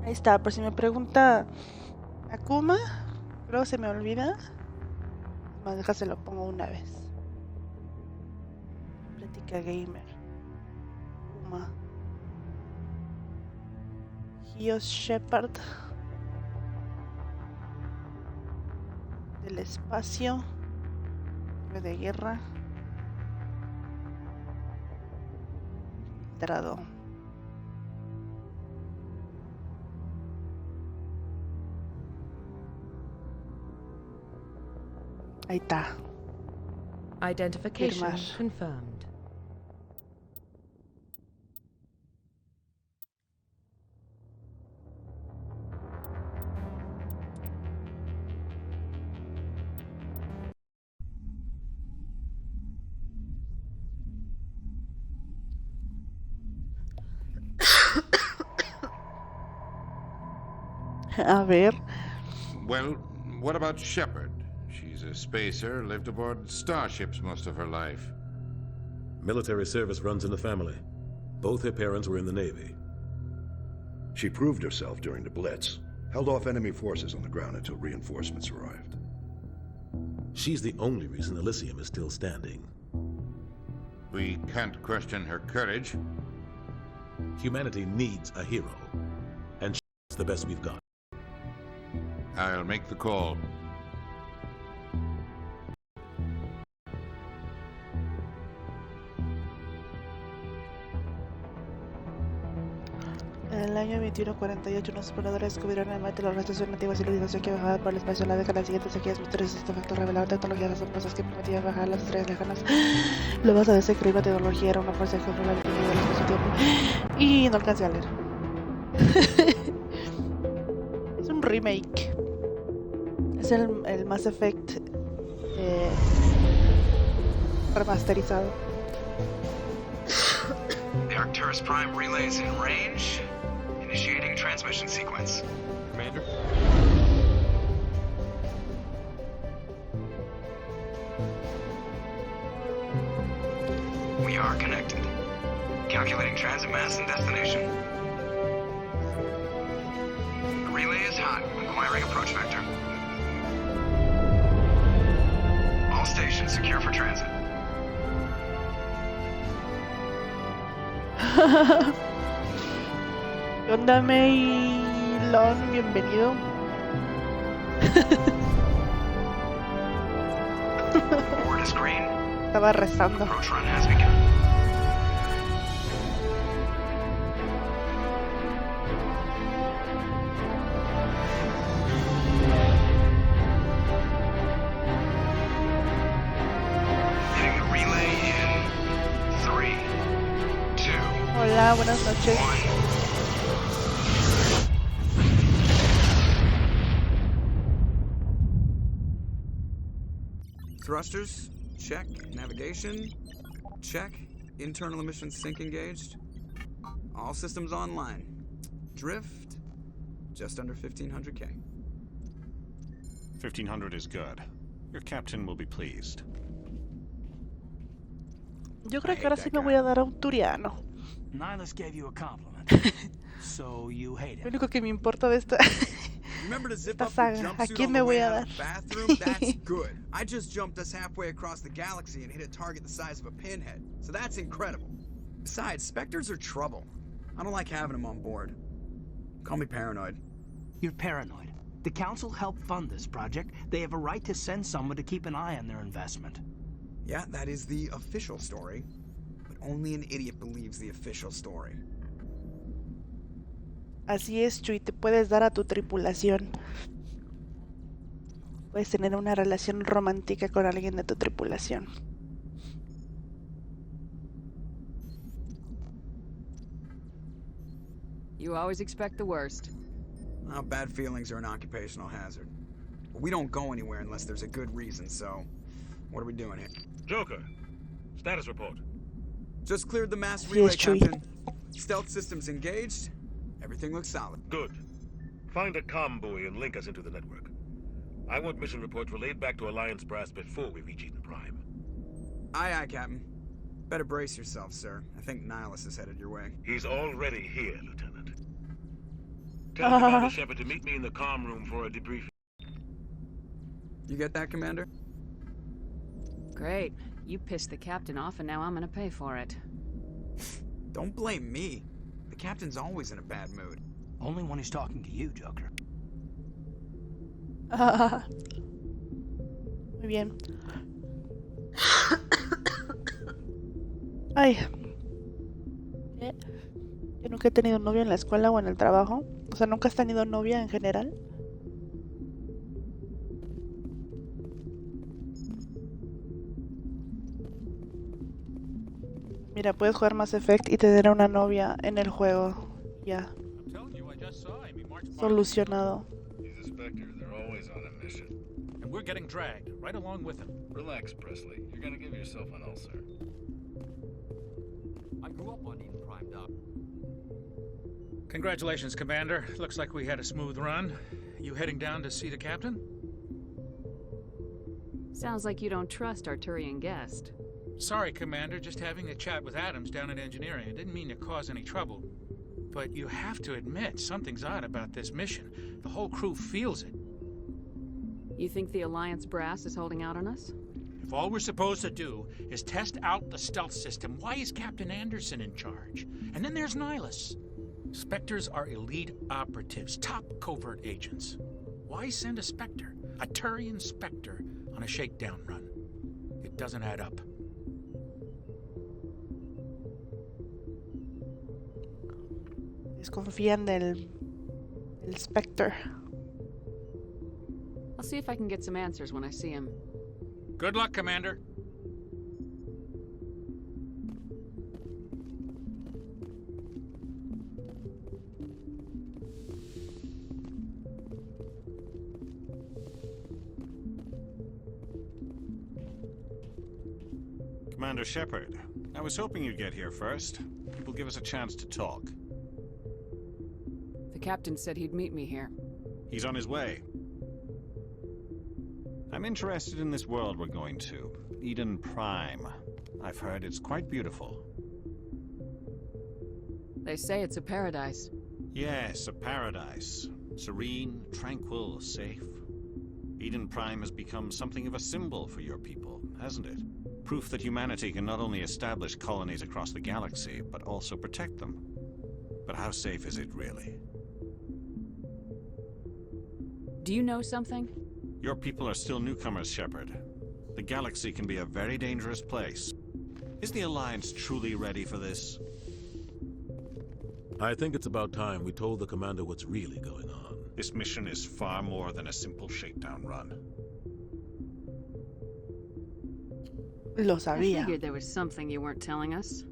Ahí está, por si me pregunta Akuma, luego se me olvida. Más déjase lo pongo una vez. Plática gamer. Akuma. Heoz Shepard. Del espacio. De guerra. Filtrado. Ahí está. Identification Firmar. confirmed. A ver. Well, what about Shepard? She's a spacer, lived aboard starships most of her life. Military service runs in the family. Both her parents were in the Navy. She proved herself during the Blitz, held off enemy forces on the ground until reinforcements arrived. She's the only reason Elysium is still standing. We can't question her courage. Humanity needs a hero, and she's the best we've got. I'll make the call. En el año 2148, unos exploradores descubrieron en Marte los restos de una antigua civilización que viajaba por el espacio. La década siguiente, sequías misteriosas y artefactos revelaron tecnologías asombrosas que permitían viajar a las estrellas lejanas. Lo más a veces increíble tecnología era una fuerza que controla el tiempo del espacio-tiempo. Y no alcancé a leer. Es un remake. Es el Mass Effect remasterizado. The Arcturus Prime relay is in range. Initiating transmission sequence. Commander? We are connected. Calculating transit mass and destination. The relay is hot, acquiring approach vector. All stations secure for transit. ¿Qué onda, Meilon? Bienvenido. Board is green. Estaba rezando. Approach run has begun. Hitting the relay in 3, 2, Hola, buenas noches. 1. Thrusters, check. Navigation, check. Internal emissions sync engaged. All systems online. Drift, just under 1500K. 1500 is good. Your captain will be pleased. Yo creo que ahora sí me voy a dar a un turiano. Nihilus gave you a compliment. So you hate Lo him. único que me importa de esta, Remember to zip esta up your saga. ¿A jumpsuit quién on me the voy way a out dar? of the bathroom? That's good. I just jumped us halfway across the galaxy and hit a target the size of a pinhead. So that's incredible. Besides, Spectres are trouble. I don't like having them on board. Call me paranoid. You're paranoid. The Council helped fund this project. They have a right to send someone to keep an eye on their investment. Yeah, that is the official story. But only an idiot believes the official story. Así es, Chuy, te puedes dar a tu tripulación. Puedes tener una relación romántica con alguien de tu tripulación. You always expect the worst. Well, bad feelings are an occupational hazard. But we don't go anywhere unless there's a good reason, so what are we doing here? Joker, status report. Just cleared the mass Así relay, es, Chuy. Captain. Stealth systems engaged. Everything looks solid. Good. Find a comm buoy and link us into the network. I want mission reports relayed back to Alliance brass before we reach Eden Prime. Aye, aye, Captain. Better brace yourself, sir. I think Nihilus is headed your way. He's already here, Lieutenant. Tell Commander Shepard to meet me in the comm room for a debriefing. You get that, Commander? Great. You pissed the captain off, and now I'm gonna pay for it. Don't blame me. The captain's always in a bad mood. Only when he's talking to you, Joker. Muy bien. Ay. ¿Qué? Yo nunca he tenido novio en la escuela o en el trabajo. O sea, ¿nunca has tenido novia en general? Mira, puedes jugar Mass Effect y tener una novia en el juego. Ya. Solucionado. He's a Spectre. They're always on a mission. And we're getting dragged right along with him. Relax, Presley. You're gonna give yourself an ulcer. I grew up on Eden Prime, Doc. Congratulations, Commander. Looks like we had a smooth run. You heading down to see the captain? Sounds like you don't trust Arturian guest. Sorry, Commander. Just having a chat with Adams down at engineering. I didn't mean to cause any trouble. But you have to admit, something's odd about this mission. The whole crew feels it. You think the Alliance brass is holding out on us? If all we're supposed to do is test out the stealth system, why is Captain Anderson in charge? And then there's Nihilus. Spectres are elite operatives, top covert agents. Why send a Spectre, a Turian Spectre, on a shakedown run? It doesn't add up. Desconfían del Spectre. I'll see if I can get some answers when I see him. Good luck, Commander. Commander Shepard, I was hoping you'd get here first. It will give us a chance to talk. The captain said he'd meet me here. He's on his way. I'm interested in this world we're going to, Eden Prime. I've heard it's quite beautiful. They say it's a paradise. Yes, a paradise. Serene, tranquil, safe. Eden Prime has become something of a symbol for your people, hasn't it? Proof that humanity can not only establish colonies across the galaxy, but also protect them. But how safe is it really? Do you know something? Your people are still newcomers, Shepard. The galaxy can be a very dangerous place. Is the Alliance truly ready for this? I think it's about time we told the commander what's really going on. This mission is far more than a simple shakedown run. Lo I sabía. figured there was something you weren't telling us.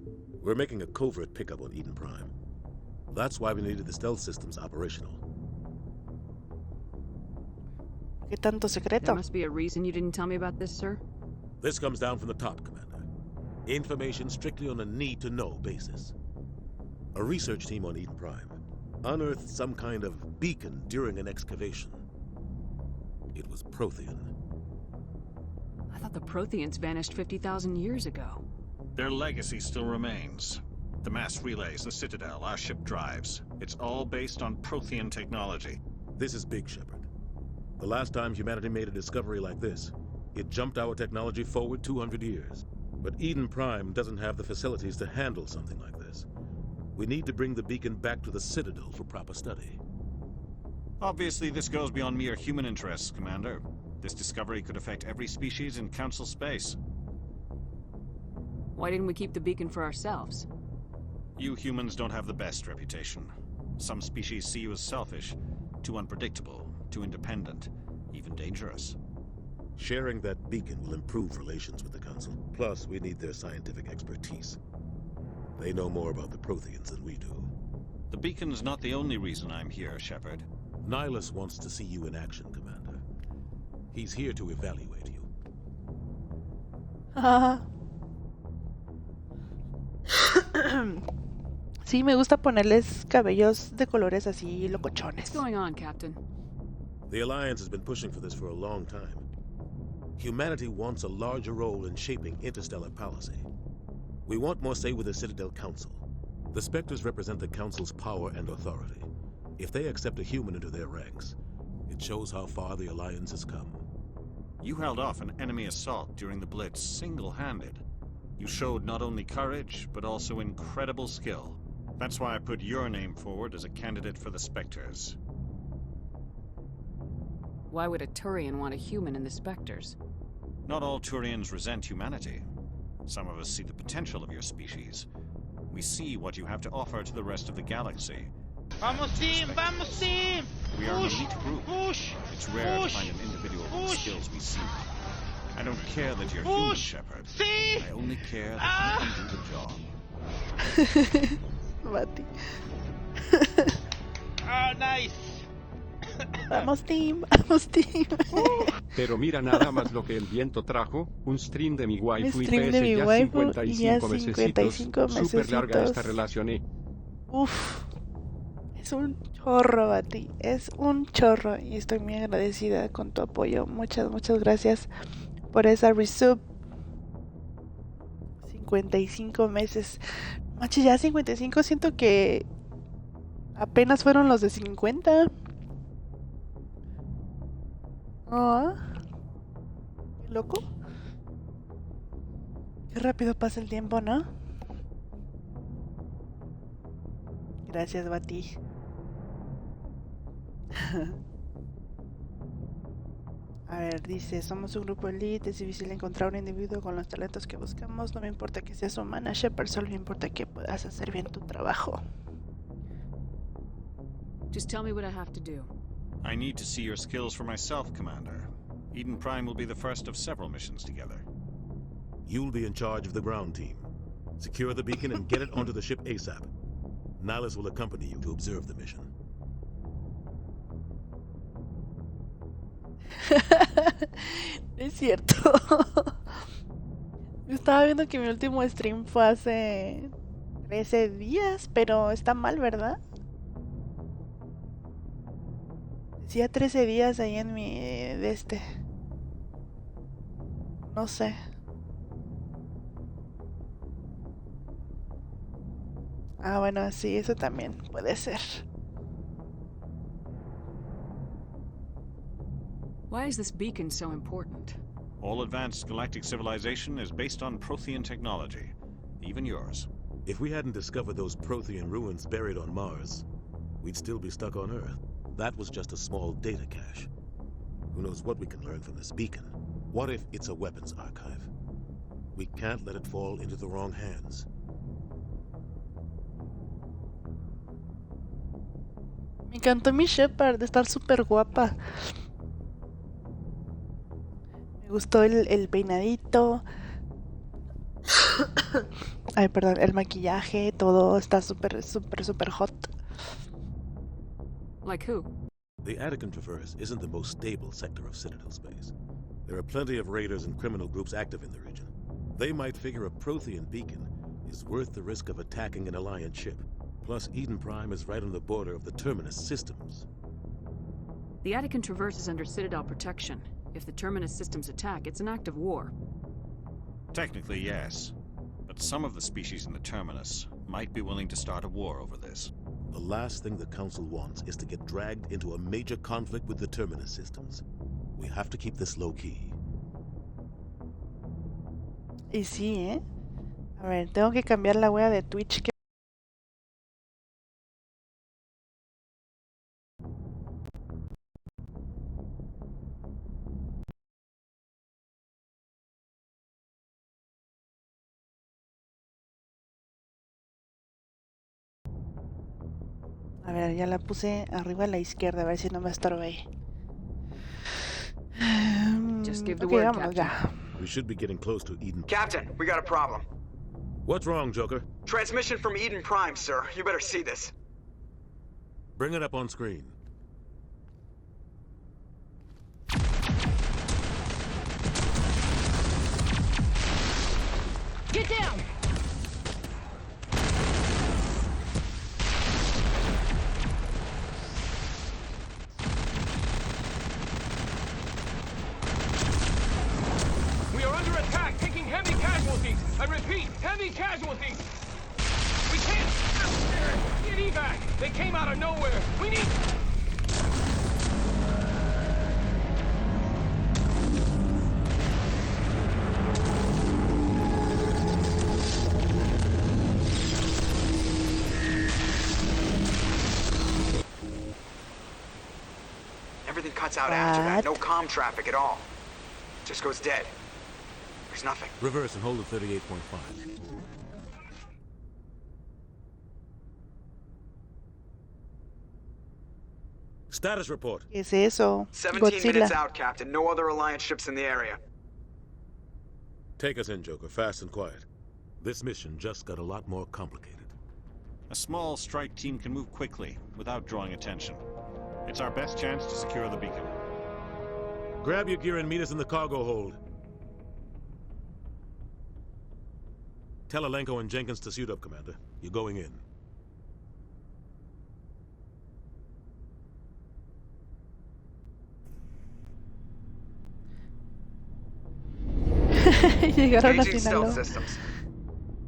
We're making a covert pickup on Eden Prime. That's why we needed the stealth systems operational. ¿Qué tanto There secreto? must be a reason you didn't tell me about this, sir. This comes down from the top, Commander. Information strictly on a need-to-know basis. A research team on Eden Prime unearthed some kind of beacon during an excavation. It was Prothean. I thought the Protheans vanished 50,000 years ago. Their legacy still remains. The mass relays, the Citadel, our ship drives. It's all based on Prothean technology. This is big, Shepard. The last time humanity made a discovery like this, it jumped our technology forward 200 years. But Eden Prime doesn't have the facilities to handle something like this. We need to bring the beacon back to the Citadel for proper study. Obviously, this goes beyond mere human interests, Commander. This discovery could affect every species in Council space. Why didn't we keep the beacon for ourselves? You humans don't have the best reputation. Some species see you as selfish, too unpredictable, too independent, even dangerous. Sharing that beacon will improve relations with the Council. Plus, we need their scientific expertise. They know more about the Protheans than we do. The beacon's not the only reason I'm here, Shepard. Nihilus wants to see you in action, Commander. He's here to evaluate you. Sí, me gusta ponerles cabellos de colores así locochones. What's going on, Captain? The Alliance has been pushing for this for a long time. Humanity wants a larger role in shaping interstellar policy. We want more say with the Citadel Council. The Spectres represent the Council's power and authority. If they accept a human into their ranks, it shows how far the Alliance has come. You held off an enemy assault during the Blitz single-handed. You showed not only courage, but also incredible skill. That's why I put your name forward as a candidate for the Spectres. Why would a Turian want a human in the Spectres? Not all Turians resent humanity. Some of us see the potential of your species. We see what you have to offer to the rest of the galaxy. Vamos team! Vamos team! We are an elite group. It's rare to find an individual with the skills we see. I don't care that you're human, Shepard. I only care that you can do the job. Mati. Oh, nice. Vamos team, vamos team. Pero mira nada más lo que el viento trajo, un stream de mi waifu y stream de mi ya waifu 55 y ya 55 mesecitos. Súper larga esta mesecitos. relación, Uf. Es un chorro, Bati. Es un chorro. Y estoy muy agradecida con tu apoyo. Muchas, muchas gracias por esa resub. 55 meses. Machi, ya 55 siento que apenas fueron los de 50. Oh, qué loco. Qué rápido pasa el tiempo, ¿no? Gracias, Bati. A ver, dice, somos un grupo elite, es difícil encontrar un individuo con los talentos que buscamos, no me importa que seas humana, Shepard, solo me importa que puedas hacer bien tu trabajo. Just tell me what I have to do. I need to see your skills for myself, Commander. Eden Prime will be the first of several missions together. You'll be in charge of the ground team. Secure the beacon and get it onto the ship ASAP. Nihilus will accompany you to observe the mission. Es cierto. Estaba viendo que mi último stream fue hace 13 días, pero está mal, ¿verdad? Decía 13 días ahí en mi de este. No sé. Ah, bueno, sí, eso también puede ser. Why is this beacon so important? All advanced galactic civilization is based on Prothean technology, even yours. If we hadn't discovered those Prothean ruins buried on Mars, we'd still be stuck on Earth. That was just a small data cache. Who knows what we can learn from this beacon? What if it's a weapons archive? We can't let it fall into the wrong hands. Me encantó mi Shepard, de estar súper guapa. Me gustó el peinadito. Ay, perdón, el maquillaje, todo está súper, súper, súper hot. Like who? The Attican Traverse isn't the most stable sector of Citadel space. There are plenty of raiders and criminal groups active in the region. They might figure a Prothean beacon is worth the risk of attacking an Alliance ship. Plus, Eden Prime is right on the border of the Terminus systems. The Attican Traverse is under Citadel protection. If the Terminus systems attack, it's an act of war. Technically, yes. But some of the species in the Terminus might be willing to start a war over this. The last thing the Council wants is to get dragged into a major conflict with the Terminus systems. We have to keep this low-key. Y sí, ¿eh? A ver, tengo que cambiar la wea de Twitch que... A ver, ya la puse arriba a la izquierda, a ver si no me estorba ahí. Just give the Ok, word, vámonos Captain. ya. We should be getting close to Eden. Captain, we got a problem. What's wrong, Joker? Transmission from Eden Prime, sir. You better see this. Bring it up on screen. Get down! We are under attack, taking heavy casualties. I repeat, heavy casualties. We can't. need evac! They came out of nowhere! We need... Everything cuts out after that. No comm traffic at all. Just goes dead. There's nothing. Reverse and hold at 38.5. Status report. ¿Qué es eso? 17 minutes out, Captain. No other Alliance ships in the area. Take us in, Joker, fast and quiet. This mission just got a lot more complicated. A small strike team can move quickly, without drawing attention. It's our best chance to secure the beacon. Grab your gear and meet us in the cargo hold. Tell Alenko and Jenkins to suit up, Commander. You're going in. Llegaron a Staging stealth Sinaloa. systems.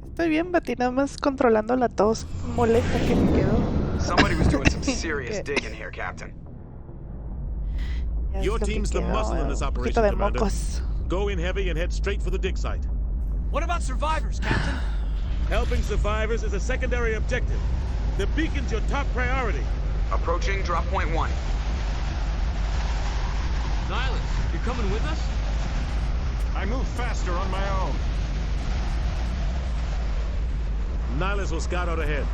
Estoy bien, Bati, nada más controlando la tos molesta que me quedó. Somebody was doing some serious digging here, Captain. Ya Your es lo que team's the quedó, muscle in this un operation, poquito de Commander. mocos. Go in heavy and head straight for the dig site. What about survivors, Captain? Helping survivors is a secondary objective. The beacon's your top priority. Approaching drop point 1. Nihilus, you're coming with us? I move faster on my own. Nihilus will scout out ahead.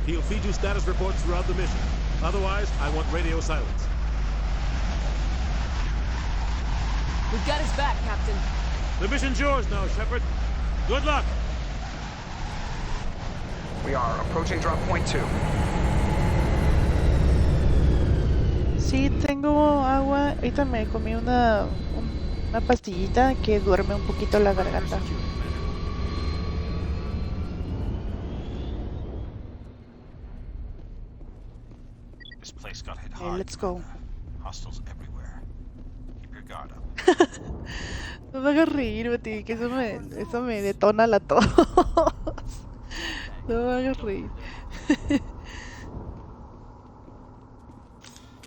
He'll feed you status reports throughout the mission. Otherwise, I want radio silence. We've got his back, Captain. The mission's yours now, Shepard. Good luck. We are approaching drop point 2. Sí, tengo agua. Ahorita me comí una pastillita que duerme un poquito la garganta. This place got hit Okay, hard. let's go. Hostiles everywhere. Keep your guard up. No me hagas reír, Betty, que eso me detona la tos. No me hagas reír.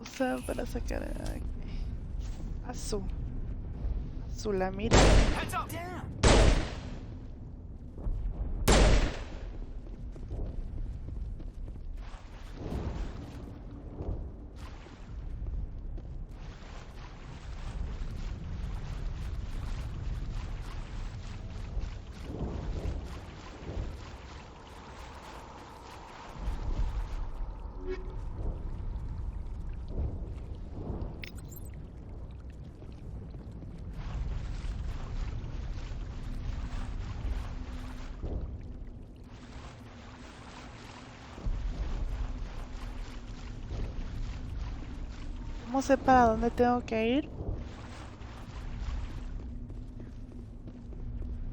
Usa para sacar azul la mira. ¿Cómo sé para dónde tengo que ir?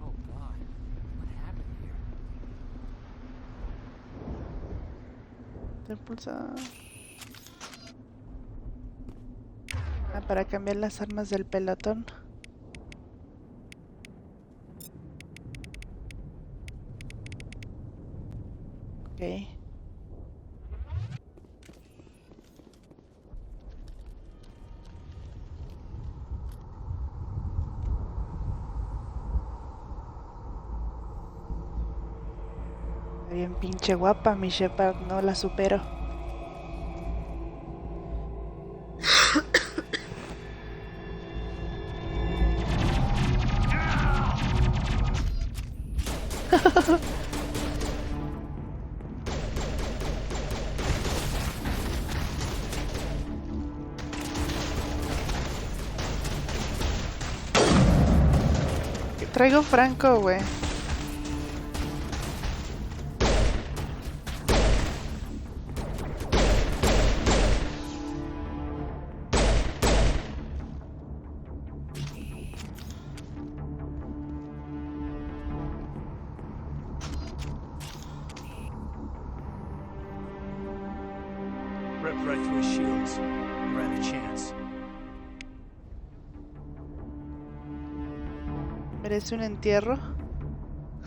Oh God, what happened here? Pulsar. Ah, para cambiar las armas del pelotón. Ok. Está bien pinche guapa, mi Shepard, no la supero. Traigo Franco, güey. Ripped right through his shields. Never had a chance. Merece un entierro.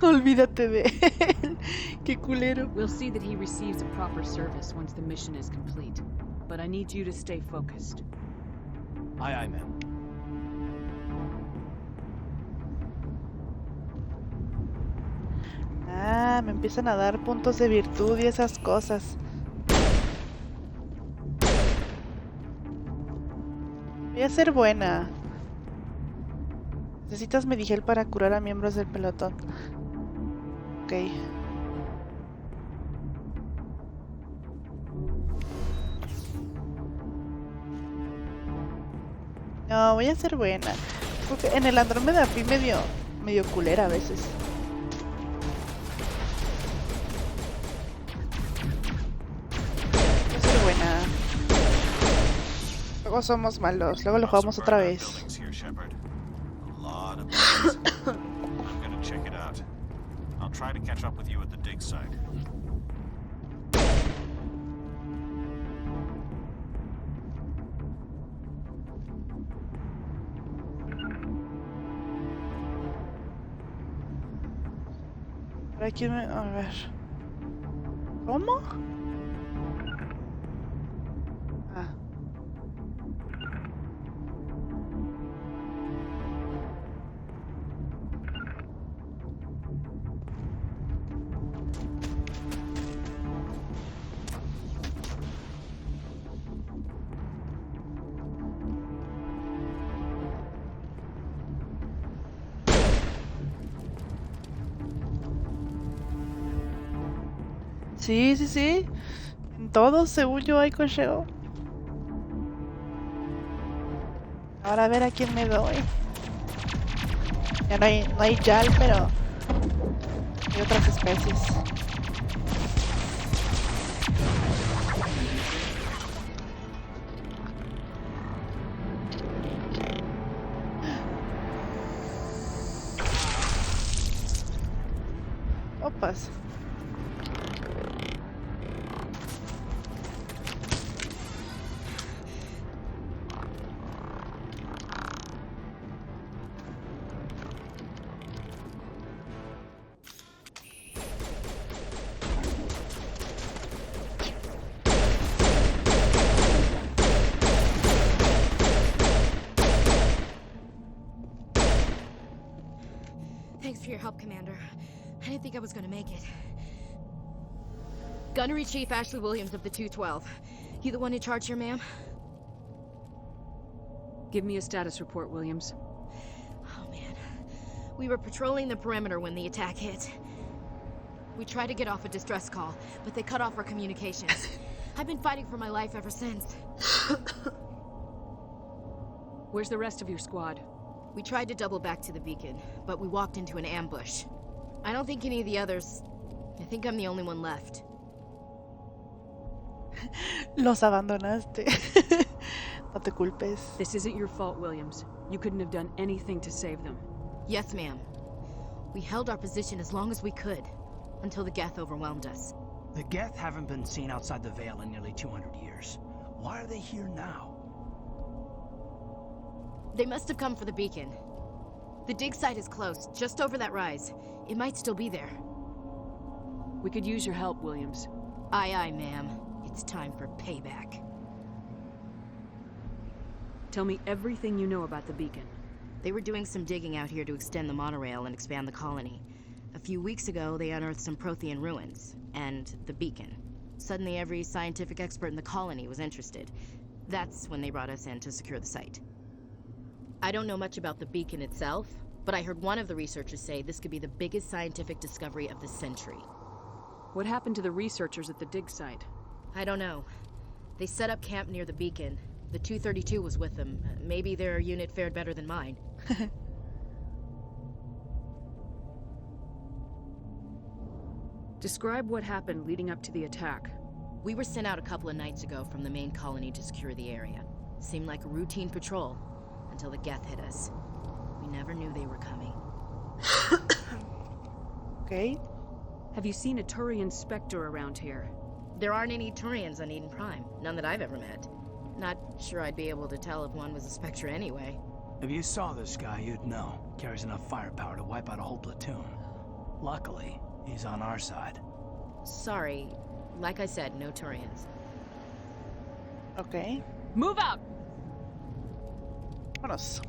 Olvídate de él. Qué culero. We'll see that he receives a proper service once the mission is complete. But I need you to stay focused. Aye, aye, ma'am. Ah, me empiezan a dar puntos de virtud y esas cosas. Voy a ser buena. Necesitas medigel para curar a miembros del pelotón. Ok. No, voy a ser buena. Porque en el Andrómeda fui medio culera a veces. Voy a ser buena. Luego somos malos. Luego lo jugamos otra vez. I'm gonna check it out. I'll try to catch up with you at the dig site. Por aquí me... A ver... ¿Cómo? Ah. Sí, sí, sí. En todos, según yo, hay cocheo. Ahora a ver a quién me doy. Ya no hay yal, pero hay otras especies. Opas. Thanks for your help, Commander. I didn't think I was gonna make it. Gunnery Chief Ashley Williams of the 212. You the one in charge here, ma'am? Give me a status report, Williams. Oh, man. We were patrolling the perimeter when the attack hit. We tried to get off a distress call, but they cut off our communications. I've been fighting for my life ever since. Where's the rest of your squad? We tried to double back to the beacon, but we walked into an ambush. I don't think any of the others... I think I'm the only one left. Los abandonaste. No te culpes. This isn't your fault, Williams. You couldn't have done anything to save them. Yes, ma'am. We held our position as long as we could, until the Geth overwhelmed us. The Geth haven't been seen outside the Veil in nearly 200 years. Why are they here now? They must have come for the beacon. The dig site is close, just over that rise. It might still be there. We could use your help, Williams. Aye, aye, ma'am. It's time for payback. Tell me everything you know about the beacon. They were doing some digging out here to extend the monorail and expand the colony. A few weeks ago, they unearthed some Prothean ruins, and the beacon. Suddenly, every scientific expert in the colony was interested. That's when they brought us in to secure the site. I don't know much about the beacon itself, but I heard one of the researchers say this could be the biggest scientific discovery of the century. What happened to the researchers at the dig site? I don't know. They set up camp near the beacon. The 232 was with them. Maybe their unit fared better than mine. Describe what happened leading up to the attack. We were sent out a couple of nights ago from the main colony to secure the area. Seemed like a routine patrol, until the Geth hit us. We never knew they were coming. Okay. Have you seen a Turian Spectre around here? There aren't any Turians on Eden Prime. None that I've ever met. Not sure I'd be able to tell if one was a Spectre anyway. If you saw this guy, you'd know. Carries enough firepower to wipe out a whole platoon. Luckily, he's on our side. Sorry. Like I said, no Turians. Ok. Move out! Vámonos.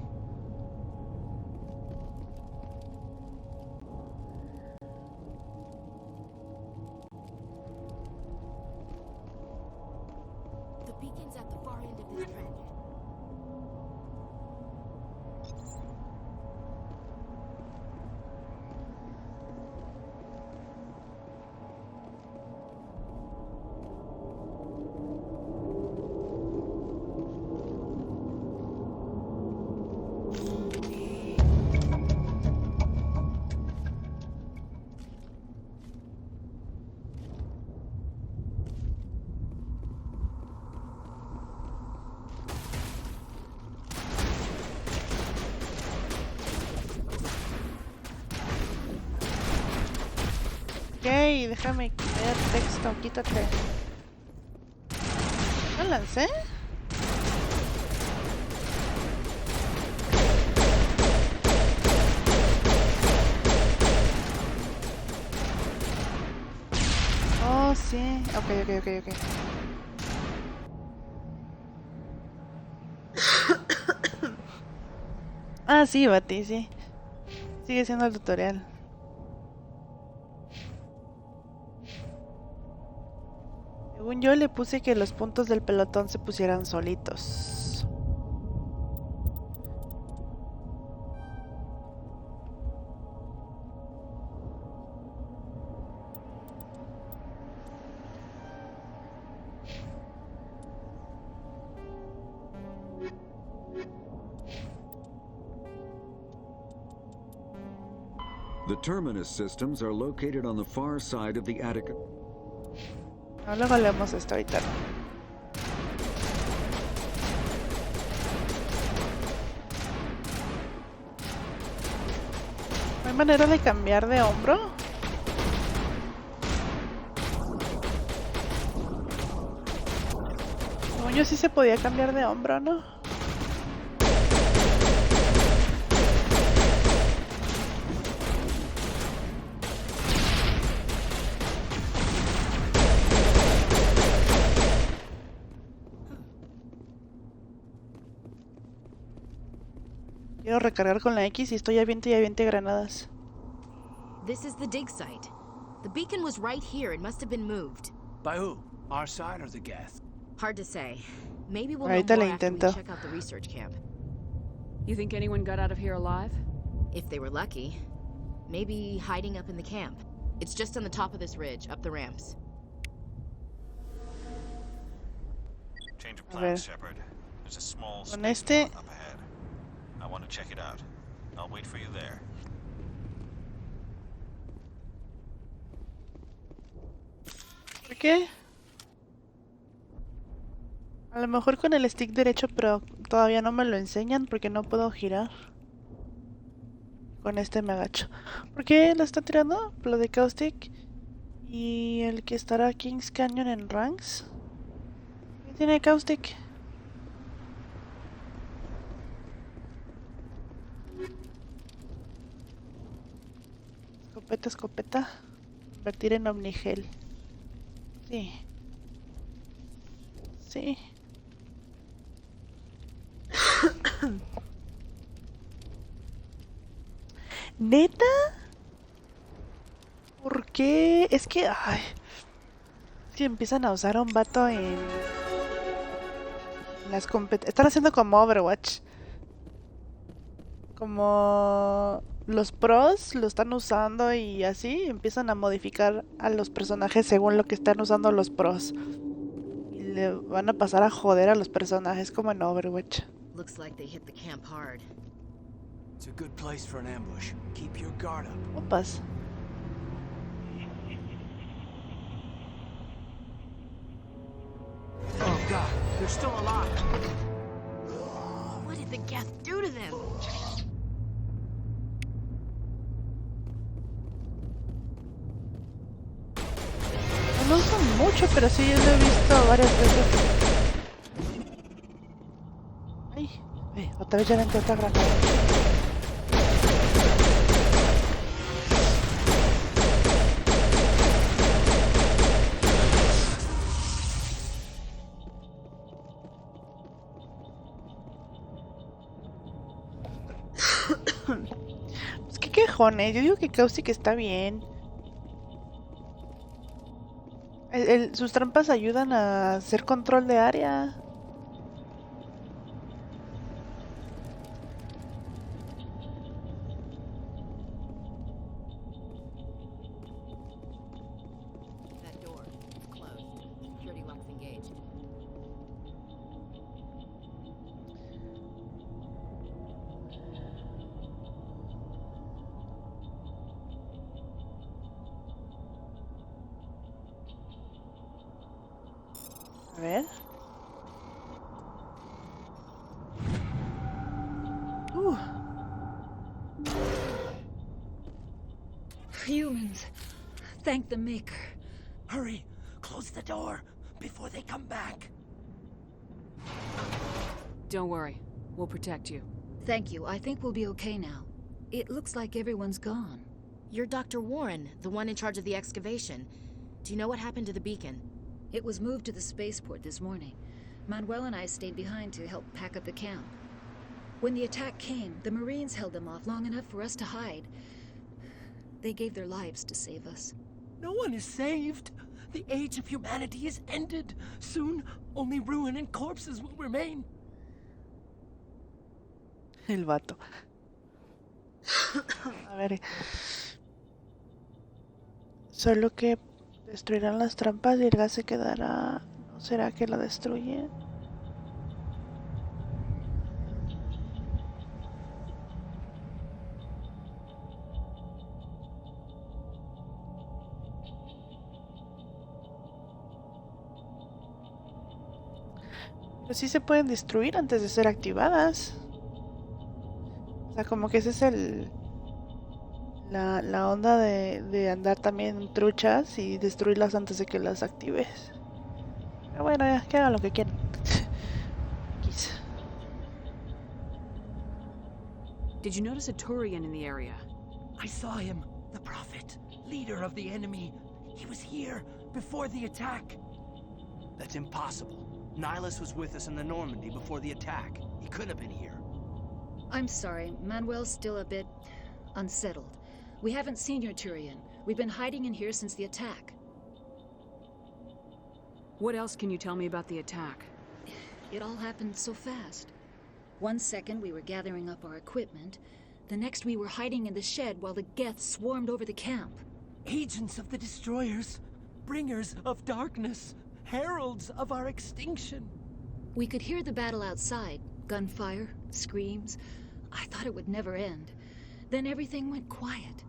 The beacon's at the far end of this trench. Ok, déjame leer texto, quítate. ¿No lancé? Oh, sí. Ok. Ah, sí, Bati, sí. Sigue siendo el tutorial. Según yo le puse que los puntos del pelotón se pusieran solitos. The terminus systems are located on the far side of the attic. No, luego leemos esto ahorita. ¿No hay manera de cambiar de hombro? Según yo sí se podía cambiar de hombro, ¿no? Quiero recargar con la X y estoy a viento y aviente granadas. This is the dig site. The beacon was right here. It must have been moved. By who? Our side or the Geth? Hard to say. Maybe we'll know Ahorita more le after we intento. check out the research camp. You think anyone got out of here alive? If they were lucky. Maybe hiding up in the camp. It's just on the top of this ridge, up the ramps. Change of A ver. plans, Shepard. There's a small Con space este. up ahead. I want to check it out. I'll wait for you there. ¿Por qué? A lo mejor con el stick derecho, pero todavía no me lo enseñan porque no puedo girar. Con este me agacho. ¿Por qué lo está tirando? Lo de Caustic. Y el que estará Kings Canyon en ranks. ¿Qué tiene Caustic? Escopeta. Convertir en Omnigel. Sí. ¿Neta? ¿Por qué? Es que... Ay, si empiezan a usar a un vato en... las competencias... Están haciendo como Overwatch. Como... los pros lo están usando y así empiezan a modificar a los personajes según lo que están usando los pros. Y le van a pasar a joder a los personajes como en Overwatch. Looks like they hit the camp hard. It's a good place for an ambush. Keep your guard up. Opas. Oh god, they're still alive. What did the Geth do to them? No usan mucho, pero sí yo lo he visto varias veces. Ay, otra vez ya le entró otra granada. Pues qué quejones. Yo digo que Caustic está bien. Sus trampas ayudan a hacer control de área. That door, it's closed. Security lock's engaged. A ver. Humans. Thank the Maker. Hurry, close the door before they come back. Don't worry. We'll protect you. Thank you. I think we'll be okay now. It looks like everyone's gone. You're Dr. Warren, the one in charge of the excavation. Do you know what happened to the beacon? It was moved to the spaceport this morning. Manuel and I stayed behind to help pack up the camp. When the attack came, the Marines held them off long enough for us to hide. They gave their lives to save us. No one is saved. The age of humanity is ended. Soon, only ruin and corpses will remain. El vato. A ver. Solo que destruirán las trampas y el gas se quedará. ¿No será que la destruyen? Pero sí se pueden destruir antes de ser activadas. O sea, como que ese es la onda de andar también en truchas y destruirlas antes de que las actives. Pero bueno, ya, que hagan lo que quieran. Did you notice a Turian in the area? I saw him, the Prophet, leader of the enemy. He was here before the attack. That's impossible. Nihilus was with us in the Normandy before the attack. He couldn't have been here. I'm sorry, Manuel's still a bit unsettled. We haven't seen your Turian. We've been hiding in here since the attack. What else can you tell me about the attack? It all happened so fast. One second we were gathering up our equipment. The next we were hiding in the shed while the Geth swarmed over the camp. Agents of the destroyers, bringers of darkness, heralds of our extinction. We could hear the battle outside. Gunfire, screams. I thought it would never end. Then everything went quiet.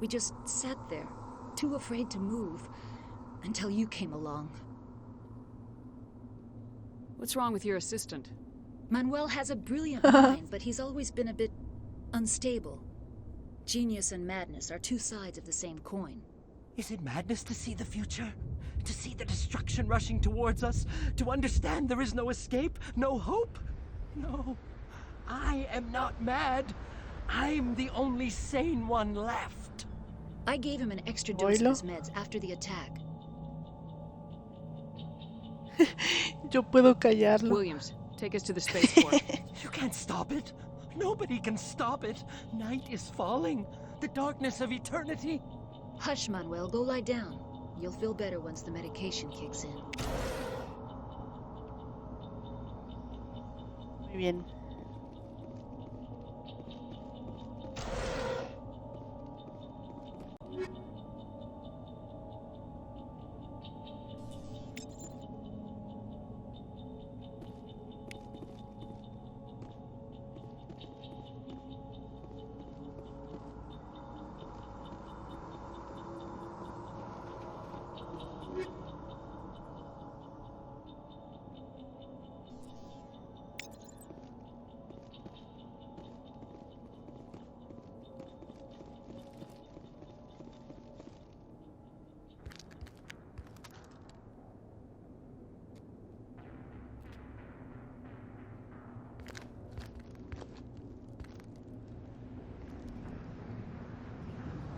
We just sat there, too afraid to move, until you came along. What's wrong with your assistant? Manuel has a brilliant mind, but he's always been a bit unstable. Genius and madness are two sides of the same coin. Is it madness to see the future? To see the destruction rushing towards us? To understand there is no escape? No hope? No. I am not mad. I'm the only sane one left. I gave him an extra dose of his meds after the attack. Yo puedo callarlo. Williams, take us to the spaceport. You can't stop it. Nobody can stop it. Night is falling. The darkness of eternity. Hush, Manuel. Go lie down. You'll feel better once the medication kicks in. Muy bien.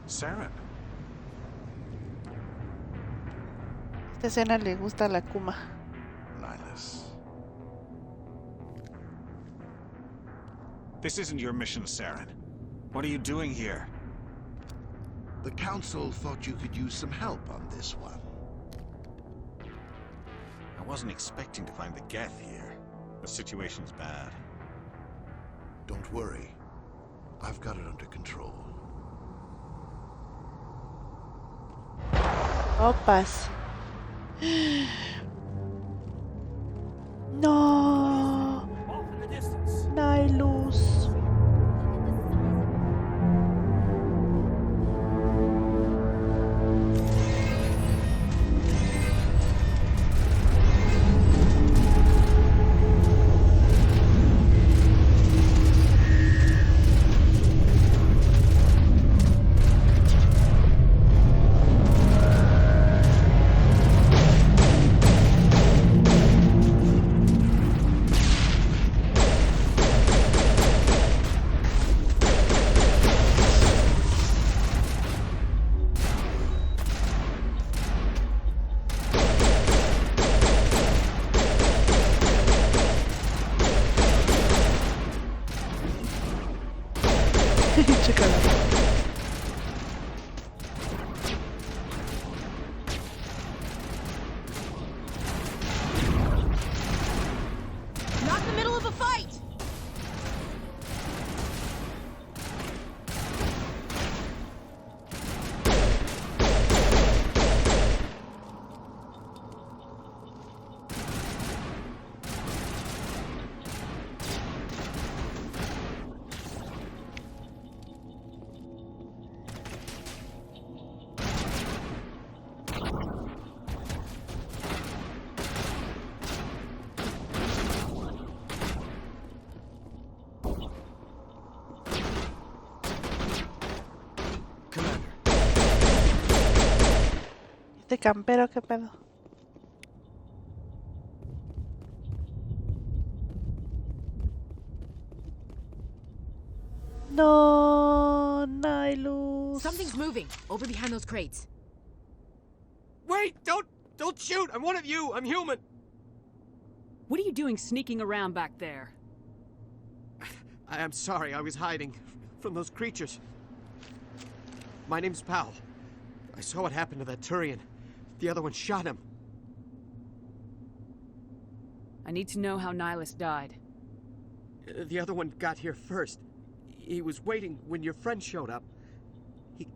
Saren. Esta escena le gusta a la Kuma. Nihilus. This isn't your mission, Saren. What are you doing here? The Council thought you could use some help on this one. I wasn't expecting to find the Geth here. The situation's bad. Don't worry. I've got it under control. Opas. No. No hay luz. Not in the middle of a fight! Este campero, qué pedo. No, no hay luz. Something's moving over behind those crates. Wait! Don't shoot! I'm one of you! I'm human! What are you doing sneaking around back there? I'm sorry, I was hiding from those creatures. My name's Powell. I saw what happened to that Turian. The other one shot him. I need to know how Nihilus died. The other one got here first. He was waiting when your friend showed up.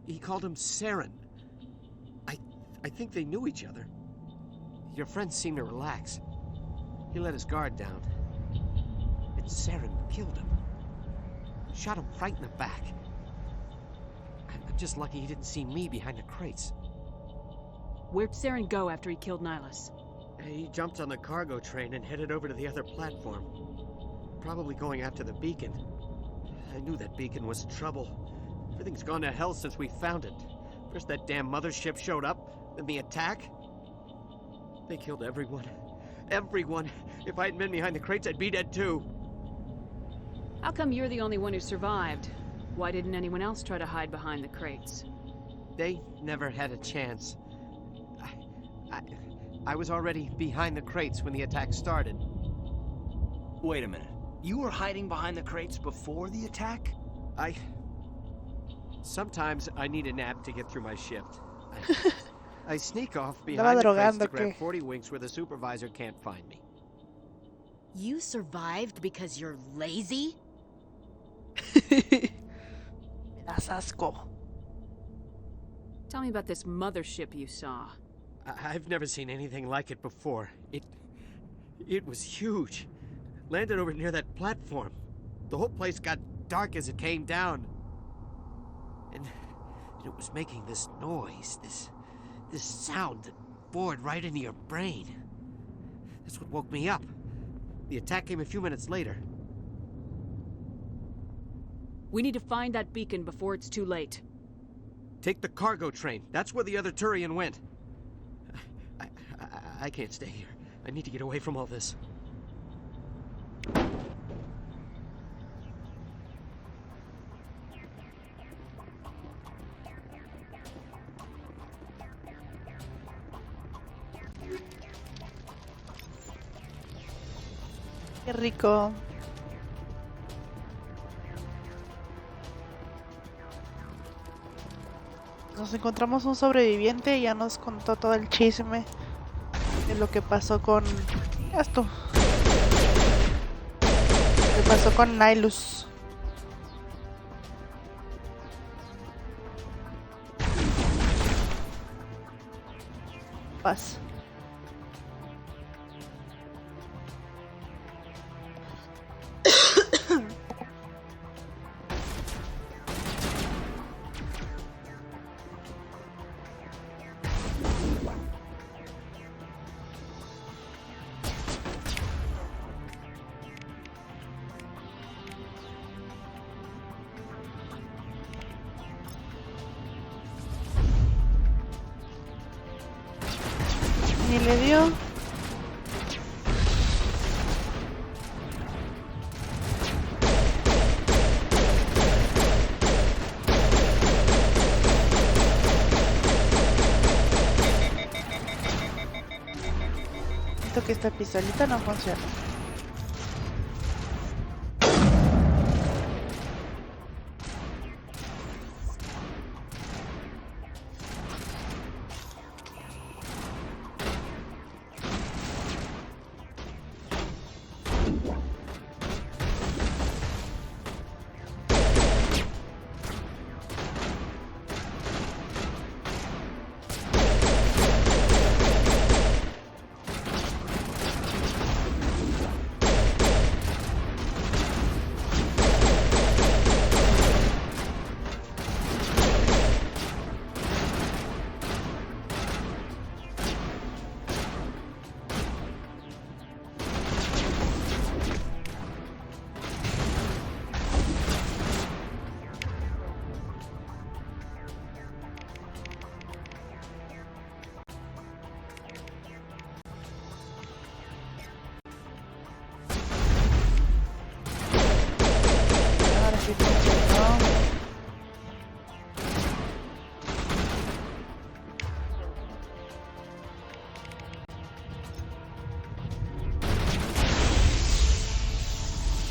He called him Saren. I think they knew each other. Your friend seemed to relax. He let his guard down. And Saren killed him. Shot him right in the back. I'm just lucky he didn't see me behind the crates. Where'd Saren go after he killed Nihilus? He jumped on the cargo train and headed over to the other platform. Probably going after the beacon. I knew that beacon was trouble. Everything's gone to hell since we found it. First that damn mothership showed up, then the attack. They killed everyone. Everyone! If I hadn't been behind the crates, I'd be dead too. How come you're the only one who survived? Why didn't anyone else try to hide behind the crates? They never had a chance. I was already behind the crates when the attack started. Wait a minute. You were hiding behind the crates before the attack? Sometimes I need a nap to get through my shift. I sneak off behind the crates to grab 40 winks where the supervisor can't find me. You survived because you're lazy? Das asco. Tell me about this mothership you saw. I've never seen anything like it before. It was huge. Landed over near that platform. The whole place got dark as it came down. And it was making this noise, this sound that bored right into your brain. That's what woke me up. The attack came a few minutes later. We need to find that beacon before it's too late. Take the cargo train. That's where the other Turian went. I can't stay here. I need to get away from all this. Qué rico. Nos encontramos un sobreviviente y ya nos contó todo el chisme de lo que pasó con esto. Lo que pasó con Nihilus. Paz. Ni le dio. Siento que esta pistolita no funciona.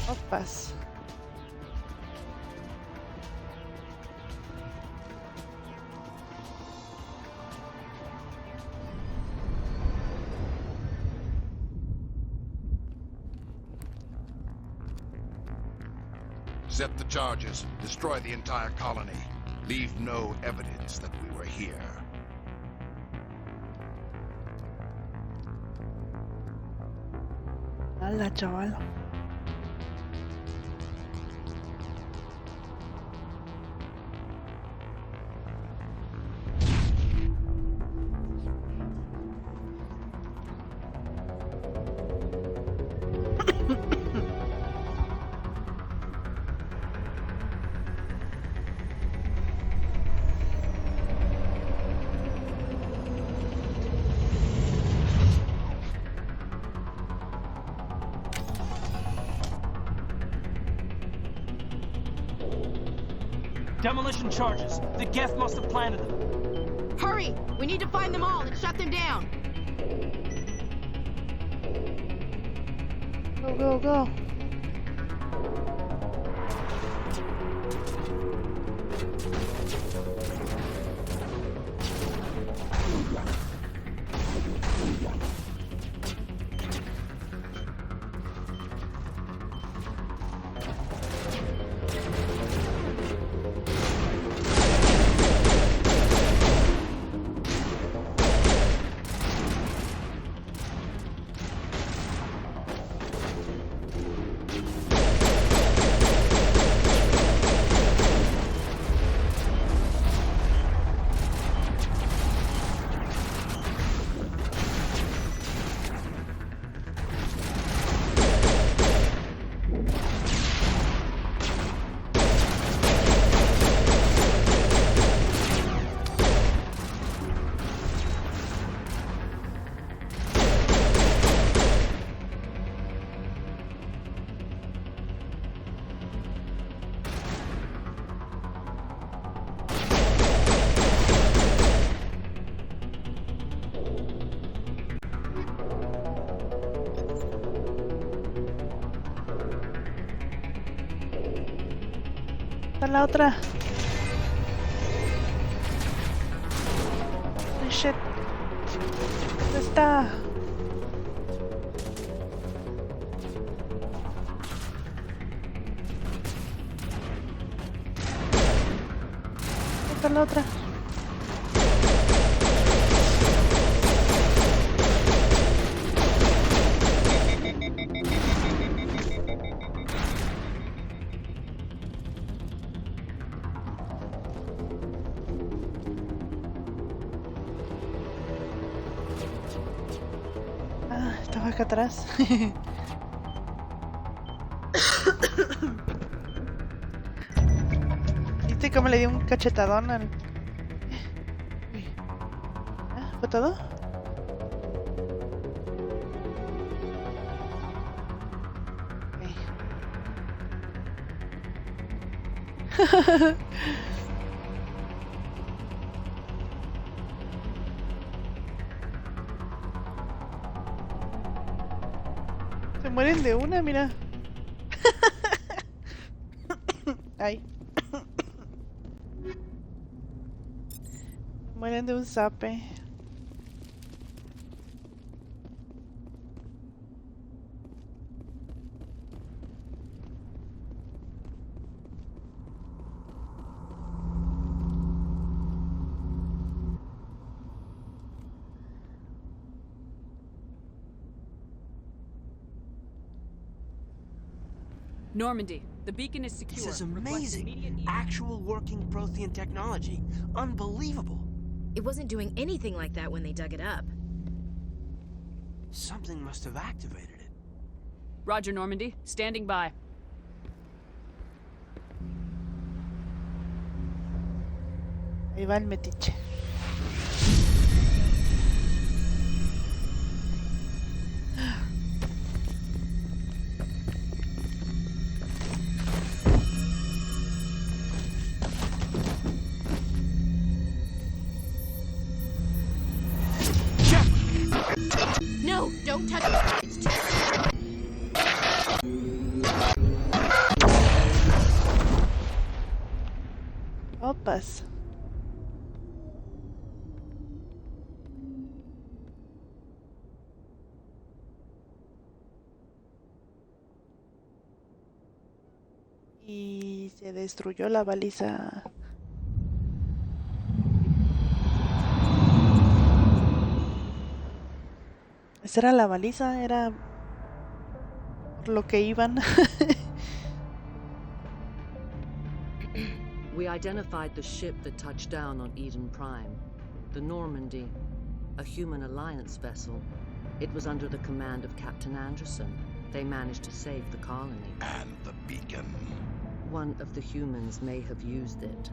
Opas. Set the charges. Destroy the entire colony. Leave no evidence that we were here. Hala, chaval. Demolition charges. The Geth must have planted them. Hurry! We need to find them all and shut them down. Go, go, go. La otra. ¿Dónde está? ¿Dónde está la otra? Ah, estaba acá atrás. ¿Viste cómo le di un cachetadón al...? Uy. Ah, ¿fue todo? Ok. Se mueren de una, mira. Ay. Mueren de un zape. Normandy, the beacon is secure. This is Request amazing. immediate- Actual working Prothean technology. Unbelievable. It wasn't doing anything like that when they dug it up. Something must have activated it. Roger, Normandy. Standing by. Ahí va el metiche. No, don't touch it. It's too... Opas. Y se destruyó la baliza. ¿Esa era la baliza? Era por lo que iban. We identified the ship that touched down on Eden Prime, the Normandy, a human alliance vessel. It was under the command of Captain Anderson. They managed to save the colony. And the beacon. One of the humans may have used it.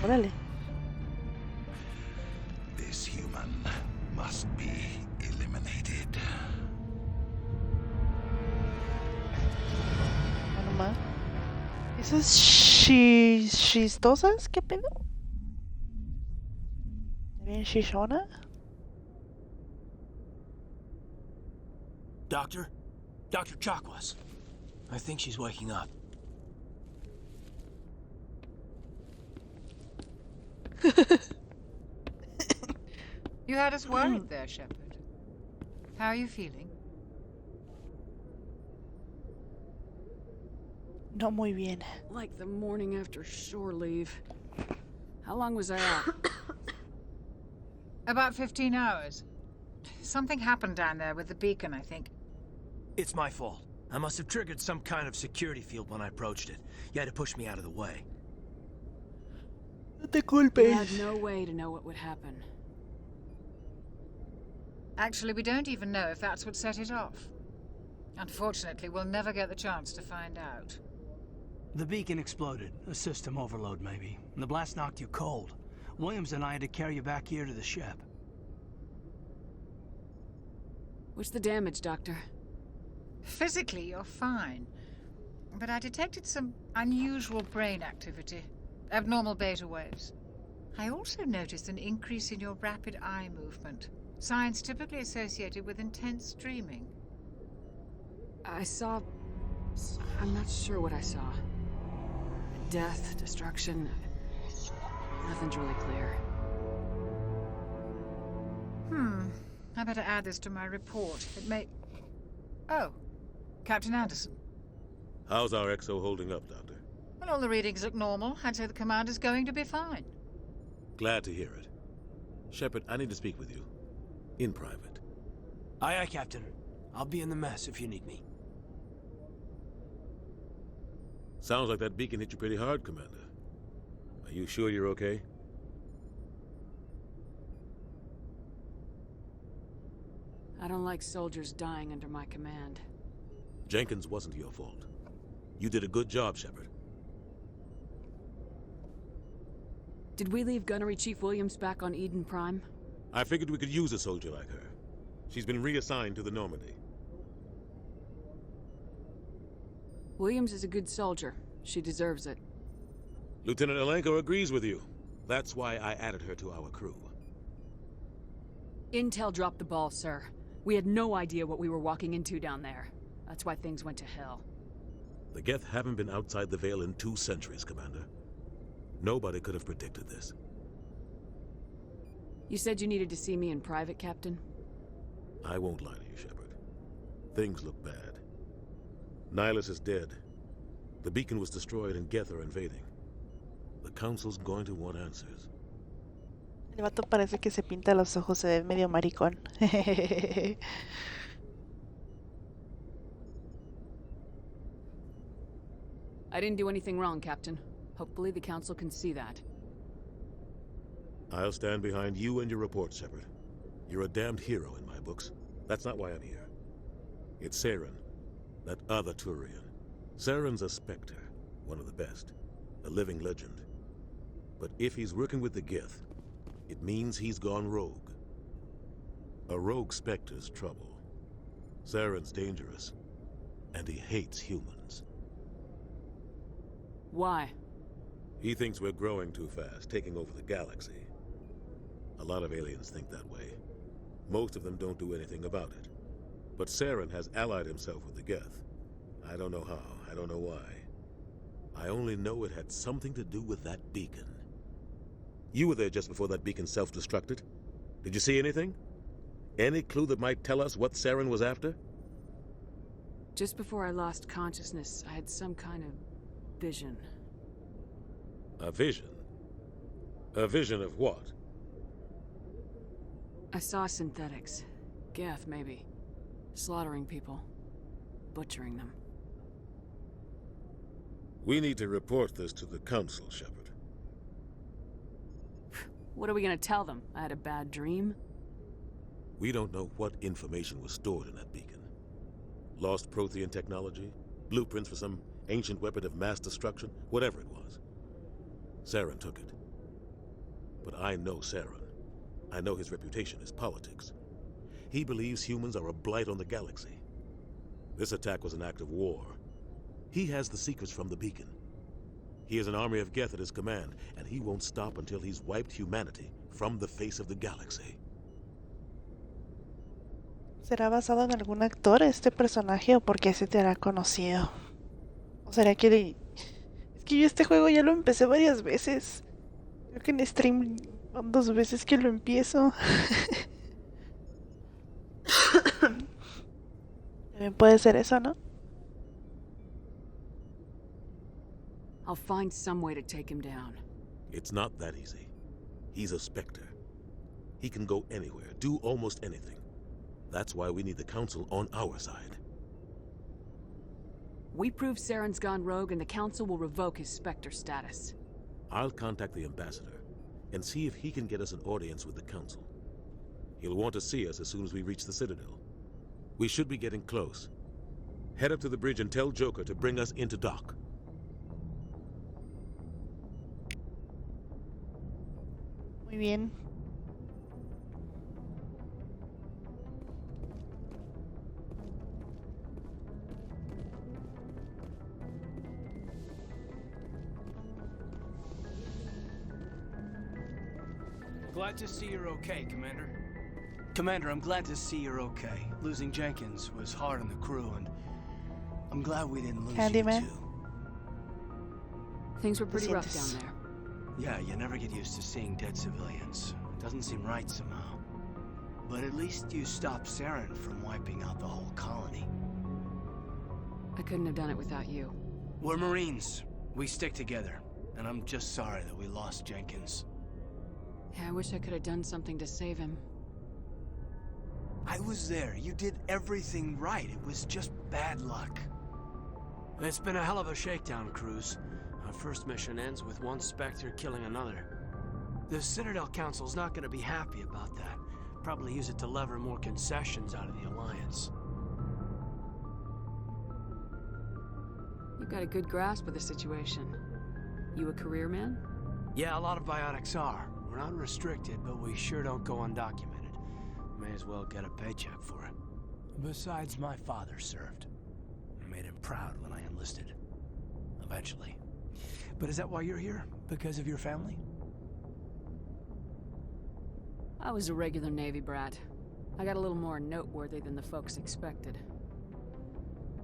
Órale. This human must be eliminated. No más. ¿Esas chistosas? ¿Qué pedo? ¿Bien chichona? Doctor? Dr. Chakwas. I think she's waking up. You had us worried there, Shepard. How are you feeling? No muy bien. Like the morning after shore leave. How long was I out? About 15 hours. Something happened down there with the beacon, I think. It's my fault. I must have triggered some kind of security field when I approached it. You had to push me out of the way. No te culpes. You had no way to know what would happen. Actually, we don't even know if that's what set it off. Unfortunately, we'll never get the chance to find out. The beacon exploded. A system overload, maybe. And the blast knocked you cold. Williams and I had to carry you back here to the ship. What's the damage, Doctor? Physically, you're fine. But I detected some unusual brain activity. Abnormal beta waves. I also noticed an increase in your rapid eye movement. Signs typically associated with intense dreaming. I saw... I'm not sure what I saw. Death, destruction... Nothing's really clear. I better add this to my report. It may... Oh, Captain Anderson. How's our XO holding up, Doctor? Well, all the readings look normal. I'd say the commander's going to be fine. Glad to hear it. Shepard, I need to speak with you. In private. Aye, aye, Captain. I'll be in the mess if you need me. Sounds like that beacon hit you pretty hard, Commander. Are you sure you're okay? I don't like soldiers dying under my command. Jenkins wasn't your fault. You did a good job, Shepard. Did we leave Gunnery Chief Williams back on Eden Prime? I figured we could use a soldier like her. She's been reassigned to the Normandy. Williams is a good soldier. She deserves it. Lieutenant Alenko agrees with you. That's why I added her to our crew. Intel dropped the ball, sir. We had no idea what we were walking into down there. That's why things went to hell. The Geth haven't been outside the Veil in 2 centuries, Commander. Nobody could have predicted this. You said you needed to see me in private, Captain? I won't lie to you, Shepard. Things look bad. Nihilus is dead. The beacon was destroyed and Geth are invading. The Council's going to want answers. El vato parece que se pinta los ojos, se ve medio maricón. I didn't do anything wrong, Captain. Hopefully the Council can see that. I'll stand behind you and your report, Shepard. You're a damned hero in my books. That's not why I'm here. It's Saren, that other Turian. Saren's a Spectre, one of the best, a living legend. But if he's working with the Geth, it means he's gone rogue. A rogue Spectre's trouble. Saren's dangerous, and he hates humans. Why? He thinks we're growing too fast, taking over the galaxy. A lot of aliens think that way. Most of them don't do anything about it. But Saren has allied himself with the Geth. I don't know how, I don't know why. I only know it had something to do with that beacon. You were there just before that beacon self-destructed. Did you see anything? Any clue that might tell us what Saren was after? Just before I lost consciousness, I had some kind of vision. A vision? A vision of what? I saw synthetics. Geth, maybe. Slaughtering people. Butchering them. We need to report this to the Council, Shepard. What are we gonna tell them? I had a bad dream? We don't know what information was stored in that beacon. Lost Prothean technology? Blueprints for some ancient weapon of mass destruction? Whatever it was. Saren took it. But I know Saren. I know his reputation is politics. He believes humans are a blight on the galaxy. This attack was an act of war. He has the secrets from the beacon. He has an army of Geth at his command, and he won't stop until he's wiped humanity from the face of the galaxy. ¿Será basado en algún actor este personaje o por qué se te hará conocido? ¿O será que... Es que yo este juego ya lo empecé varias veces. Creo que en stream van 2 veces que lo empiezo. También puede ser eso, ¿no? I'll find some way to take him down. It's not that easy. He's a Spectre. He can go anywhere, do almost anything. That's why we need the Council on our side. We prove Saren's gone rogue and the Council will revoke his Spectre status. I'll contact the Ambassador and see if he can get us an audience with the Council. He'll want to see us as soon as we reach the Citadel. We should be getting close. Head up to the bridge and tell Joker to bring us into dock. Muy bien. Glad to see you're okay, Commander. Commander, I'm glad to see you're okay. Losing Jenkins was hard on the crew, and I'm glad we didn't lose Candyman. you too. Things were pretty rough down there. Yeah, you never get used to seeing dead civilians. Doesn't seem right somehow. But at least you stopped Saren from wiping out the whole colony. I couldn't have done it without you. We're Marines. We stick together. And I'm just sorry that we lost Jenkins. Yeah, I wish I could have done something to save him. I was there. You did everything right. It was just bad luck. It's been a hell of a shakedown, Cruz. Our first mission ends with one Spectre killing another. The Citadel Council's not going to be happy about that. Probably use it to lever more concessions out of the Alliance. You've got a good grasp of the situation. You a career man? Yeah, a lot of biotics are. We're not restricted, but we sure don't go undocumented. May as well get a paycheck for it. Besides, my father served. I made him proud when I enlisted. Eventually. But is that why you're here? Because of your family? I was a regular Navy brat. I got a little more noteworthy than the folks expected.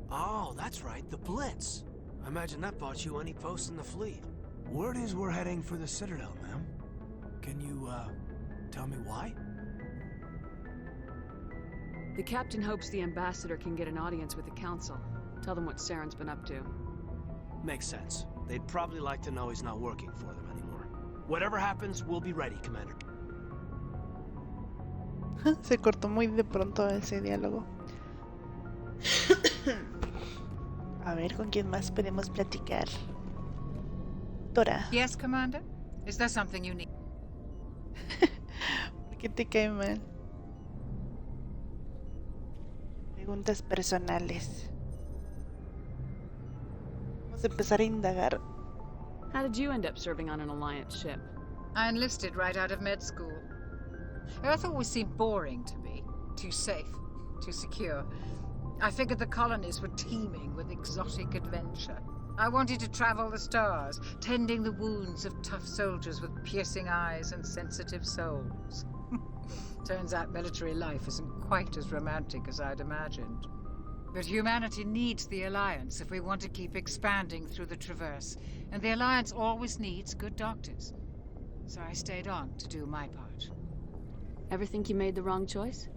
Oh, that's right, the Blitz. I imagine that bought you any post in the fleet. Word is we're heading for the Citadel, ma'am. Can you, tell me why? The captain hopes the ambassador can get an audience with the council. Tell them what Saren's been up to. Makes sense. They'd probably like to know he's not working for them anymore. Whatever happens, we'll be ready, Commander. Se cortó muy de pronto ese diálogo. A ver, ¿con quién más podemos platicar? Dora. Yes, Commander? Is there something you need? ¿Por qué te cae mal? Preguntas personales. Vamos a empezar a indagar. How did you end up serving on an Alliance ship? I enlisted right out of med school. Earth always seemed boring to me. Too safe, too secure. I figured the colonies were teeming with exotic adventure. I wanted to travel the stars, tending the wounds of tough soldiers with piercing eyes and sensitive souls. Turns out military life isn't quite as romantic as I'd imagined. But humanity needs the Alliance if we want to keep expanding through the Traverse, and the Alliance always needs good doctors. So I stayed on to do my part. Ever think you made the wrong choice?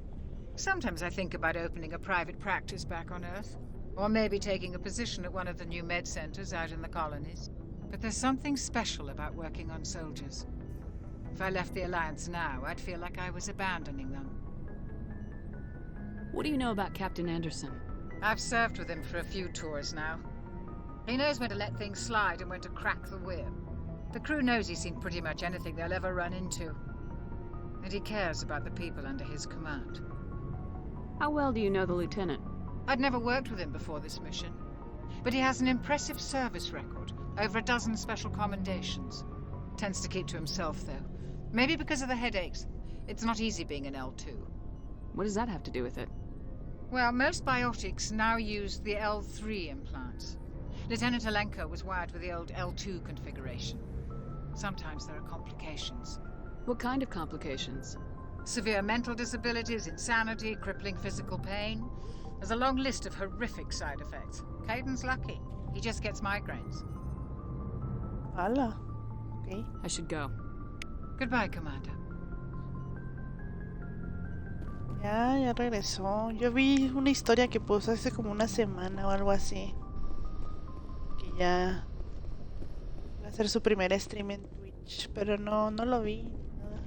Sometimes I think about opening a private practice back on Earth. Or maybe taking a position at one of the new med centers out in the colonies. But there's something special about working on soldiers. If I left the Alliance now, I'd feel like I was abandoning them. What do you know about Captain Anderson? I've served with him for a few tours now. He knows when to let things slide and when to crack the whip. The crew knows he's seen pretty much anything they'll ever run into. And he cares about the people under his command. How well do you know the lieutenant? I'd never worked with him before this mission. But he has an impressive service record, over a dozen special commendations. Tends to keep to himself, though. Maybe because of the headaches. It's not easy being an L2. What does that have to do with it? Well, most biotics now use the L3 implants. Lieutenant Alenko was wired with the old L2 configuration. Sometimes there are complications. What kind of complications? Severe mental disabilities, insanity, crippling physical pain. There's a long list of horrific side effects. Caden's lucky. He just gets migraines. Hala. Okay. I should go. Goodbye, Commander. Ya regresó. Yo vi una historia que puso hace como una semana o algo así. Que ya va a hacer su primer stream en Twitch, pero no lo vi. Nada.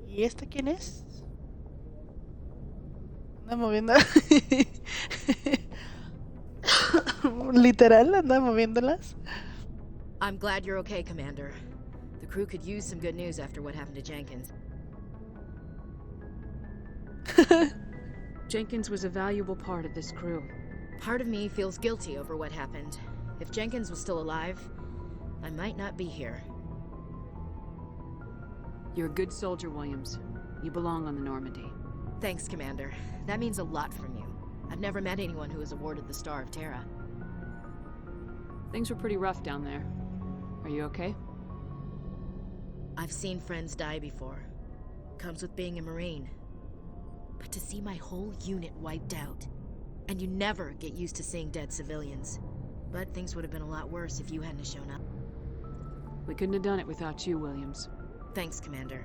¿Y esta quién es? Anda moviendo. Literal, anda moviéndolas. I'm glad you're okay, Commander. The crew could use some good news after what happened to Jenkins. Jenkins was a valuable part of this crew. Part of me feels guilty over what happened. If Jenkins was still alive, I might not be here. You're a good soldier, Williams. You belong on the Normandy. Thanks, Commander. That means a lot from you. I've never met anyone who was awarded the Star of Terra. Things were pretty rough down there. Are you okay? I've seen friends die before. Comes with being a Marine. But to see my whole unit wiped out, and you never get used to seeing dead civilians. But things would have been a lot worse if you hadn't shown up. We couldn't have done it without you, Williams. Thanks, Commander.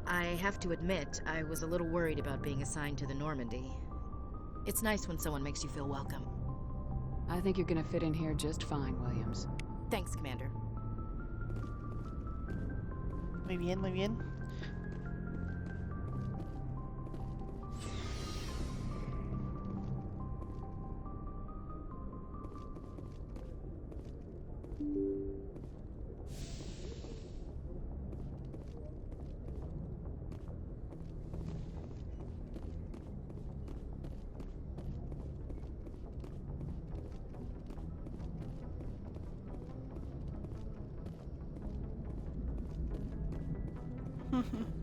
I have to admit, I was a little worried about being assigned to the Normandy. It's nice when someone makes you feel welcome. I think you're gonna fit in here just fine, Williams. Thanks, Commander. Muy bien, muy bien.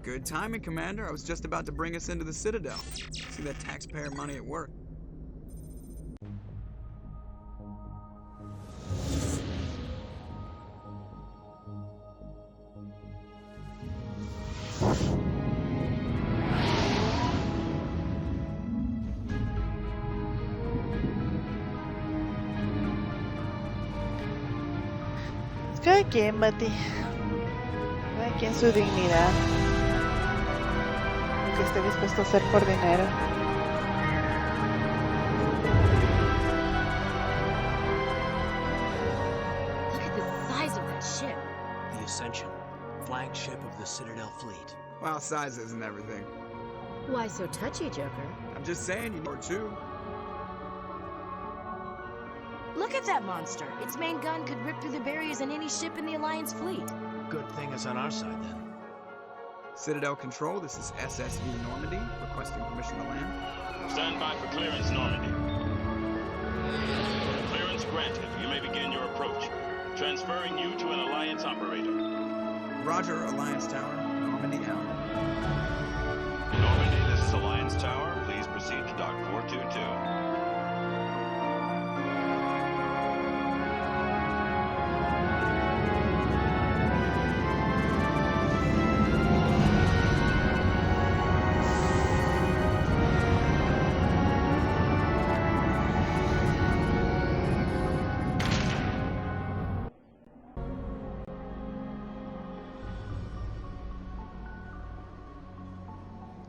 Good timing, Commander. I was just about to bring us into the Citadel. See that taxpayer money at work. Cada quien, Mati. Cada quien su dignidad. Lo que esté dispuesto a hacer por dinero. Look at the size of that ship. The Ascension, flagship of the Citadel fleet. Well, size isn't everything. Why so touchy, Joker? I'm just saying, you know, too. Look at that monster. Its main gun could rip through the barriers in any ship in the Alliance fleet. Good thing it's on our side, then. Citadel Control, this is SSV Normandy, requesting permission to land. Stand by for clearance, Normandy. Clearance granted. You may begin your approach. Transferring you to an Alliance operator. Roger, Alliance Tower. Normandy out. Normandy, this is Alliance Tower. Please proceed to Dock 422.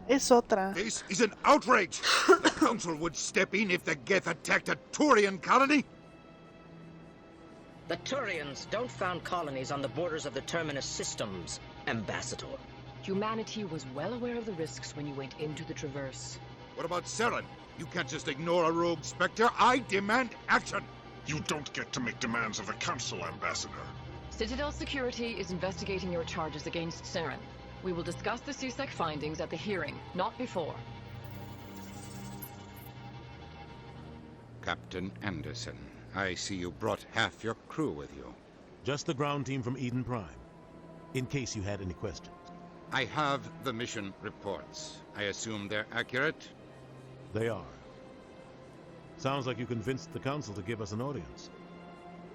Es otra. This is an outrage! The Council would step in if the Geth attacked a Turian colony? The Turians don't found colonies on the borders of the Terminus systems, Ambassador. Humanity was well aware of the risks when you went into the Traverse. What about Saren? You can't just ignore a rogue Spectre. I demand action! You don't get to make demands of the Council, Ambassador. Citadel Security is investigating your charges against Saren. We will discuss the CSEC findings at the hearing, not before. Captain Anderson, I see you brought half your crew with you. Just the ground team from Eden Prime, in case you had any questions. I have the mission reports. I assume they're accurate? They are. Sounds like you convinced the Council to give us an audience.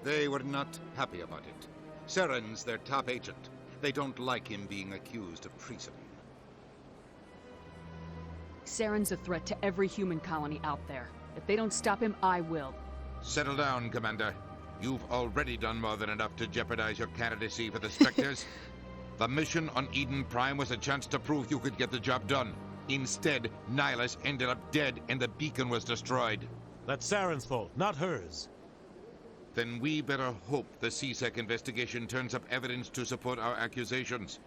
They were not happy about it. Saren's their top agent. They don't like him being accused of treason. Saren's a threat to every human colony out there. If they don't stop him, I will. Settle down, Commander. You've already done more than enough to jeopardize your candidacy for the Spectres. The mission on Eden Prime was a chance to prove you could get the job done. Instead, Nihilus ended up dead and the beacon was destroyed. That's Saren's fault, not hers. Then we better hope the CSEC investigation turns up evidence to support our accusations.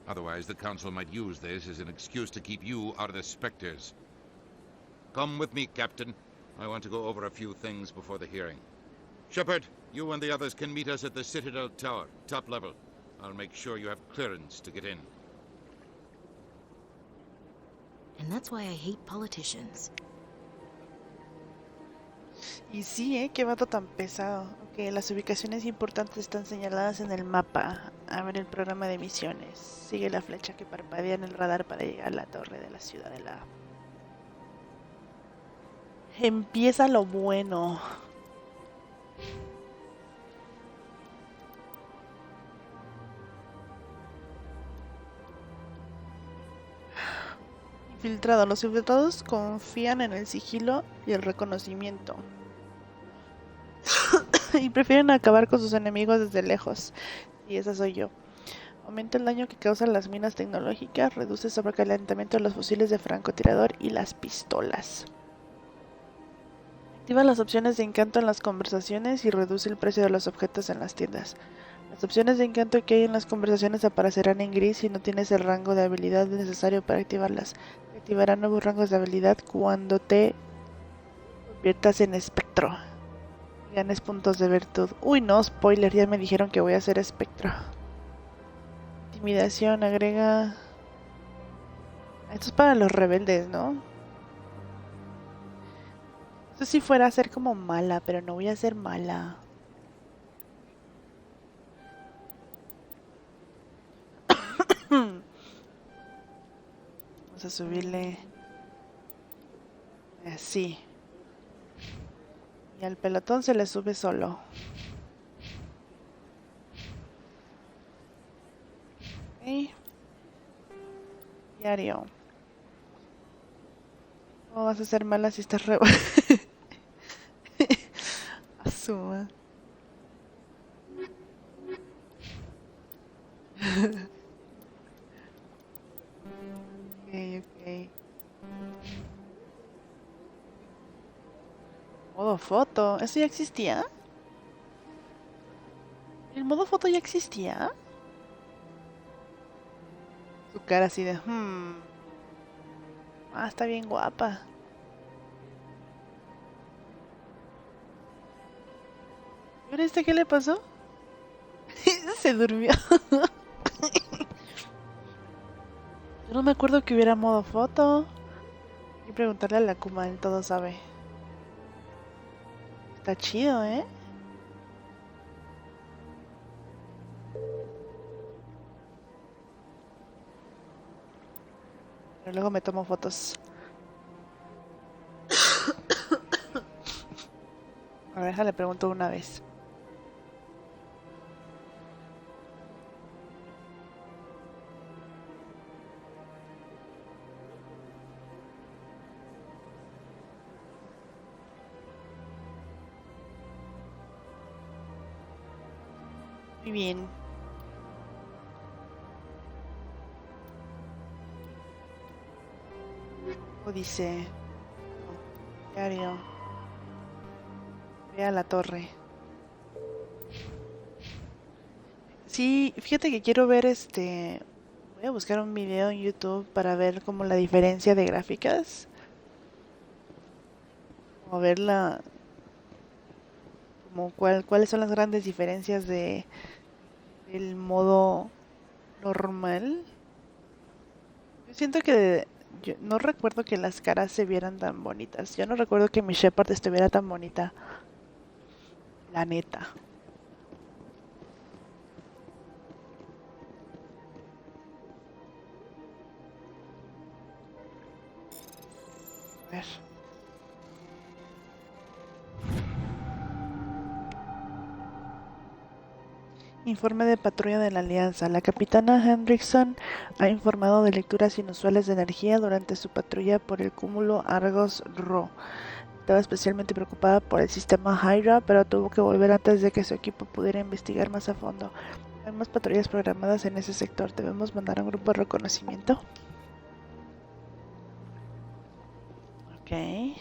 Otherwise, the Council might use this as an excuse to keep you out of the Spectres. Come with me, Captain. I want to go over a few things before the hearing. Shepard, you and the others can meet us at the Citadel Tower, top level. I'll make sure you have clearance to get in. And that's why I hate politicians. Y sí, qué vato tan pesado. Ok, las ubicaciones importantes están señaladas en el mapa. Abre el programa de misiones. Sigue la flecha que parpadea en el radar para llegar a la torre de la ciudadela. Empieza lo bueno. Infiltrado. Los infiltrados confían en el sigilo y el reconocimiento. Y prefieren acabar con sus enemigos desde lejos. Y esa soy yo. Aumenta el daño que causan las minas tecnológicas. Reduce el sobrecalentamiento de los fusiles de francotirador y las pistolas. Activa las opciones de encanto en las conversaciones y reduce el precio de los objetos en las tiendas. Las opciones de encanto que hay en las conversaciones aparecerán en gris si no tienes el rango de habilidad necesario para activarlas. Activarán nuevos rangos de habilidad cuando te conviertas en espectro. Y ganes puntos de virtud. Uy, no, spoiler, ya me dijeron que voy a ser espectro. Intimidación, agrega... Esto es para los rebeldes, ¿no? Esto si fuera a ser como mala, pero no voy a ser mala. Vamos a subirle así. Y al pelotón se le sube solo. Ok. Diario. ¿Cómo vas a ser mala si estás re... Asuma. Ok. Modo foto. ¿Eso ya existía? ¿El modo foto ya existía? Su cara así de... Ah, está bien guapa. ¿Y ahora qué le pasó? Se durmió. Yo no me acuerdo que hubiera modo foto. Hay que preguntarle a la Kuma, él todo sabe. Está chido, ¿eh? Pero luego me tomo fotos. A ver, déjale pregunto una vez. Muy bien. O dice... Diario. Ve a la torre. Sí, fíjate que quiero ver voy a buscar un video en YouTube para ver como la diferencia de gráficas. O ver como cuáles son las grandes diferencias del modo normal. Yo siento que yo no recuerdo que las caras se vieran tan bonitas. Yo no recuerdo que mi Shepard estuviera tan bonita. La neta. A ver. Informe de patrulla de la Alianza. La capitana Hendrickson ha informado de lecturas inusuales de energía durante su patrulla por el cúmulo Argos Rho. Estaba especialmente preocupada por el sistema Hydra, pero tuvo que volver antes de que su equipo pudiera investigar más a fondo. Hay más patrullas programadas en ese sector. Debemos mandar a un grupo de reconocimiento. Ok. Qué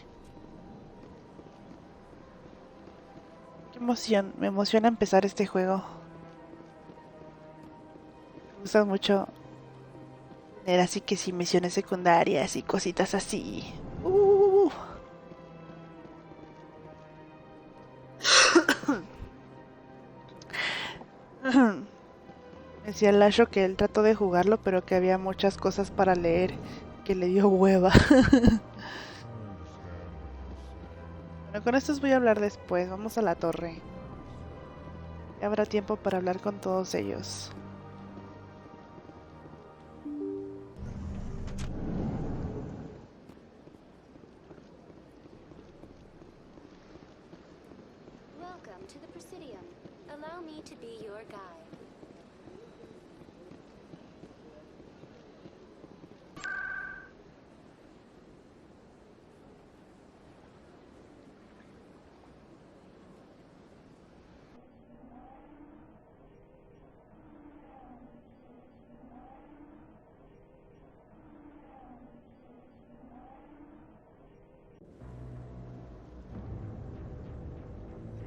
emoción. Me emociona empezar este juego. Me gusta mucho tener así que sí misiones secundarias y cositas así. Decía Lasho que él trató de jugarlo, pero que había muchas cosas para leer, que le dio hueva. Bueno, con estos voy a hablar después. Vamos a la torre. Ya habrá tiempo para hablar con todos ellos. Welcome to the Presidium. Allow me to be your guide.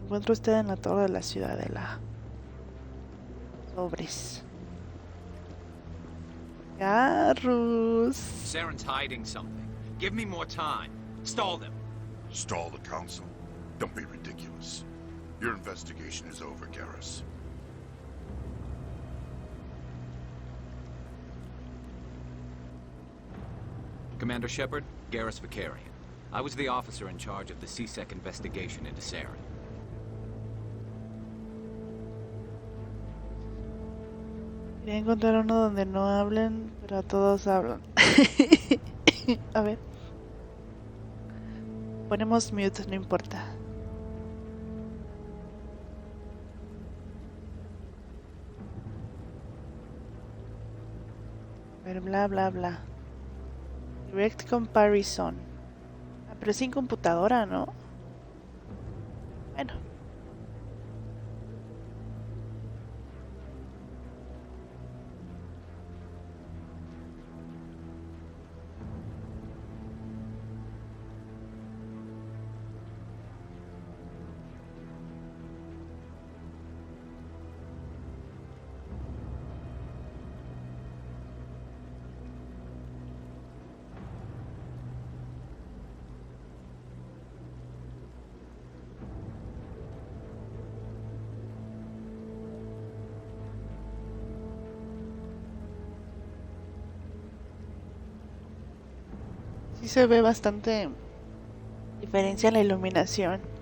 Encuentra usted en la torre de la ciudadela. Sobres. Carros. Saren's hiding something. Give me more time. Stall them. Stall the council? Don't be ridiculous. Your investigation is over, Garrus. Commander Shepard, Garrus Vicarian. I was the officer in charge of the CSEC investigation into Saren. Quería encontrar uno donde no hablen, pero todos hablan. A ver. Ponemos mute, no importa. A ver, bla, bla, bla. Direct comparison. Ah, pero sin computadora, ¿no? Bueno. Sí se ve bastante diferencia en la iluminación.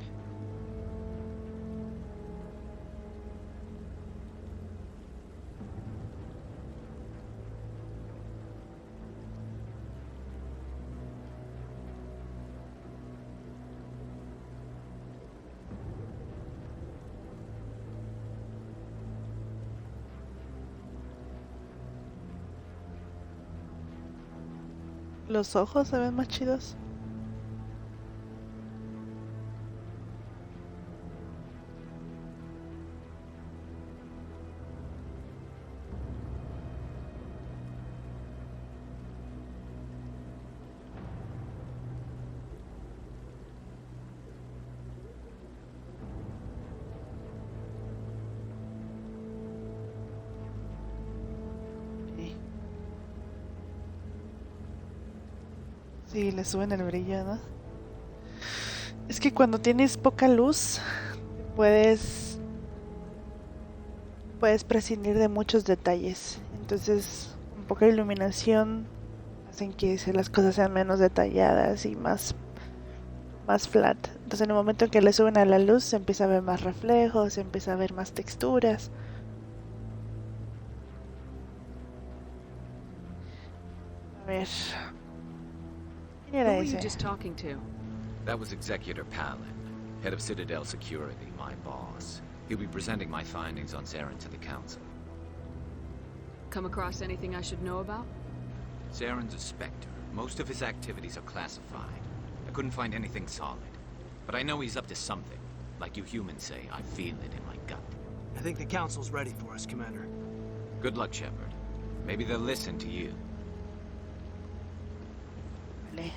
Los ojos se ven más chidos. Sí, le suben el brillo, ¿no? Es que cuando tienes poca luz, puedes prescindir de muchos detalles. Entonces, con poca iluminación hacen que las cosas sean menos detalladas y más flat. Entonces, en el momento en que le suben a la luz, se empieza a ver más reflejos, se empieza a ver más texturas. A ver. Who were you just talking to? That was Executor Palin, head of Citadel Security, my boss. He'll be presenting my findings on Saren to the Council. Come across anything I should know about? Saren's a Spectre. Most of his activities are classified. I couldn't find anything solid. But I know he's up to something. Like you humans say, I feel it in my gut. I think the Council's ready for us, Commander. Good luck, Shepard. Maybe they'll listen to you. Vale.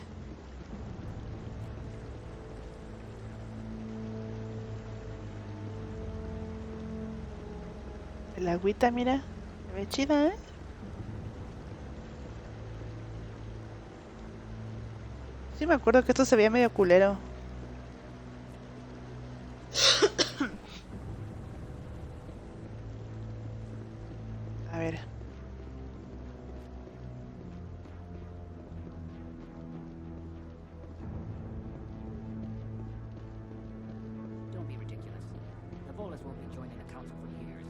El agüita, mira, se ve chida, ¿eh? Sí me acuerdo que esto se veía medio culero. A ver. Don't be ridiculous. The Volus won't be joining the Council for years.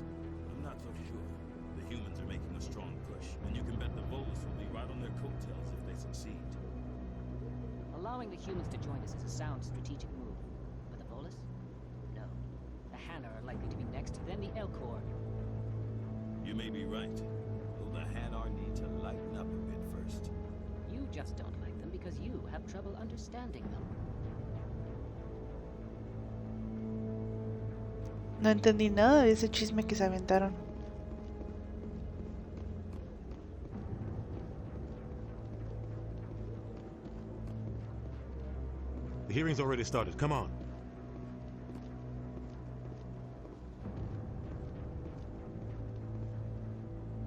I'm not so sure. The humans are making a strong push, and you can bet the Volus will be right on their coattails if they succeed. Allowing the humans to join us is a sound strategic move. But the Volus? No. The Hanna are likely to be next, then the Elcor. You may be right. Though the Hanar need to lighten up a bit first. You just don't like them because you have trouble understanding them. No entendí nada de ese chisme que se aventaron. The hearing's already started. Come on.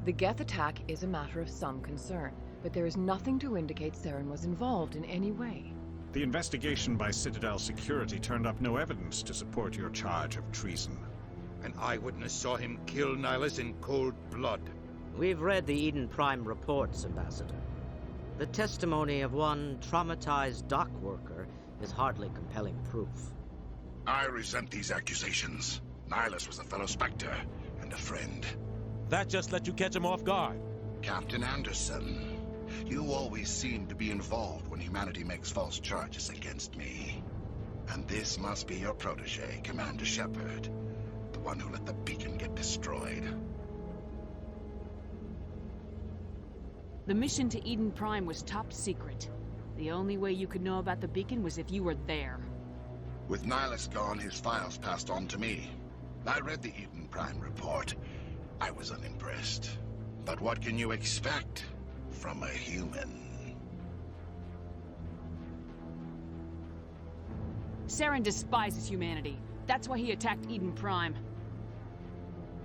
The Geth attack is a matter of some concern, but there is nothing to indicate Saren was involved in any way. The investigation by Citadel Security turned up no evidence to support your charge of treason. An eyewitness saw him kill Nihilus in cold blood. We've read the Eden Prime reports, Ambassador. The testimony of one traumatized dock worker is hardly compelling proof. I resent these accusations. Nihilus was a fellow Spectre and a friend. That just let you catch him off guard. Captain Anderson, you always seem to be involved when humanity makes false charges against me. And this must be your protege, Commander Shepard. The one who let the beacon get destroyed. The mission to Eden Prime was top secret. The only way you could know about the beacon was if you were there. With Nihilus gone, his files passed on to me. I read the Eden Prime report. I was unimpressed. But what can you expect from a human? Saren despises humanity. That's why he attacked Eden Prime.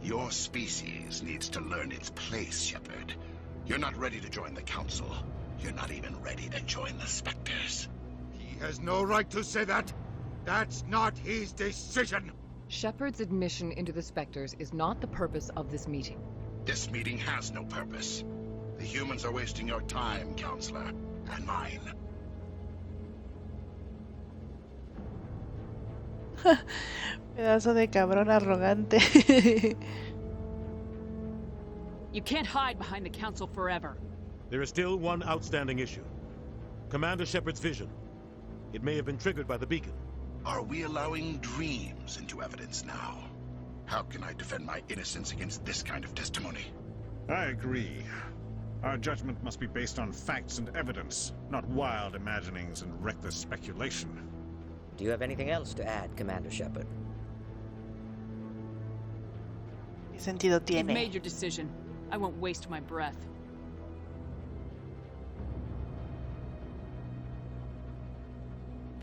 Your species needs to learn its place, Shepard. You're not ready to join the Council. You're not even ready to join the Spectres. He has no right to say that. That's not his decision. Shepard's admission into the Spectres is not the purpose of this meeting. This meeting has no purpose. The humans are wasting your time, Counselor, and mine. Pedazo de cabrón arrogante. You can't hide behind the Council forever. There is still one outstanding issue. Commander Shepard's vision. It may have been triggered by the beacon. Are we allowing dreams into evidence now? How can I defend my innocence against this kind of testimony? I agree. Our judgment must be based on facts and evidence, not wild imaginings and reckless speculation. Do you have anything else to add, Commander Shepard? ¿Qué sentido You've tiene? made your decision. I won't waste my breath.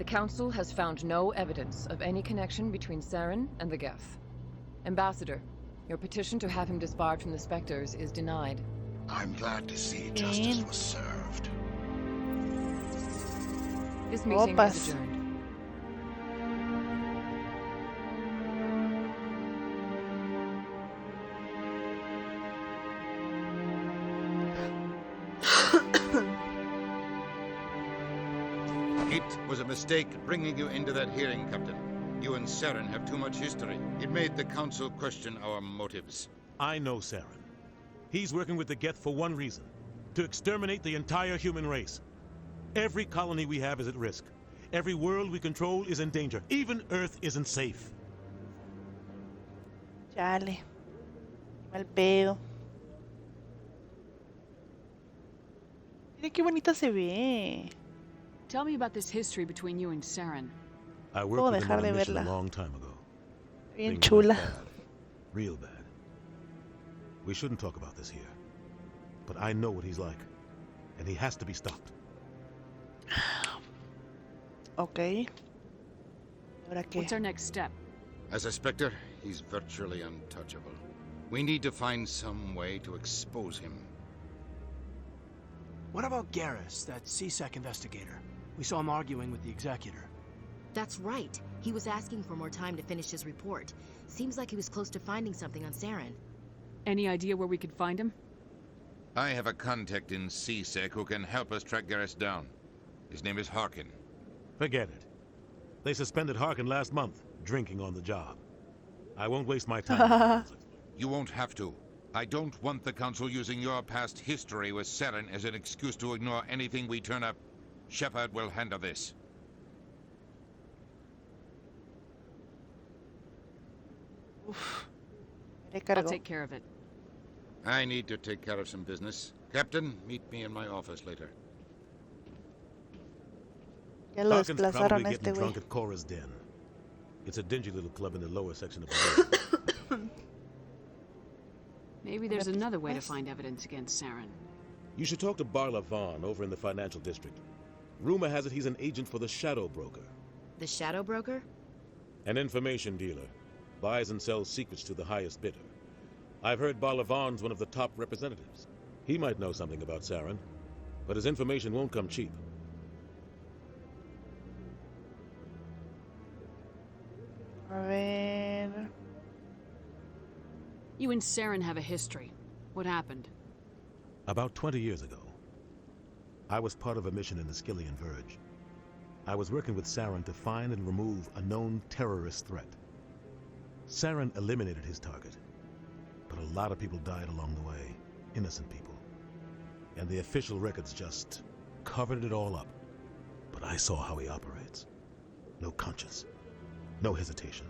The Council has found no evidence of any connection between Saren and the Geth. Ambassador, your petition to have him disbarred from the Spectres is denied. I'm glad to see justice was served. This meeting Opas. is adjourned. It was a mistake bringing you into that hearing, Captain. You and Saren have too much history. It made the Council question our motives. I know Saren. He's working with the Geth for one reason. To exterminate the entire human race. Every colony we have is at risk. Every world we control is in danger. Even Earth isn't safe. Chale. Mal pedo. Mira qué bonita se ve. Tell me about this history between you and Saren. I Puedo worked with him dejar on de a mission a verla. long time ago. Bien Things chula. went bad. Real bad. We shouldn't talk about this here. But I know what he's like. And he has to be stopped. Okay. ¿Ahora qué? What's our next step? As a Spectre, he's virtually untouchable. We need to find some way to expose him. What about Garrus, that CSEC investigator? We saw him arguing with the Executor. That's right. He was asking for more time to finish his report. Seems like he was close to finding something on Saren. Any idea where we could find him? I have a contact in CSEC who can help us track Garrus down. His name is Harkin. Forget it. They suspended Harkin last month, drinking on the job. I won't waste my time. You won't have to. I don't want the Council using your past history with Saren as an excuse to ignore anything we turn up. Shepard will handle this. I'll take care of it. I need to take care of some business. Captain, meet me in my office later. Ya lo Harkin's desplazaron probably a este getting güey. drunk at Cora's Den. It's a dingy little club in the lower section of the building. Maybe there's another way to find evidence against Saren. You should talk to Barla Vaughn over in the financial district. Rumor has it he's an agent for the Shadow Broker. The Shadow Broker? An information dealer. Buys and sells secrets to the highest bidder. I've heard Balavon's one of the top representatives. He might know something about Saren, but his information won't come cheap. A ver... You and Saren have a history. What happened? About 20 years ago, I was part of a mission in the Skillian Verge. I was working with Saren to find and remove a known terrorist threat. Saren eliminated his target, but a lot of people died along the way, innocent people. And the official records just covered it all up. But I saw how he operates. No conscience, no hesitation.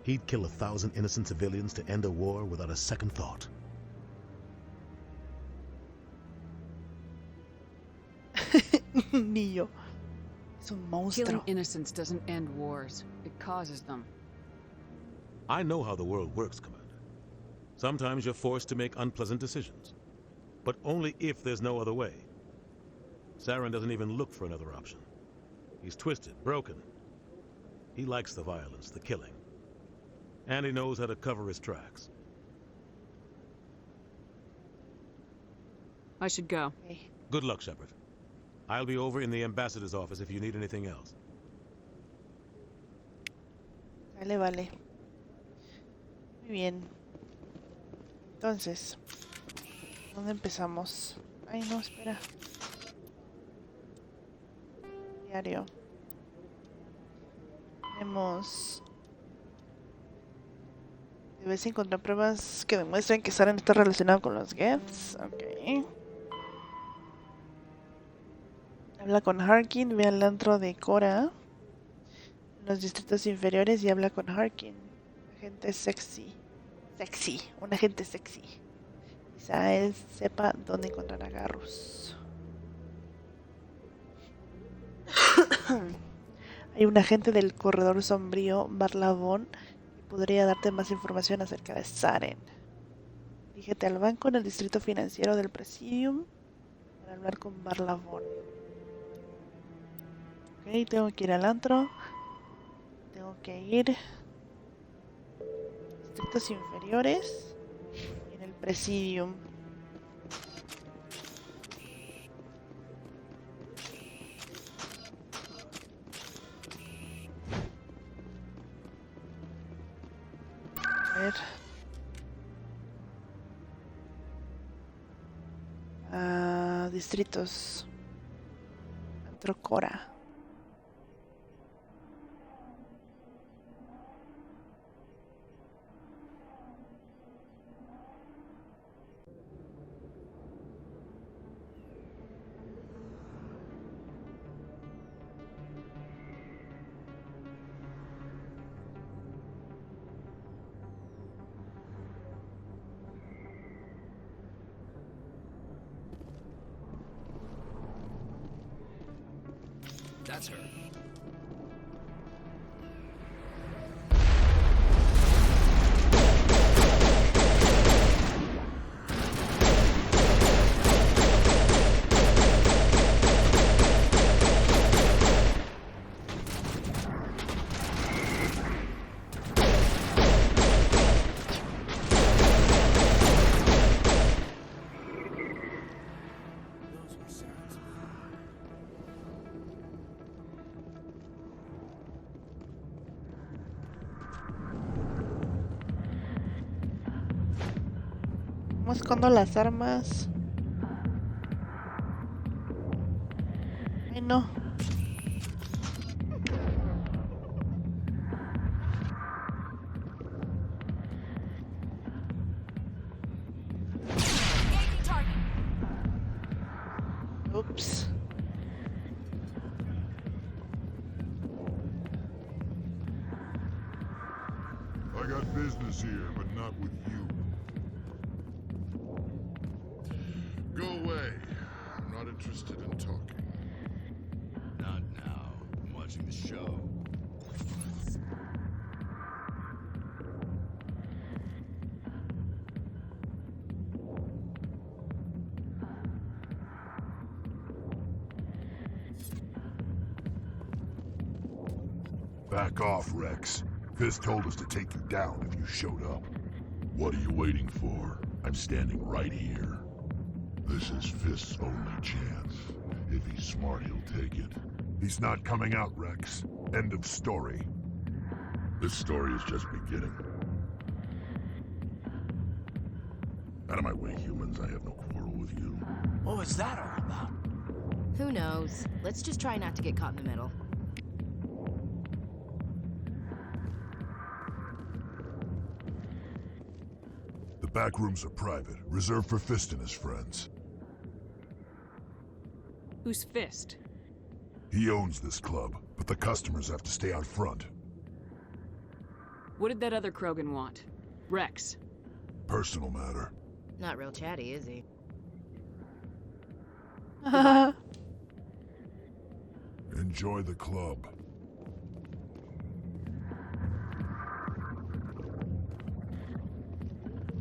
He'd kill 1,000 innocent civilians to end a war without a second thought. Niño. Es un monstruo. Killing innocents doesn't end wars. It causes them. I know how the world works, Commander. Sometimes you're forced to make unpleasant decisions. But only if there's no other way. Saren doesn't even look for another option. He's twisted, broken. He likes the violence, the killing. And he knows how to cover his tracks. I should go. Good luck, Shepard. I'll be over in the ambassador's office if you need anything else. Vale, vale. Muy bien. Entonces, ¿dónde empezamos? Ay, no, espera. Diario. Tenemos... Debes encontrar pruebas que demuestren que Saren está relacionado con los Geths. Ok. Habla con Harkin, ve al antro de Cora en los distritos inferiores y habla con Harkin. Agente sexy. Sexy, un agente sexy. Quizá él sepa dónde encontrar a Garrus. Hay un agente del corredor sombrío, Barlavon, que podría darte más información acerca de Saren. Dirígete al banco en el distrito financiero del Presidium para hablar con Barlavon. Ok, tengo que ir al antro. Tengo que ir distritos inferiores y en el Presidium. A ver. Distritos. Antro Cora. That's her. ¿Cómo escondo las armas? Ay, no. Oops. I got business here, but not with you. Go away. I'm not interested in talking. Not now. I'm watching the show. Back off, Rex. Fisk told us to take you down if you showed up. What are you waiting for? I'm standing right here. This is Fist's only chance. If he's smart, he'll take it. He's not coming out, Rex. End of story. This story is just beginning. Out of my way, humans. I have no quarrel with you. What was that all about? Who knows? Let's just try not to get caught in the middle. The back rooms are private, reserved for Fist and his friends. Who's Fist? He owns this club, but the customers have to stay out front. What did that other Krogan want? Rex. Personal matter. Not real chatty, is he? Enjoy the club.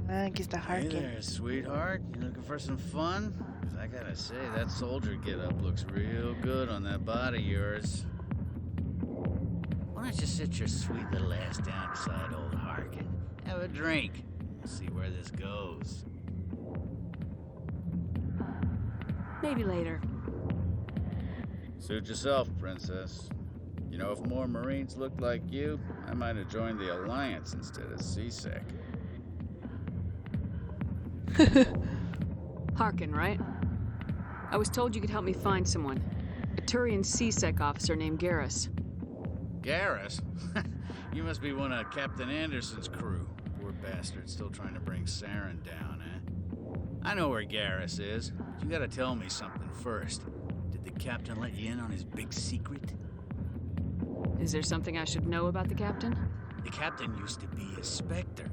Aquí está Hey Harkin. there, sweetheart. You looking for some fun? 'Cause I gotta say, that soldier get-up looks real good on that body of yours. Why don't you sit your sweet little ass down beside old Harkin? Have a drink. We'll see where this goes. Maybe later. Suit yourself, princess. You know, if more Marines looked like you, I might have joined the Alliance instead of CSEC. Harkin, right? I was told you could help me find someone. A Turian CSEC officer named Garrus. Garrus? You must be one of Captain Anderson's crew. Poor bastard, still trying to bring Saren down, eh? I know where Garrus is, but you gotta tell me something first. Did the captain let you in on his big secret? Is there something I should know about the captain? The captain used to be a Spectre.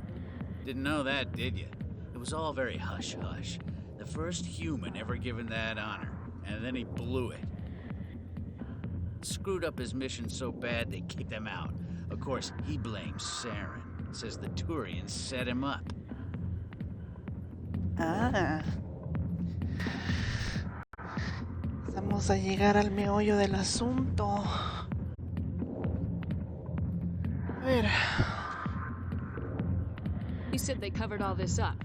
Didn't know that, did you? It was all very hush-hush. The first human ever given that honor, and then he blew it. Screwed up his mission so bad they kicked him out. Of course, he blames Saren. Says the Turians set him up. Ah. Vamos a llegar al meollo del asunto. A ver. You said they covered all this up.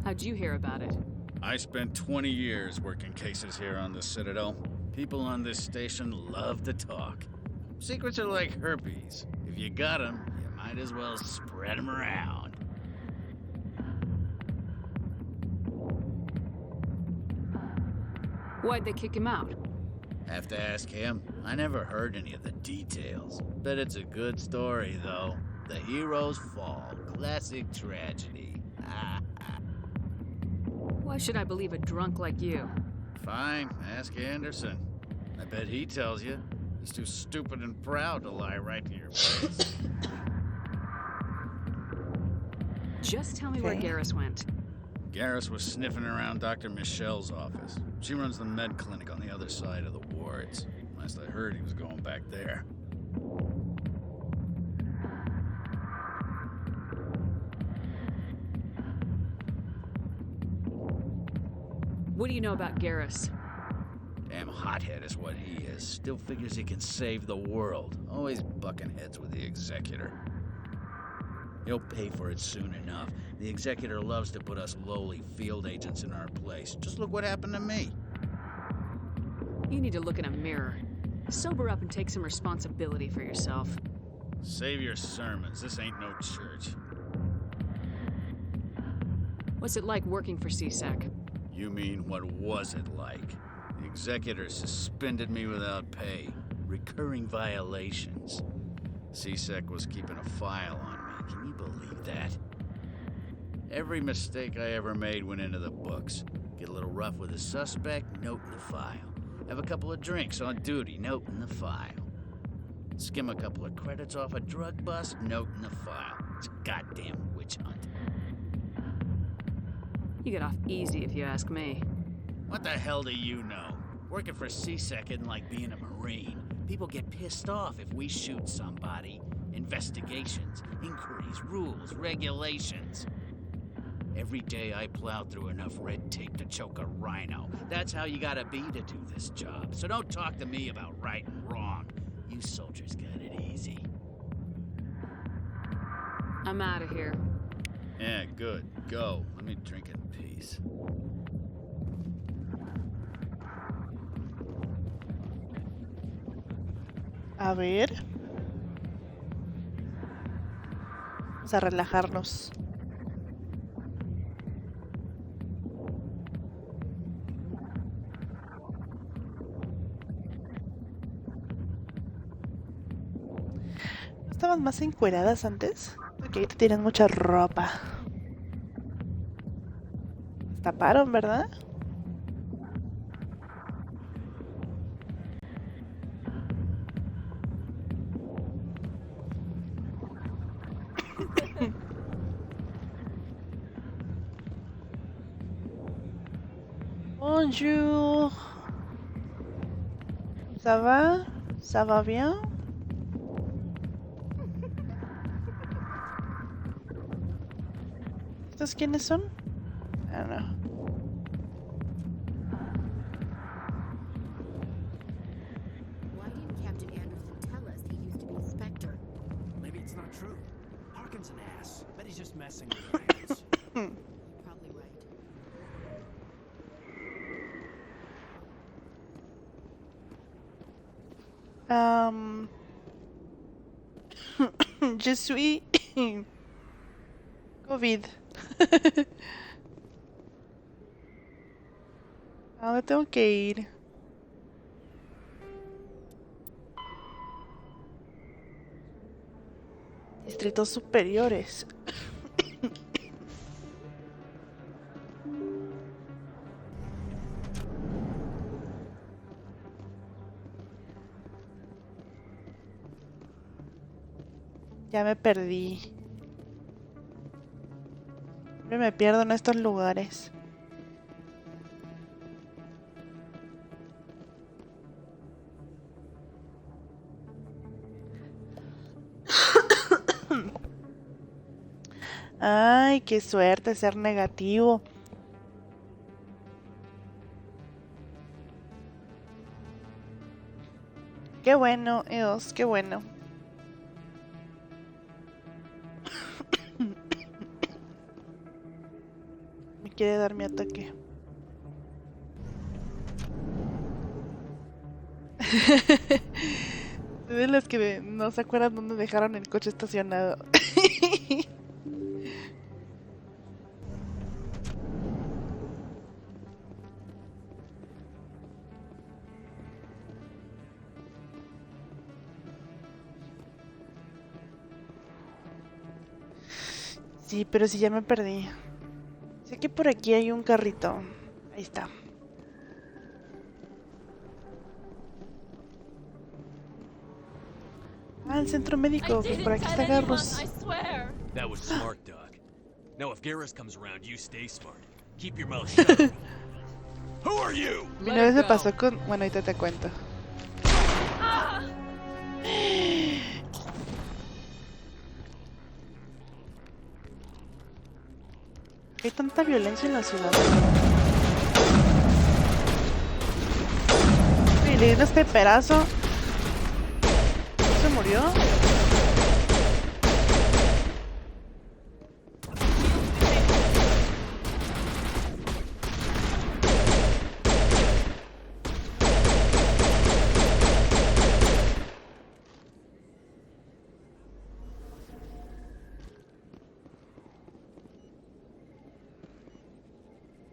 How'd you hear about it? I spent 20 years working cases here on the Citadel. People on this station love to talk. Secrets are like herpes. If you got them, you might as well spread them around. Why'd they kick him out? Have to ask him. I never heard any of the details. Bet it's a good story, though. The hero's fall. Classic tragedy. Why should I believe a drunk like you? Fine, ask Anderson. I bet he tells you. He's too stupid and proud to lie right to your face. Just tell me where Garrus went. Garrus was sniffing around Dr. Michelle's office. She runs the med clinic on the other side of the wards. Last I heard, he was going back there. What do you know about Garrus? Damn hothead is what he is. Still figures he can save the world. Always bucking heads with the Executor. He'll pay for it soon enough. The Executor loves to put us lowly field agents in our place. Just look what happened to me. You need to look in a mirror. Sober up and take some responsibility for yourself. Save your sermons. This ain't no church. What's it like working for CSEC? You mean, what was it like? The Executor suspended me without pay. Recurring violations. CSEC was keeping a file on me. Can you believe that? Every mistake I ever made went into the books. Get a little rough with a suspect, note in the file. Have a couple of drinks on duty, note in the file. Skim a couple of credits off a drug bust, note in the file. It's a goddamn witch hunt. You get off easy if you ask me. What the hell do you know? Working for CSEC isn't like being a Marine. People get pissed off if we shoot somebody. Investigations, inquiries, rules, regulations. Every day I plow through enough red tape to choke a rhino. That's how you gotta be to do this job. So don't talk to me about right and wrong. You soldiers got it easy. I'm out of here. Yeah, good. Go. Let me drink in peace. A ver. Vamos a relajarnos. ¿No estaban más encueradas antes? Porque ahorita tienen mucha ropa. Se taparon, ¿verdad? Bonjour. Ça va? Ça va bien? ¿Estos quiénes son? Ah, no. Why didn't Captain Anderson tell us he used to be a Spectre? Maybe it's not true. Harkin's an ass. Bet he's just messing with your hands. You're probably right. Je suis COVID. ¿A dónde tengo que ir? Distritos superiores. Ya me perdí. Siempre me pierdo en estos lugares. Ay, qué suerte ser negativo. Qué bueno, Heoz, qué bueno. Me quiere dar mi ataque. De las que no se acuerdan dónde dejaron el coche estacionado. Sí, pero sí ya me perdí. Sé que por aquí hay un carrito. Ahí está. Ah, el centro médico. Pues por aquí está Garrus. That was smart, Doc. Now if Garrus comes around, you stay smart. Keep your mouth shut. Who are you? Una vez me pasó con... Bueno, ahorita te cuento. Hay tanta violencia en la ciudad. Y le di este pedazo. ¿Se murió?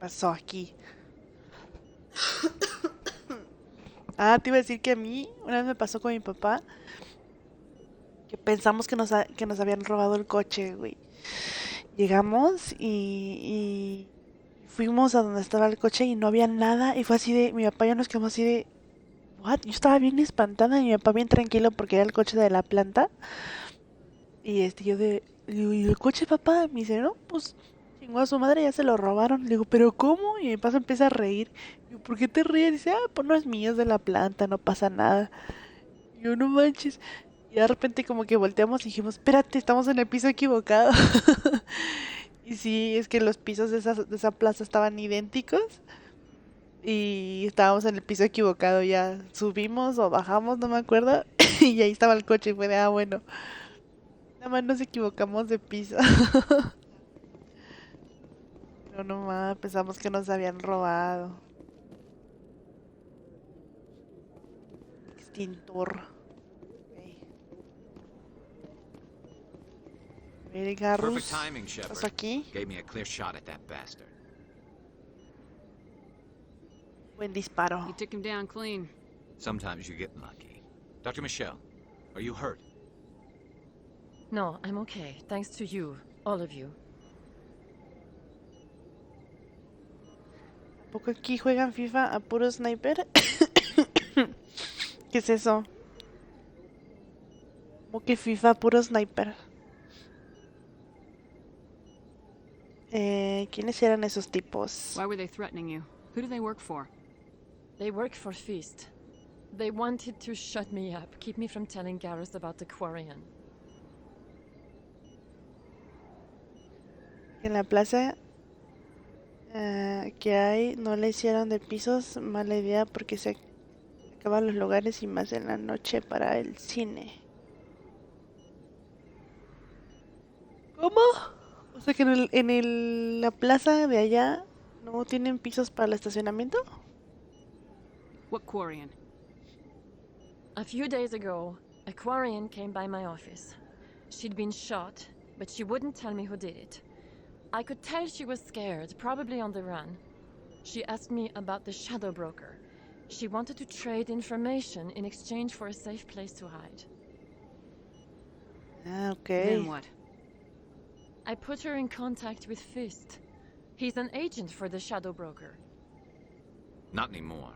Pasó aquí. Ah, te iba a decir que a mí una vez me pasó con mi papá que pensamos que nos habían robado el coche, güey. Llegamos y fuimos a donde estaba el coche y no había nada y fue así de, mi papá y yo nos quedamos así de, what? Yo estaba bien espantada y mi papá bien tranquilo porque era el coche de la planta y yo de, digo, ¿y el coche, papá? Me dice, no, pues chingó a su madre, ya se lo robaron. Le digo, ¿pero cómo? Y mi papá se empieza a reír. Digo, ¿por qué te ríes? Dice, ah, pues no es mío, es de la planta, no pasa nada. Y yo, no manches. Y de repente como que volteamos y dijimos, espérate, estamos en el piso equivocado. Y sí, es que los pisos de esa plaza estaban idénticos. Y estábamos en el piso equivocado, ya subimos o bajamos, no me acuerdo. Y ahí estaba el coche y fue de, ah, bueno. Nada más nos equivocamos de piso. Pero no más, pensamos que nos habían robado. Extintor. Okay. Perfect timing, ¿Estás Shepard. aquí? Gave me a clear shot at that bastard. Buen disparo. You took him down clean. Sometimes you get lucky. Dr. Michelle, are you hurt? No, I'm okay. Thanks to you, all of you. ¿A poco aquí juegan FIFA a puro sniper? ¿Qué es eso? ¿Cómo que FIFA a puro sniper? ¿Quiénes eran esos tipos? Why were they threatening you? Who do they work for? They work for Feast. They wanted to shut me up, keep me from telling Garrus about the Quarian. En la plaza que hay no le hicieron de pisos, mala idea porque se acaban los lugares y más en la noche para el cine. ¿Cómo? O sea que la plaza de allá no tienen pisos para el estacionamiento. What Quarian? A few days ago, a Quarian came by my office. She'd been shot, but she wouldn't tell me who did it. I could tell she was scared, probably on the run. She asked me about the Shadow Broker. She wanted to trade information in exchange for a safe place to hide. Okay. Then what? I put her in contact with Fist. He's an agent for the Shadow Broker. Not anymore.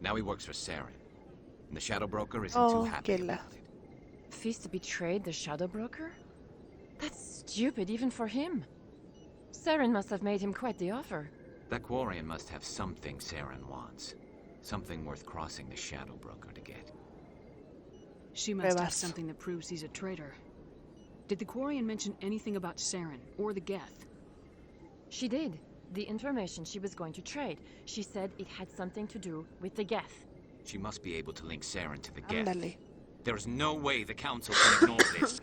Now he works for Saren. And the Shadow Broker isn't too happy about it. Fist betrayed the Shadow Broker? That's stupid even for him. Saren must have made him quite the offer. That Quarian must have something Saren wants. Something worth crossing the Shadow Broker to get. She must have something that proves he's a traitor. Did the Quarian mention anything about Saren or the Geth? She did. The information she was going to trade. She said it had something to do with the Geth. She must be able to link Saren to the Geth. Ándale. There's no way the Council can ignore this.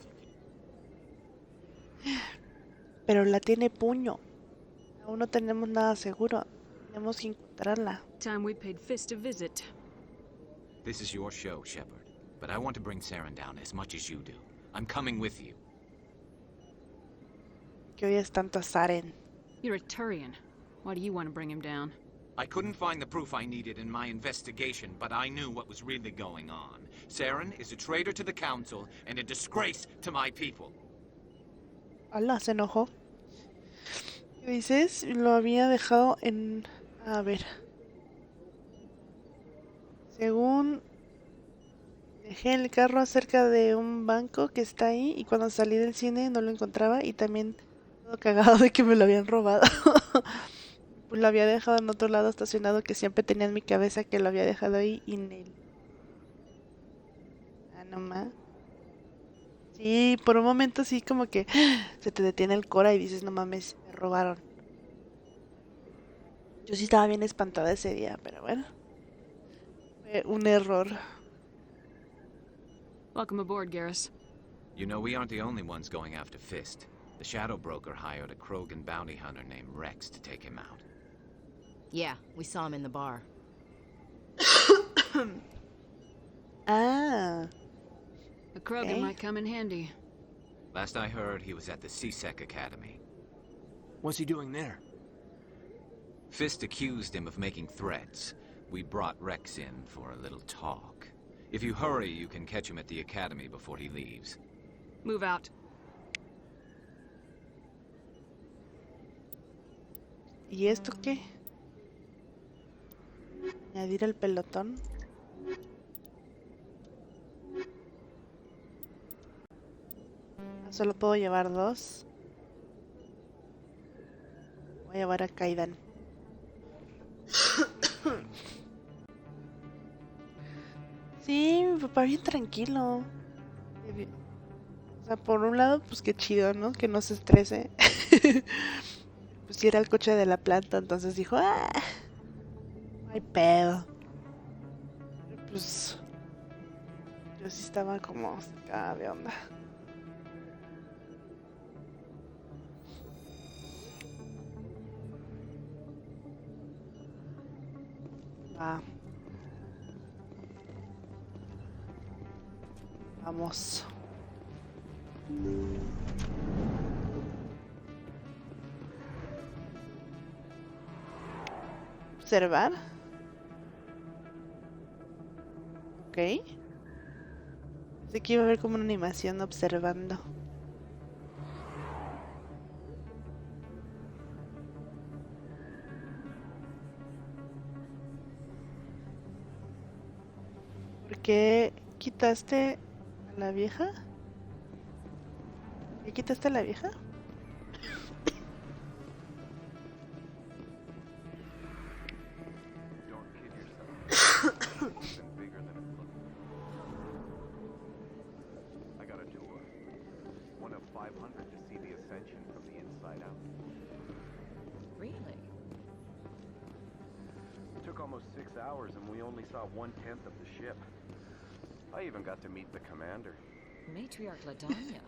Pero la tiene puño. Aún no tenemos nada seguro. Tenemos que encontrarla. Time we paid Fist a visit. This is your show, Shepard. But I want to bring Saren down as much as you do. I'm coming with you. Que oyes tanto a Saren. You're a Turian. Why do you want to bring him down? I couldn't find the proof I needed in my investigation, but I knew what was really going on. Saren is a traitor to the Council and a disgrace to my people. Hola, se enojó. ¿Qué dices? Lo había dejado en... A ver. Según... Dejé el carro cerca de un banco que está ahí y cuando salí del cine no lo encontraba y también todo cagado de que me lo habían robado. Pues lo había dejado en otro lado estacionado que siempre tenía en mi cabeza que lo había dejado ahí y en él. Ah, no más. Sí, por un momento sí como que se te detiene el cora y dices, no mames, me robaron. Yo sí estaba bien espantada ese día, pero bueno. Fue un error. Welcome aboard, Garrus. You know, we aren't the only ones going after Fist. The Shadow Broker hired a Krogan bounty hunter named Rex to take him out. Yeah, we saw him in the bar. Ah. A Krogan might come in handy. Last I heard, he was at the CSEC Academy. What's he doing there? Fist accused him of making threats. We brought Rex in for a little talk. If you hurry, you can catch him at the Academy before he leaves. Move out. ¿Y esto qué? Añadir el pelotón. Solo puedo llevar 2. Voy a llevar a Kaidan. Sí, mi papá bien tranquilo. O sea, por un lado, pues qué chido, ¿no? Que no se estrese. Pues si era el coche de la planta, entonces dijo, ¡ah! No hay pedo. Pero pues yo sí estaba como sacada de onda. Ah. Vamos. Observar. Ok. Pensé que iba a haber como una animación observando. ¿Por qué quitaste a la vieja? ¿Qué quitaste a la vieja? I got a tour. One of 500 to see the ascension from the inside out. Really? It took almost 6 hours and we only saw 1/10 of the ship. I even got to meet the commander. Matriarch Ladanya.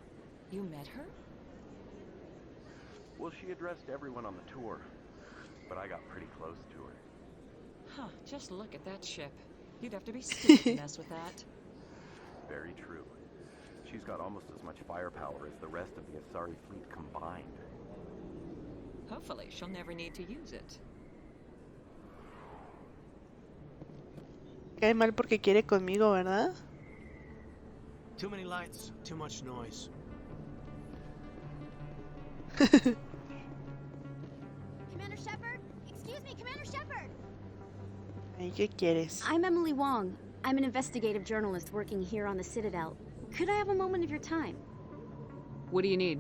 You met her? Well, she addressed everyone on the tour, but I got pretty close to her. Huh, just look at that ship. You'd have to be stupid to mess with that. Very true. She's got almost as much firepower as the rest of the Asari fleet combined. Hopefully, she'll never need to use it. Cae mal porque quiere conmigo, ¿verdad? Too many lights, too much noise. Commander Shepard? Excuse me, Commander Shepard! ¿Y qué quieres? I'm Emily Wong. I'm an investigative journalist working here on the Citadel. Could I have a moment of your time? What do you need?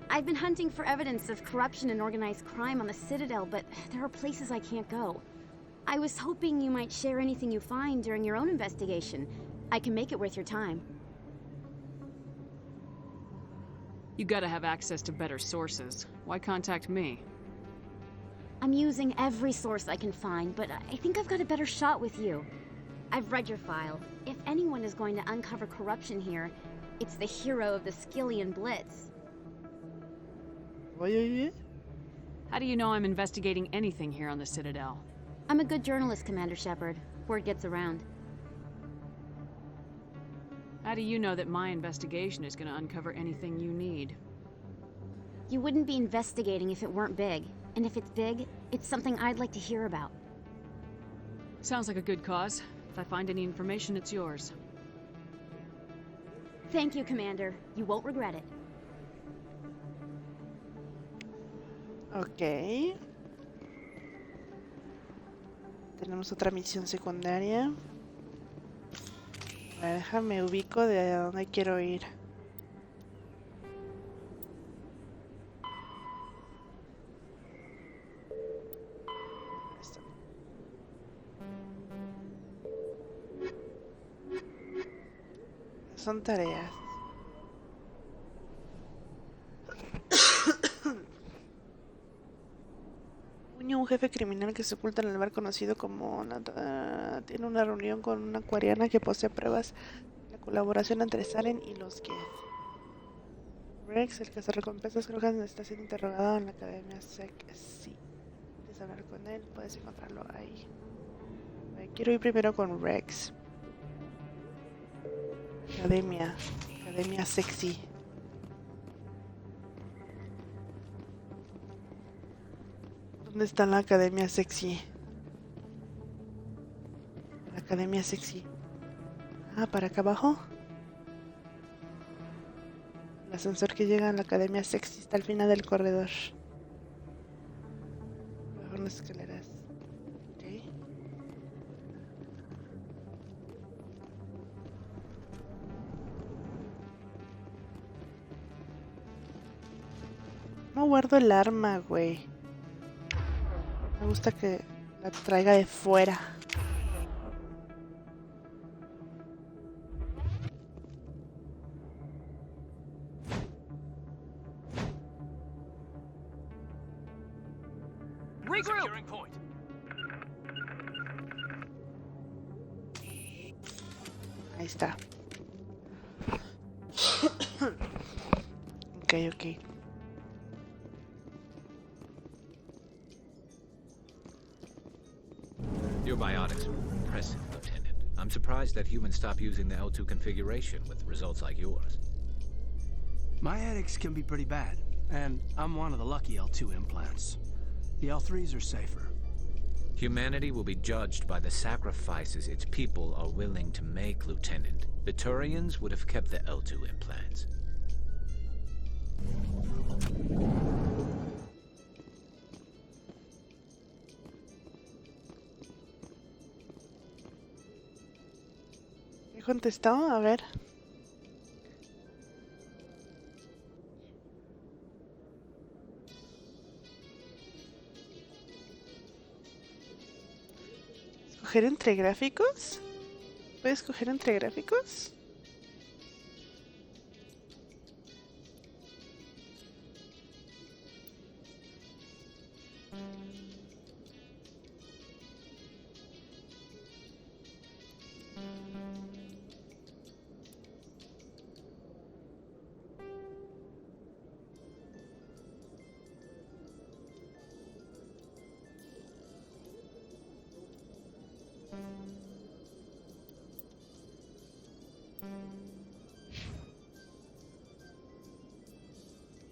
I've been hunting for evidence of corruption and organized crime on the Citadel, but there are places I can't go. I was hoping you might share anything you find during your own investigation. I can make it worth your time. You gotta have access to better sources. Why contact me? I'm using every source I can find, but I think I've got a better shot with you. I've read your file. If anyone is going to uncover corruption here, it's the hero of the Skillian Blitz. How do you know I'm investigating anything here on the Citadel? I'm a good journalist, Commander Shepard. Word gets around. How do you know that my investigation is gonna uncover anything you need? You wouldn't be investigating if it weren't big. And if it's big, it's something I'd like to hear about. Sounds like a good cause. If I find any information, it's yours. Thank you, Commander. You won't regret it. Ok. Tenemos otra misión secundaria. A ver, déjame ubico de a dónde quiero ir. Son tareas. Un jefe criminal que se oculta en el bar conocido como tiene una reunión con una acuariana que posee pruebas de la colaboración entre Saren y los Geth. Rex, el cazarrecompensas Krogan, está siendo interrogado en la Academia Sec. Sí. ¿Quieres hablar con él? Puedes encontrarlo ahí. Quiero ir primero con Rex. Academia sexy. ¿Dónde está la academia sexy? La academia sexy. Ah, para acá abajo. El ascensor que llega a la academia sexy está al final del corredor. Bajo unas escaleras. Ok. No guardo el arma, güey. Me gusta que la traiga de fuera. Securing point. Ahí está. Ok. Your biotics are impressive, Lieutenant. I'm surprised that humans stop using the L2 configuration with results like yours. My headaches can be pretty bad, and I'm one of the lucky L2 implants. The L3s are safer. Humanity will be judged by the sacrifices its people are willing to make, Lieutenant. The Turians would have kept the L2 implants. ¿Qué contestó? A ver. ¿Escoger entre gráficos? ¿Puedes escoger entre gráficos?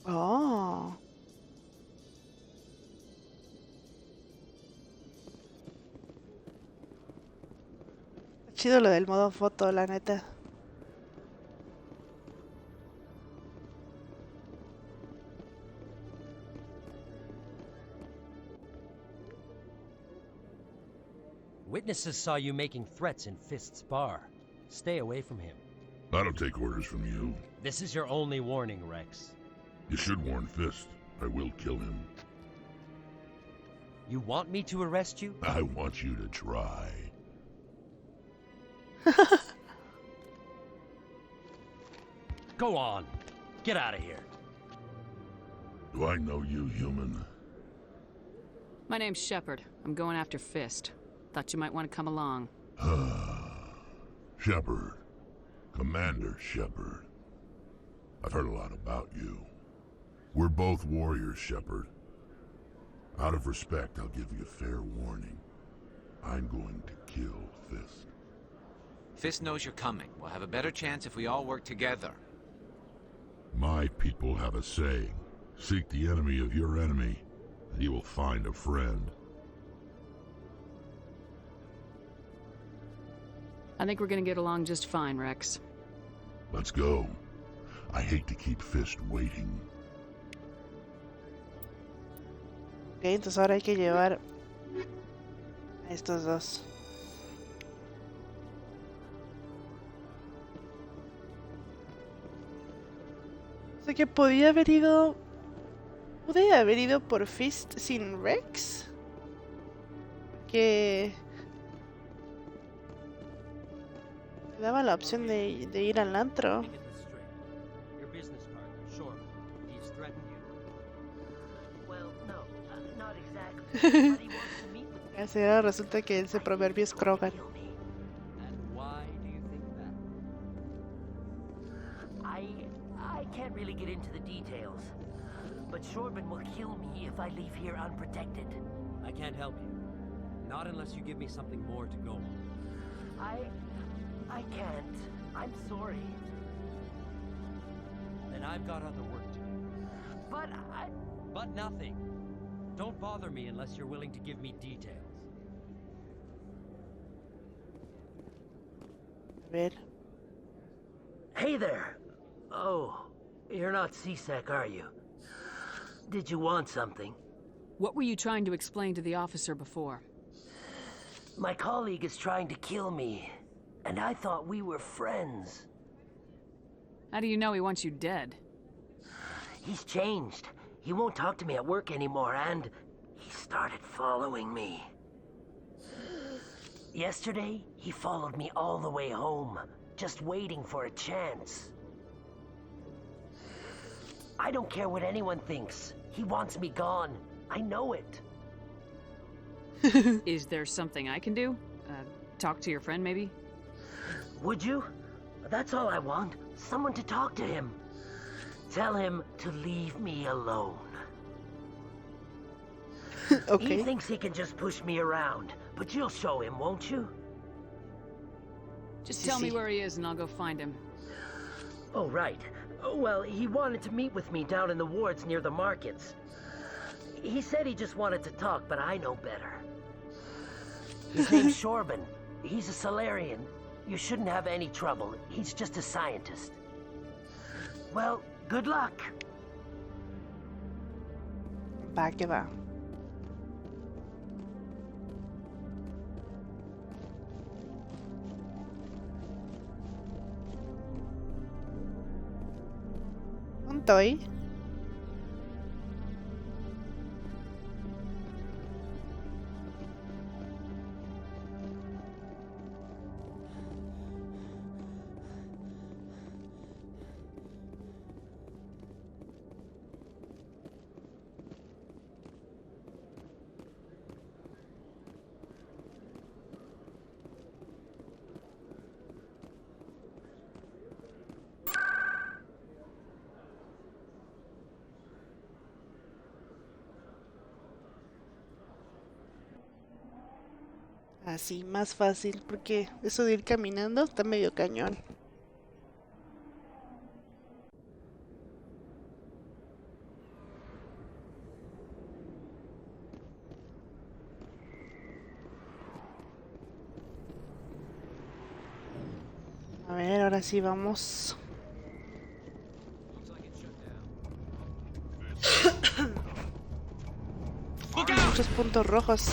Oh. Chido lo del modo foto, la neta. Witnesses saw you making threats in Fist's bar. Stay away from him. I don't take orders from you. This is your only warning, Rex. You should warn Fist. I will kill him. You want me to arrest you? I want you to try. Go on. Get out of here. Do I know you, human? My name's Shepard. I'm going after Fist. Thought you might want to come along. Shepard. Commander Shepard. I've heard a lot about you. We're both warriors, Shepard. Out of respect, I'll give you a fair warning. I'm going to kill Fist. Fist knows you're coming. We'll have a better chance if we all work together. My people have a saying. Seek the enemy of your enemy, and you will find a friend. I think we're gonna get along just fine, Rex. Let's go. I hate to keep Fist waiting. Ok, entonces ahora hay que llevar a estos dos. O sea que podía haber ido... Pude haber ido por Fist sin Rex. Que... me daba la opción de ir al antro. Your business partner, Short, he's threatened you. Well, no, not exactly. But he wants to meet with me. Así ahora resulta que ese proverbio es Krogan. And why do you think that? I can't really get into the details, but Shortman will kill me if I leave here unprotected. I can't help you. Not unless you give me something more to go on. I can't. I'm sorry. Then I've got other work to do. But nothing. Don't bother me unless you're willing to give me details. A ver. Hey there. Oh, you're not C-Sec, are you? Did you want something? What were you trying to explain to the officer before? My colleague is trying to kill me, and I thought we were friends. How do you know he wants you dead? He's changed. He won't talk to me at work anymore, and he started following me. Yesterday, he followed me all the way home, just waiting for a chance. I don't care what anyone thinks. He wants me gone. I know it. Is there something I can do? Talk to your friend, maybe? Would you? That's all I want. Someone to talk to him. Tell him to leave me alone. Okay. He thinks he can just push me around, But you'll show him, won't you? Just tell me where he is and I'll go find him. Oh, right. Well, he wanted to meet with me down in the wards near the markets. He said he just wanted to talk, but I know better. His name's Shorban. He's a Solarian. You shouldn't have any trouble. He's just a scientist. Well, good luck. Va que va. ¿Dónde estoy? Así, más fácil, porque eso de ir caminando está medio cañón. A ver, ahora sí vamos. Muchos puntos rojos.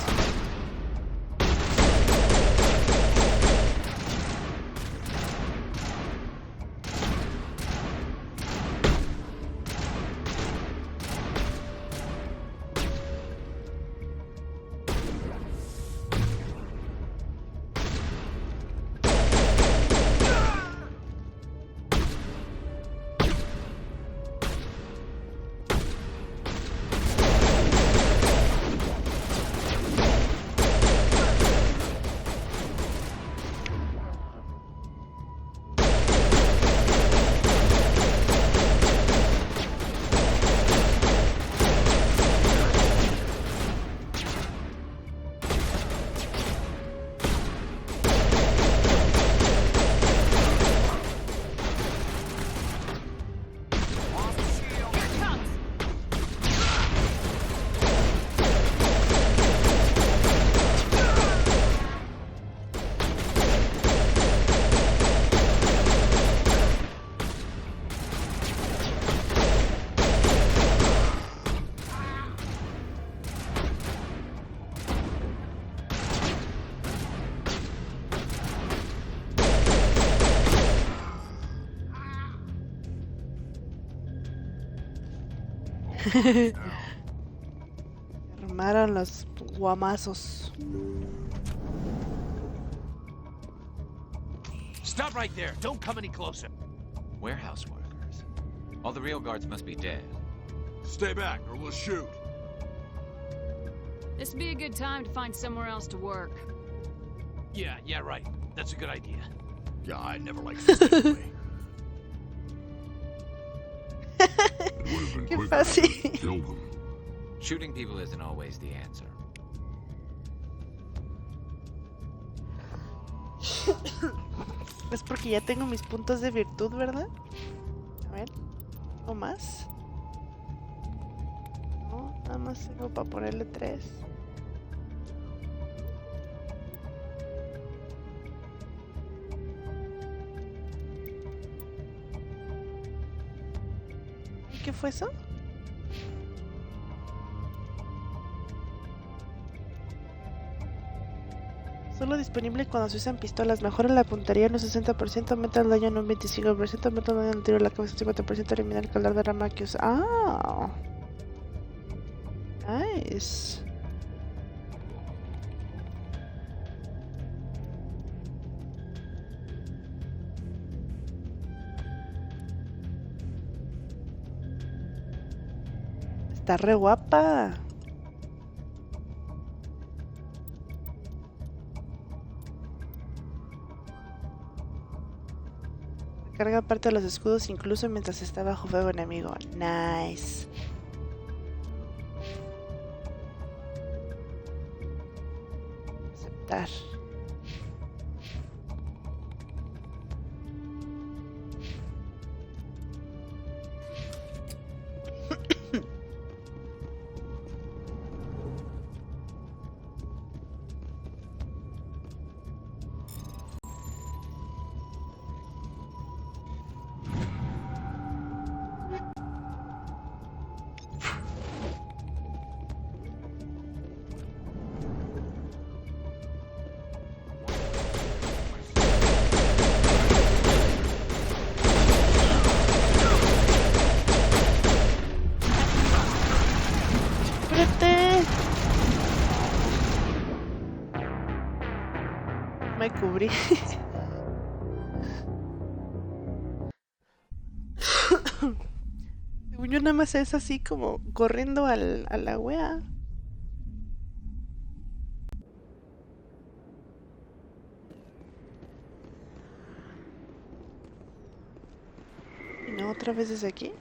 Armaron los guamazos. Stop right there. Don't come any closer. Warehouse workers. All the real guards must be dead. Stay back or we'll shoot. This would be a good time to find somewhere else to work. Yeah, right. That's a good idea. Yeah, I never liked this anyway. Qué fácil. Shooting people isn't always the answer. Es porque ya tengo mis puntos de virtud, ¿verdad? A ver, ¿o más? No, nada más tengo para ponerle 3. ¿Qué fue eso? Solo disponible cuando se usan pistolas. Mejora la puntería en un 60%, aumenta el daño en un 25%, aumenta el daño en el tiro de la cabeza en un 50%, elimina el calor de rama que usa. ¡Ah! Nice. Está re guapa. Carga parte de los escudos incluso mientras está bajo fuego enemigo. Nice. Dar. Me cubrí. Según yo nada más es así como corriendo a la wea. Y no, otra vez desde aquí.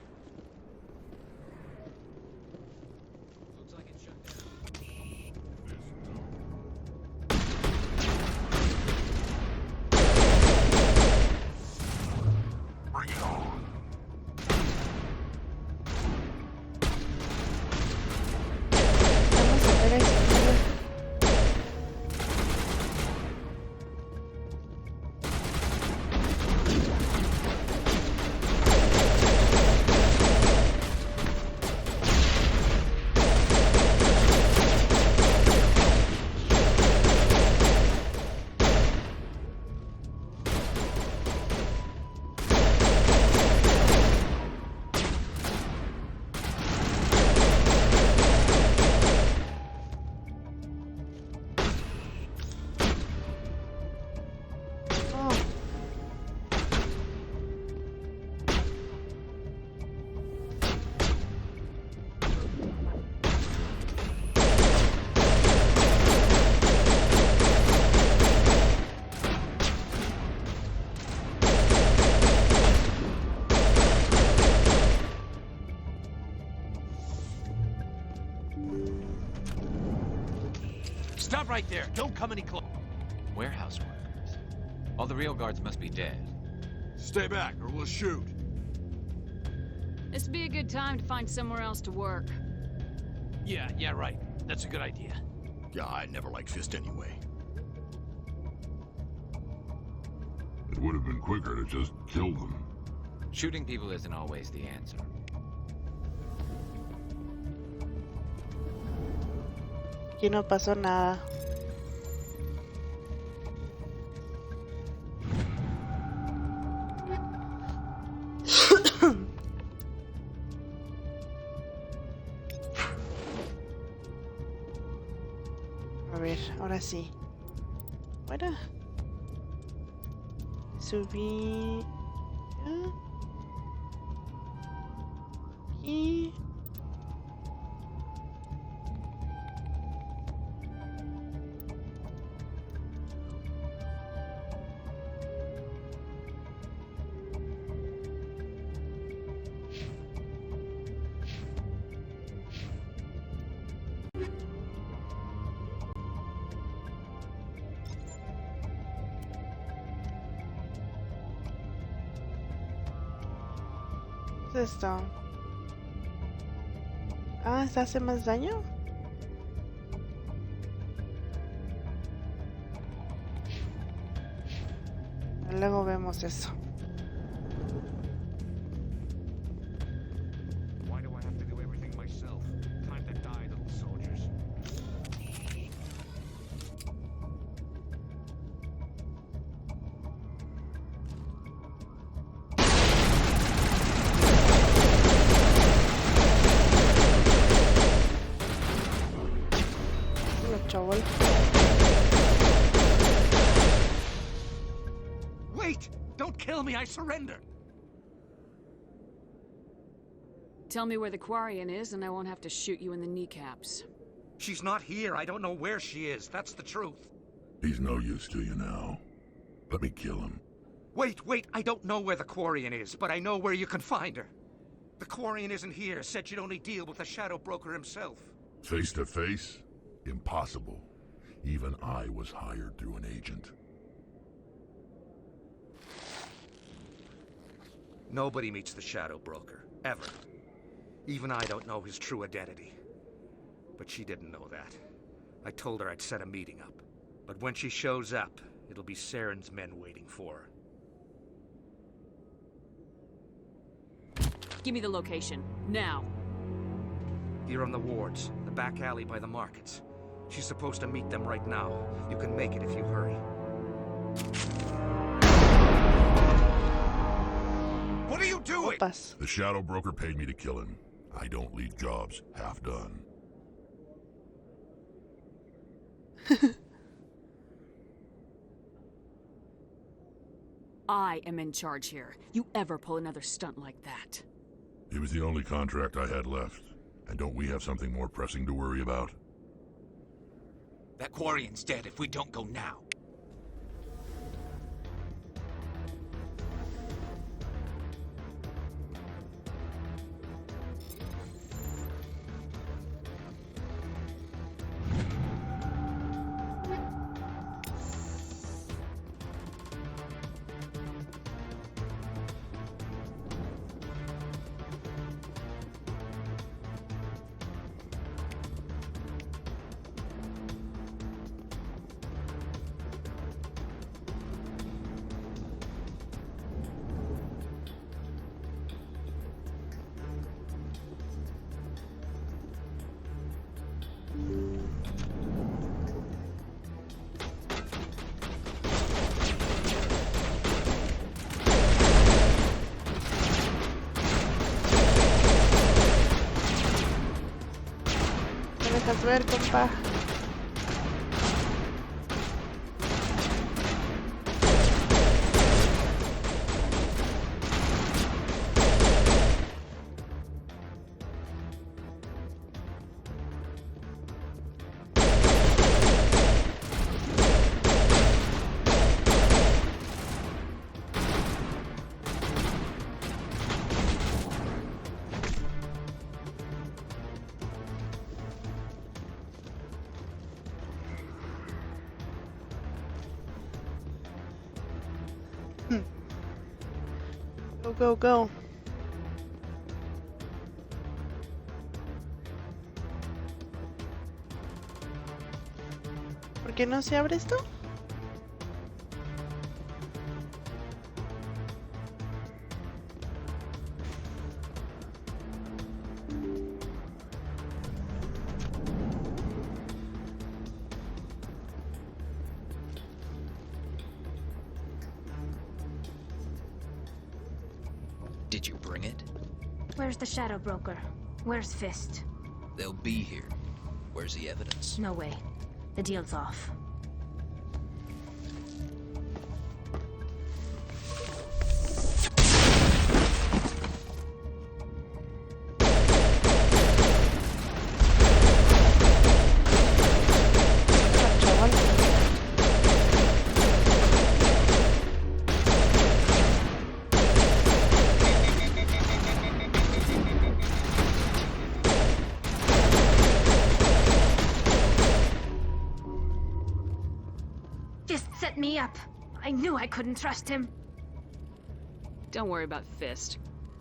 Stop right there! Don't come any closer! Warehouse workers? All the real guards must be dead. Stay back, or we'll shoot. This'd be a good time to find somewhere else to work. Yeah, right. That's a good idea. Yeah, I never liked Fist anyway. It would have been quicker to just kill them. Shooting people isn't always the answer. Aquí no pasó nada. A ver, ahora sí. Fuera. Subí. Y... ¿qué es esto? Ah, ¿se hace más daño? Luego vemos eso. Why do I have to do everything myself? Time to die, little soldiers. Chaval. Wait! Don't kill me, I surrender! Tell me where the Quarian is and I won't have to shoot you in the kneecaps. She's not here. I don't know where she is. That's the truth. He's no use to you now. Let me kill him. Wait. I don't know where the Quarian is, but I know where you can find her. The Quarian isn't here. Said she'd only deal with the Shadow Broker himself. Face to face? Impossible. Even I was hired through an agent. Nobody meets the Shadow Broker, ever. Even I don't know his true identity. But she didn't know that. I told her I'd set a meeting up. But when she shows up, it'll be Saren's men waiting for her. Give me the location, now. Here on the wards, the back alley by the markets. She's supposed to meet them right now. You can make it if you hurry. What are you doing? The Shadow Broker paid me to kill him. I don't leave jobs half done. I am in charge here. You ever pull another stunt like that? It was the only contract I had left. And don't we have something more pressing to worry about? That Quarian's dead if we don't go now. Dejas ver, compa. Go, go, go. ¿Por qué no se abre esto? Did you bring it? Where's the Shadow Broker? Where's Fist? They'll be here. Where's the evidence? No way. The deal's off. Set me up. I knew I couldn't trust him. Don't worry about Fist.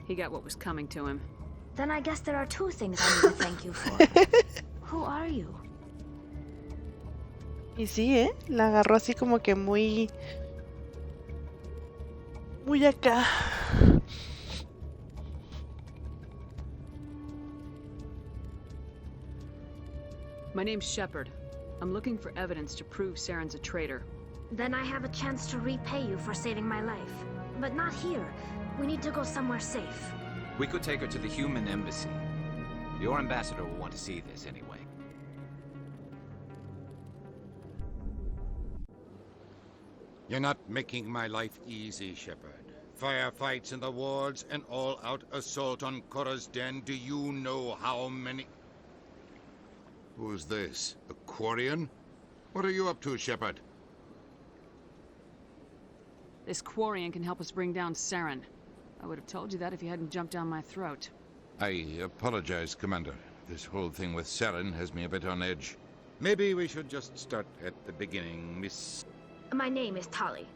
He got what was coming to him. Then I guess there are two things I need to thank you for. Who are you? Y sí, la agarró así como que muy acá. My name's Shepard. I'm looking for evidence to prove Saren's a traitor. Then I have a chance to repay you for saving my life. But not here. We need to go somewhere safe. We could take her to the human embassy. Your ambassador will want to see this anyway. You're not making my life easy, Shepard. Firefights in the wards, an all-out assault on Korra's den. Do you know how many... Who's this? A Quarian? What are you up to, Shepard? This Quarian can help us bring down Saren. I would have told you that if you hadn't jumped down my throat. I apologize, Commander. This whole thing with Saren has me a bit on edge. Maybe we should just start at the beginning, Miss... My name is Tali.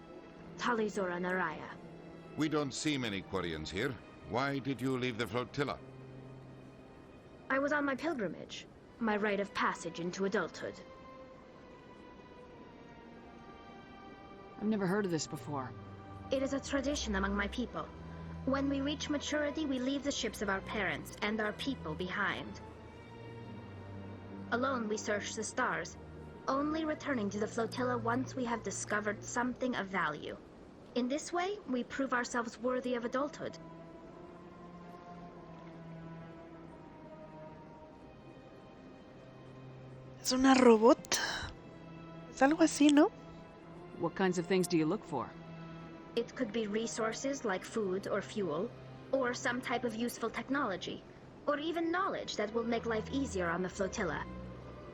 Tali Zora Naraya. We don't see many Quarians here. Why did you leave the flotilla? I was on my pilgrimage. My rite of passage into adulthood. I've never heard of this before. It is a tradition among my people. When we reach maturity, we leave the ships of our parents and our people behind. Alone, we search the stars, only returning to the flotilla once we have discovered something of value. In this way, we prove ourselves worthy of adulthood. Es una robot. Es algo así, ¿no? What kinds of things do you look for? It could be resources like food or fuel, or some type of useful technology, or even knowledge that will make life easier on the flotilla.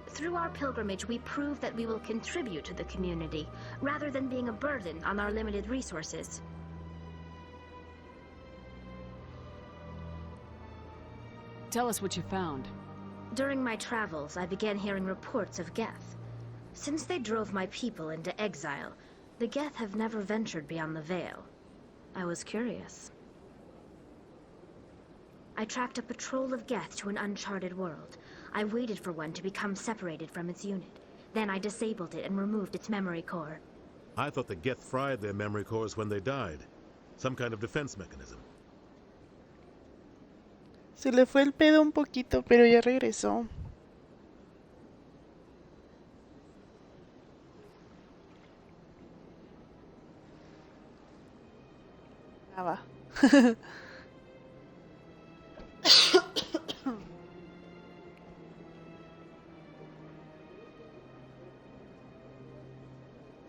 Through our pilgrimage, we prove that we will contribute to the community, rather than being a burden on our limited resources. Tell us what you found. During my travels, I began hearing reports of Geth. Since they drove my people into exile, the Geth have never ventured beyond the Veil. I was curious. I tracked a patrol of Geth to an uncharted world. I waited for one to become separated from its unit. Then I disabled it and removed its memory core. I thought the Geth fried their memory cores when they died. Some kind of defense mechanism. Se le fue el pedo un poquito, pero ya regresó. Ah, va.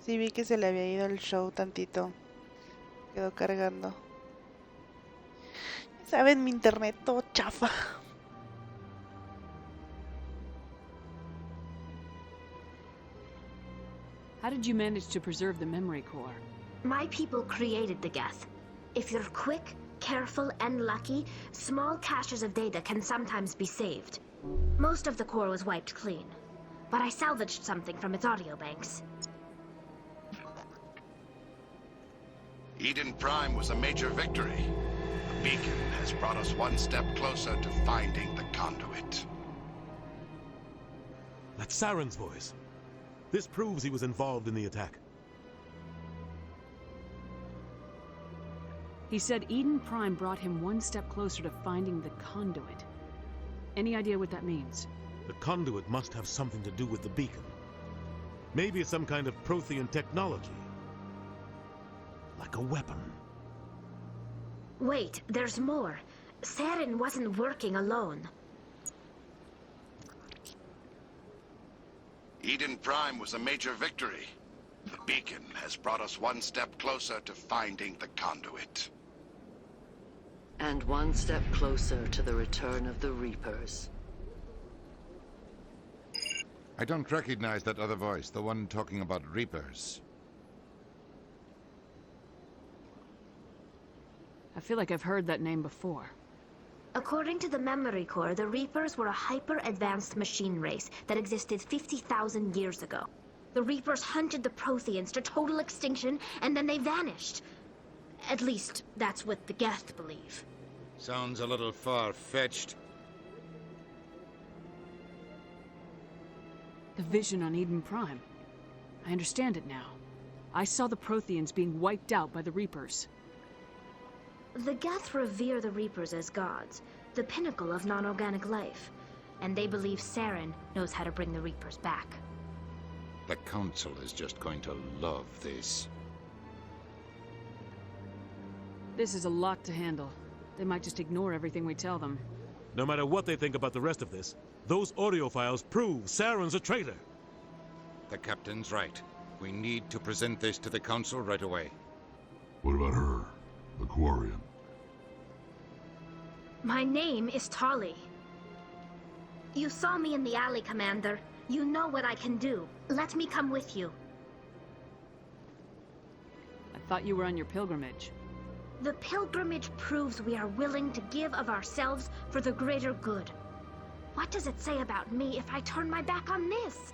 Sí, vi que se le había ido el show tantito. Quedó cargando. Ya saben, mi internet todo chafa. How did you manage to preserve the memory core? My people created the Geth. If you're quick, careful, and lucky, small caches of data can sometimes be saved. Most of the core was wiped clean, but I salvaged something from its audio banks. Eden Prime was a major victory. The beacon has brought us one step closer to finding the conduit. That's Saren's voice. This proves he was involved in the attack. He said Eden Prime brought him one step closer to finding the conduit. Any idea what that means? The conduit must have something to do with the beacon. Maybe it's some kind of Prothean technology. Like a weapon. Wait, there's more. Saren wasn't working alone. Eden Prime was a major victory. The beacon has brought us one step closer to finding the conduit. And one step closer to the return of the Reapers. I don't recognize that other voice, the one talking about Reapers. I feel like I've heard that name before. According to the memory core, the Reapers were a hyper-advanced machine race that existed 50,000 years ago. The Reapers hunted the Protheans to total extinction, and then they vanished. At least, that's what the Geth believe. Sounds a little far-fetched. The vision on Eden Prime. I understand it now. I saw the Protheans being wiped out by the Reapers. The Geth revere the Reapers as gods, the pinnacle of non-organic life, and they believe Saren knows how to bring the Reapers back. The Council is just going to love this. This is a lot to handle. They might just ignore everything we tell them. No matter what they think about the rest of this, those audio files prove Saren's a traitor. The Captain's right. We need to present this to the Council right away. What about her? The Quarian. My name is Tali. You saw me in the alley, Commander. You know what I can do. Let me come with you. I thought you were on your pilgrimage. The pilgrimage proves we are willing to give of ourselves for the greater good. What does it say about me if I turn my back on this?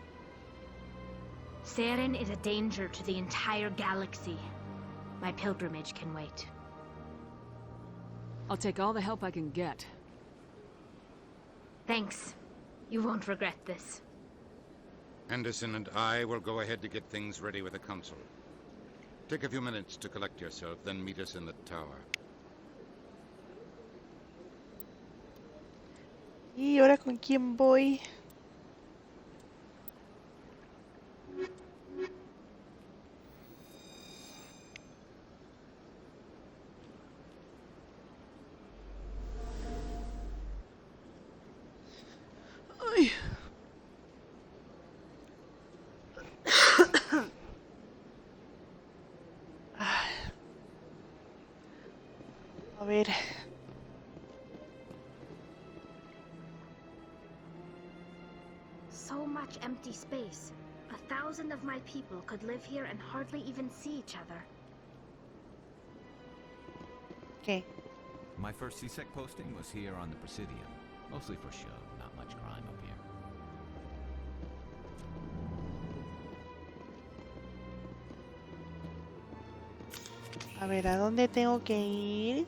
Saren is a danger to the entire galaxy. My pilgrimage can wait. I'll take all the help I can get. Thanks. You won't regret this. Anderson and I will go ahead to get things ready with the Council. Take a few minutes to collect yourself, then meet us in the tower. ¿Y ahora con quién voy? Ay. A ver. So much empty space. 1,000 of my people could live here and hardly even see each other. Okay. My first CSEC posting was here on the Presidium. Mostly for show, not much crime up here. A ver, ¿a dónde tengo que ir?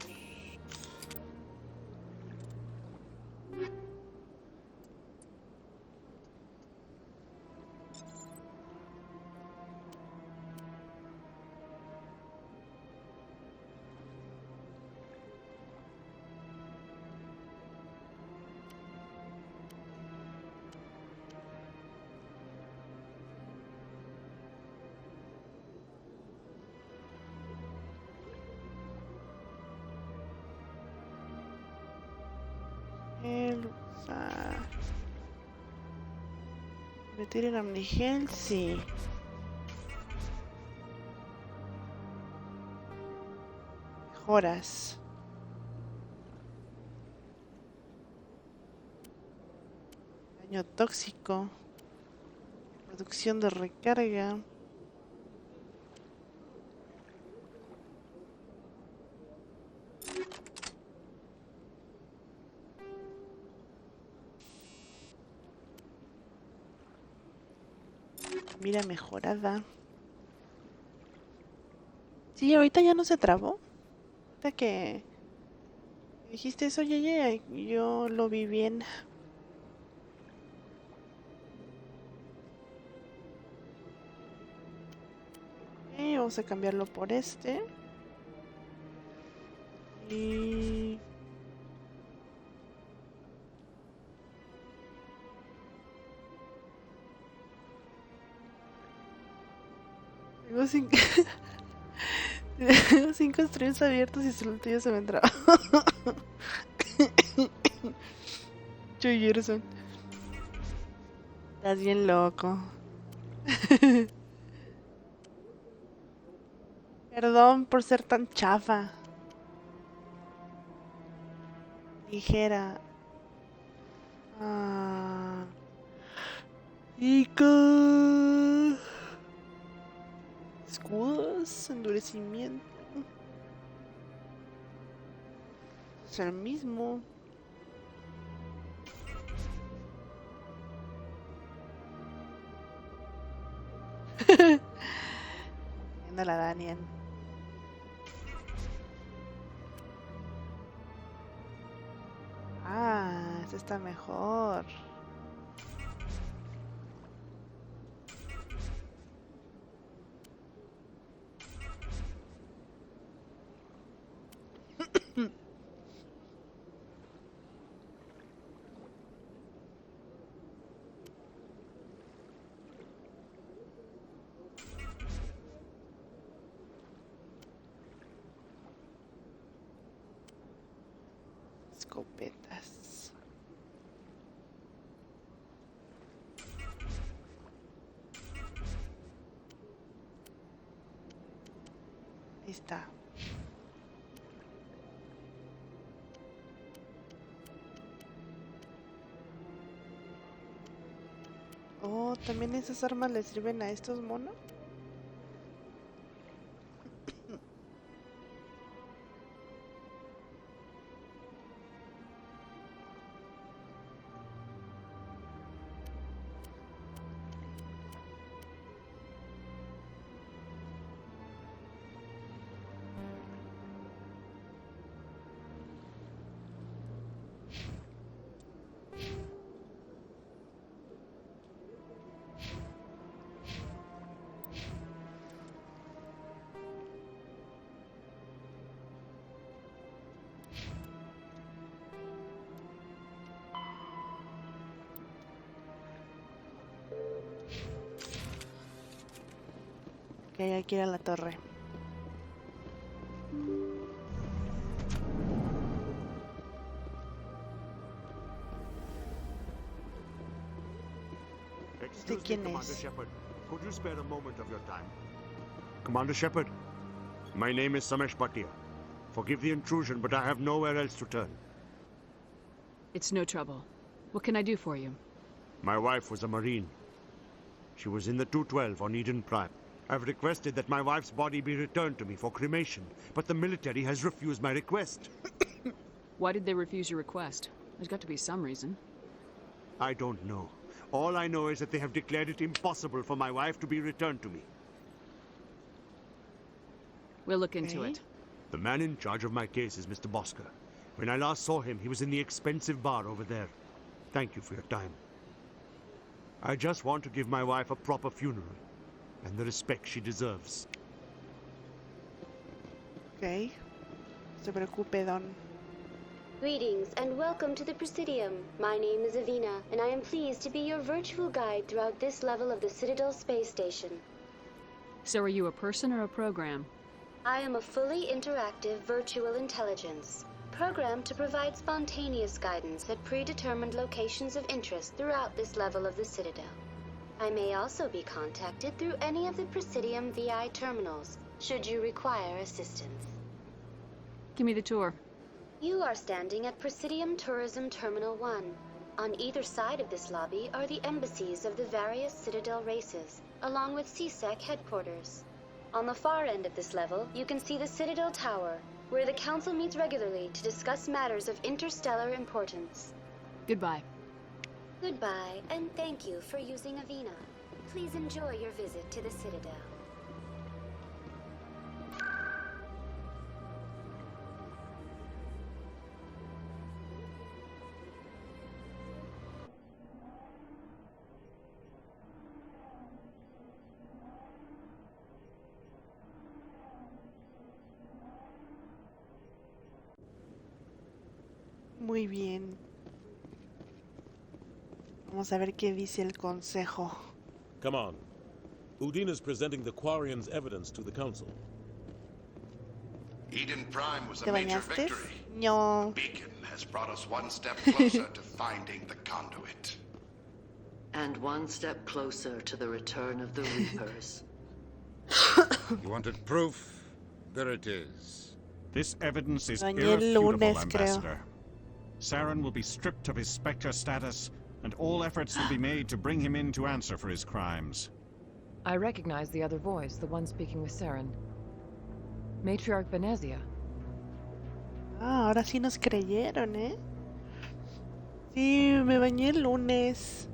Meter en Amnigel, sí. Mejoras. Daño tóxico. Producción de recarga. Mira mejorada. Sí, ahorita ya no se trabó. Ahorita que dijiste eso, Yeye, yo lo vi bien. Ok, vamos a cambiarlo por este. Y... Tengo 5... Tengo 5 streams abiertos y solo el tuyo se me entraba. Gerson. Estás bien loco. Perdón por ser tan chafa. Ligera. Ah. Chicos. Escudos, endurecimiento. Es el mismo. Viendo la Daniel. Ah, este está mejor. Escopetas. Ahí está. Oh, también esas armas le sirven a estos monos. hay que ir a la torre. Excuse me, Commander Shepard. Could you spare a moment of your time? Commander Shepard, my name is Samesh Bhatia. Forgive the intrusion, but I have nowhere else to turn. It's no trouble. What can I do for you? My wife was a Marine. She was in the 212 on Eden Prime. I've requested that my wife's body be returned to me for cremation, but the military has refused my request. Why did they refuse your request? There's got to be some reason. I don't know. All I know is that they have declared it impossible for my wife to be returned to me. We'll look into it. The man in charge of my case is Mr. Bosker. When I last saw him, he was in the expensive bar over there. Thank you for your time. I just want to give my wife a proper funeral and the respect she deserves. Okay. Se preocupe, Don. Greetings and welcome to the Presidium. My name is Avina, and I am pleased to be your virtual guide throughout this level of the Citadel space station. So are you a person or a program? I am a fully interactive virtual intelligence, programmed to provide spontaneous guidance at predetermined locations of interest throughout this level of the Citadel. I may also be contacted through any of the Presidium VI terminals, should you require assistance. Give me the tour. You are standing at Presidium Tourism Terminal 1. On either side of this lobby are the embassies of the various Citadel races, along with CSEC headquarters. On the far end of this level, you can see the Citadel Tower, where the Council meets regularly to discuss matters of interstellar importance. Goodbye. Goodbye, and thank you for using Avina. Please enjoy your visit to the Citadel. Muy bien. Vamos a ver qué dice el consejo. Come on. Udine is presenting the Quarians' evidence to the Council. Eden Prime was ¿Te a major bañaste? victory. No. The beacon has brought us one step closer to finding the conduit. And one step closer to the return of the Reapers. You wanted proof? There it is. This evidence is Bañé el irrefutable, lunes, Ambassador. Saren will be stripped of his Spectre status, and all efforts will be made to bring him in to answer for his crimes. I recognize the other voice, the one speaking with Saren. Matriarch Venezia. Ah, ahora sí nos creyeron, ¿eh? Sí, me bañé el lunes.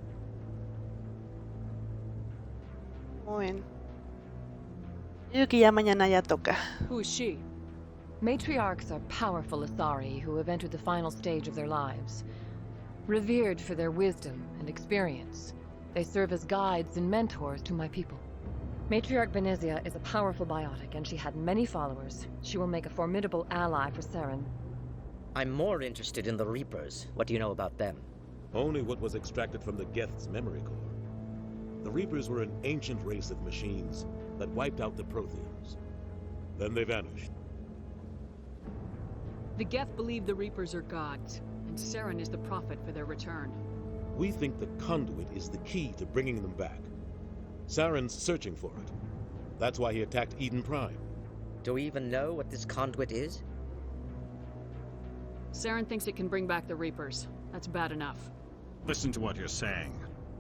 Muy bien. Yo creo que ya mañana ya toca. Who is she? Matriarchs are powerful Athari who have entered the final stage of their lives. Revered for their wisdom and experience, they serve as guides and mentors to my people. Matriarch Venezia is a powerful biotic, and she had many followers. She will make a formidable ally for Saren. I'm more interested in the Reapers. What do you know about them? Only what was extracted from the Geth's memory core. The Reapers were an ancient race of machines that wiped out the Protheans. Then they vanished. The Geth believe the Reapers are gods, and Saren is the prophet for their return. We think the conduit is the key to bringing them back. Saren's searching for it. That's why he attacked Eden Prime. Do we even know what this conduit is? Saren thinks it can bring back the Reapers. That's bad enough. Listen to what you're saying.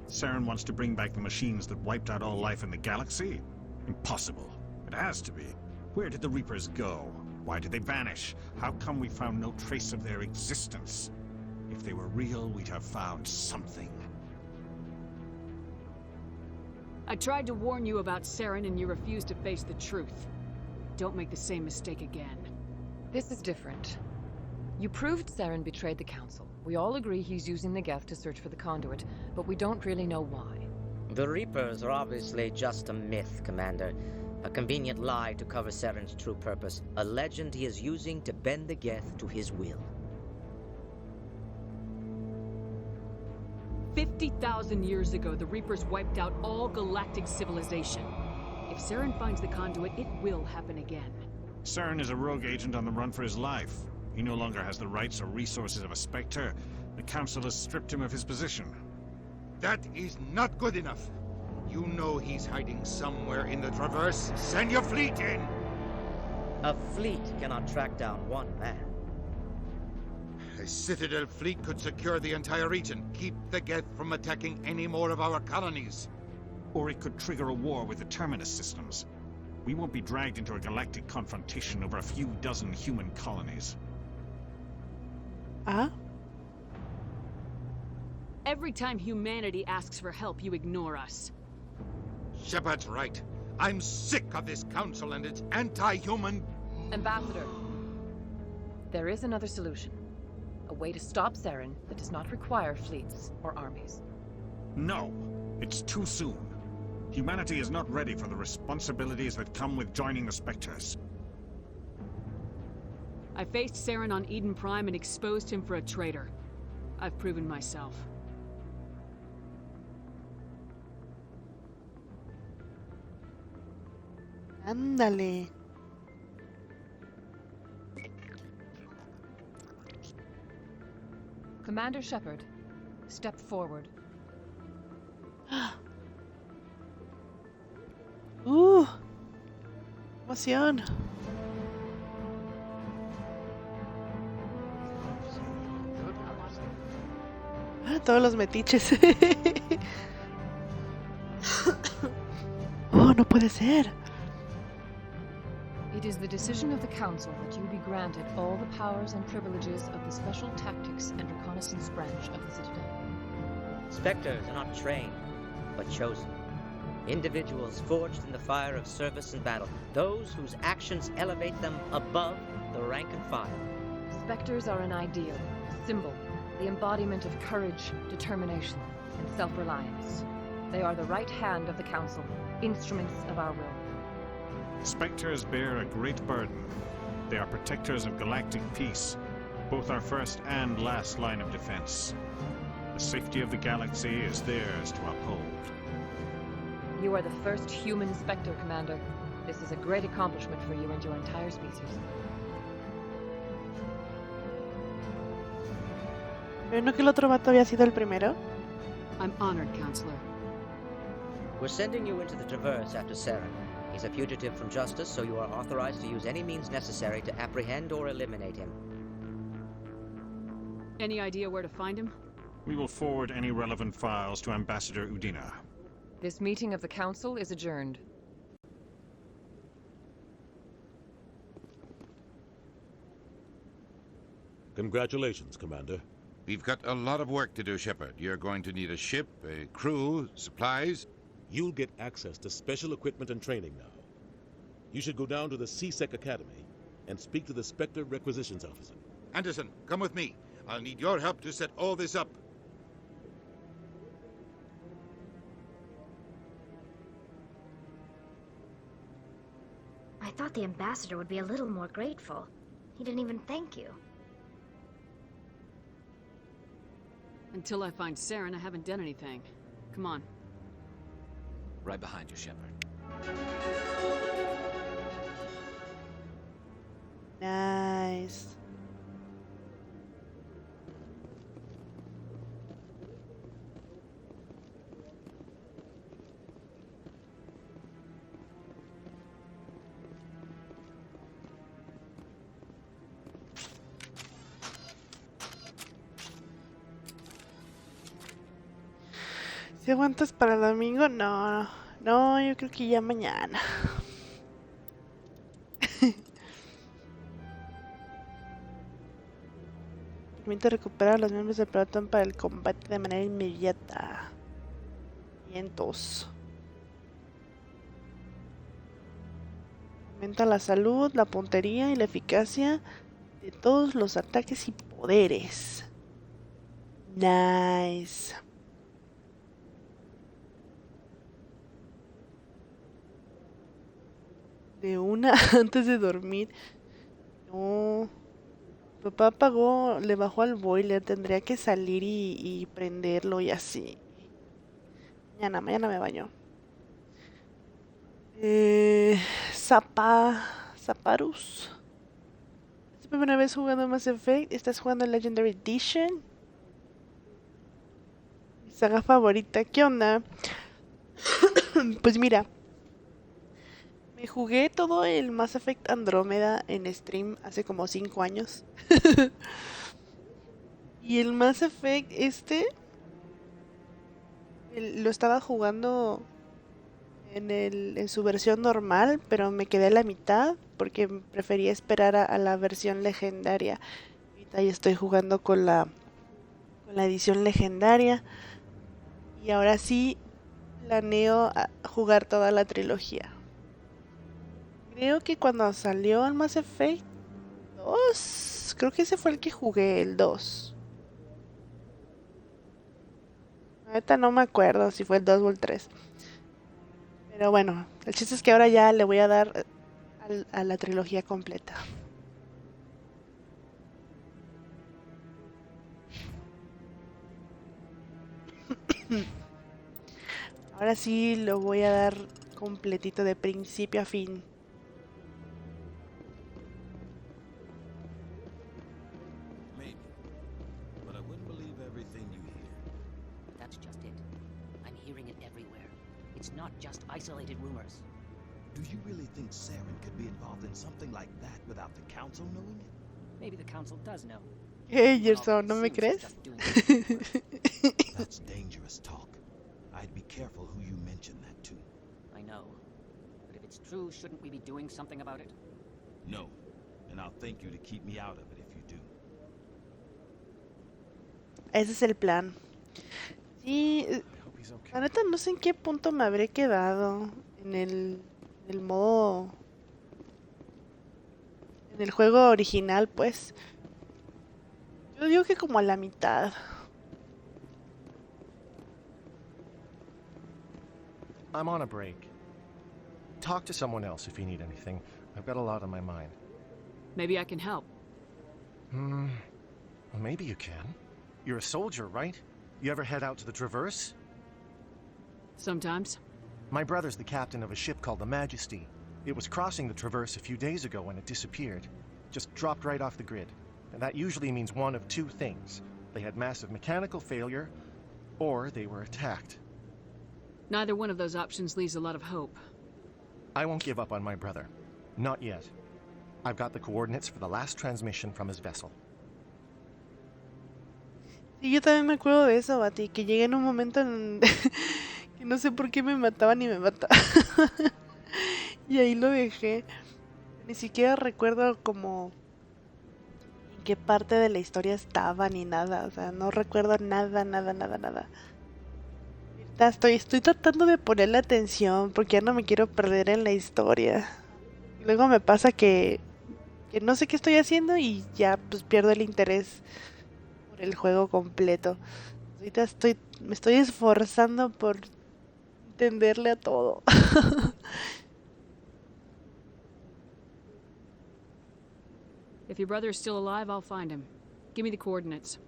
Saren wants to bring back the machines that wiped out all life in the galaxy? Impossible. It has to be. Where did the Reapers go? Why did they vanish? How come we found no trace of their existence? If they were real, we'd have found something. I tried to warn you about Saren, and you refused to face the truth. Don't make the same mistake again. This is different. You proved Saren betrayed the Council. We all agree he's using the Geth to search for the conduit, but we don't really know why. The Reapers are obviously just a myth, Commander. A convenient lie to cover Saren's true purpose. A legend he is using to bend the Geth to his will. 50,000 years ago, the Reapers wiped out all galactic civilization. If If Saren finds the conduit, it will happen again. Saren is a rogue agent on the run for his life. He no longer has the rights or resources of a Spectre. The Council has stripped him of his position. That is not good enough. You know he's hiding somewhere in the Traverse. Send your fleet in! A fleet cannot track down one man. A Citadel fleet could secure the entire region, keep the Geth from attacking any more of our colonies. Or it could trigger a war with the Terminus systems. We won't be dragged into a galactic confrontation over a few dozen human colonies. Every time humanity asks for help, you ignore us. Shepard's right. I'm sick of this council and its anti-human... Ambassador, there is another solution. A way to stop Saren that does not require fleets or armies. No, it's too soon. Humanity is not ready for the responsibilities that come with joining the Spectres. I faced Saren on Eden Prime and exposed him for a traitor. I've proven myself. Ándale. Commander Shepard, step forward. Emoción. Todos los metiches. Oh, no puede ser. It is the decision of the Council that you be granted all the powers and privileges of the Special Tactics and Reconnaissance branch of the Citadel. Spectres are not trained, but chosen. Individuals forged in the fire of service and battle. Those whose actions elevate them above the rank and file. Spectres are an ideal, a symbol, the embodiment of courage, determination, and self-reliance. They are the right hand of the Council, instruments of our will. Spectres bear a great burden. They are protectors of galactic peace, both our first and last line of defense. The safety of the galaxy is theirs to uphold. You are the first human Spectre, Commander. This is a great accomplishment for you and your entire species. ¿Pero no que el otro vato había sido el primero? I'm honored, Counselor. We're sending you into the Traverse after Saren. He's a fugitive from justice, so you are authorized to use any means necessary to apprehend or eliminate him. Any idea where to find him? We will forward any relevant files to Ambassador Udina. This meeting of the Council is adjourned. Congratulations, Commander. We've got a lot of work to do, Shepard. You're going to need a ship, a crew, supplies. You'll get access to special equipment and training now. You should go down to the CSEC Academy and speak to the Spectre Requisitions Officer. Anderson, come with me. I'll need your help to set all this up. I thought the ambassador would be a little more grateful. He didn't even thank you. Until I find Saren, I haven't done anything. Come on. Right behind you, Shepard. Nice. ¿Si aguantas para el domingo? No, no, yo creo que ya mañana. Permite recuperar a los miembros del pelotón para el combate de manera inmediata. Vientos. Aumenta la salud, la puntería y la eficacia de todos los ataques y poderes. Nice. De una antes de dormir. No. Papá apagó, le bajó al boiler. Tendría que salir y prenderlo y así. Mañana me baño. Zaparus. ¿Es tu primera vez jugando Mass Effect? ¿Estás jugando Legendary Edition? Mi saga favorita. ¿Qué onda? Pues mira, me jugué todo el Mass Effect Andrómeda en stream hace como 5 años. Y el Mass Effect lo estaba jugando en su versión normal, pero me quedé a la mitad porque prefería esperar a la versión legendaria. Ahorita ya estoy jugando con la edición legendaria. Y ahora sí planeo jugar toda la trilogía. Creo que cuando salió el Mass Effect 2, creo que ese fue el que jugué, el 2. Ahorita no me acuerdo si fue el 2 o el 3. Pero bueno, el chiste es que ahora ya le voy a dar a la trilogía completa. Ahora sí lo voy a dar completito de principio a fin. Maybe, but I wouldn't believe everything you hear. That's just it. I'm hearing it everywhere. It's not just isolated rumors. Do you really think Saren could be involved in something like that without the Council knowing it? Maybe the Council does know. Hey, Gerson, ¿no me crees? That's dangerous talk. I'd be careful who you mention that to. I know. But if it's true, shouldn't we be doing something about it? No. And I'll thank you to keep me out of it if you do. Ese es el plan. Sí, la neta no sé en qué punto me habré quedado en el modo... En el juego original, pues. Yo digo que como a la mitad. I'm on a break. Talk to someone else if you need anything. I've got a lot on my mind. Maybe I can help. Well, maybe you can. You're a soldier, right? You ever head out to the Traverse? Sometimes. My brother's the captain of a ship called the Majesty. It was crossing the Traverse a few days ago when it disappeared. Just dropped right off the grid. And that usually means one of two things. They had massive mechanical failure, or they were attacked. Neither one of those options leaves a lot of hope. I won't give up on my brother. Not yet. I've got the coordinates for the last transmission from his vessel. Sí, yo también me acuerdo de eso, Bati, que llegué en un momento en que no sé por qué me mataban y me mataban. Y ahí lo dejé. Ni siquiera recuerdo como en qué parte de la historia estaba ni nada. O sea, no recuerdo nada. Estoy tratando de ponerle atención porque ya no me quiero perder en la historia. Luego me pasa que no sé qué estoy haciendo y ya pues pierdo el interés por el juego completo. Ahorita me estoy esforzando por entenderle a todo. If your brother is still alive, I'll find him. Give me the coordinates.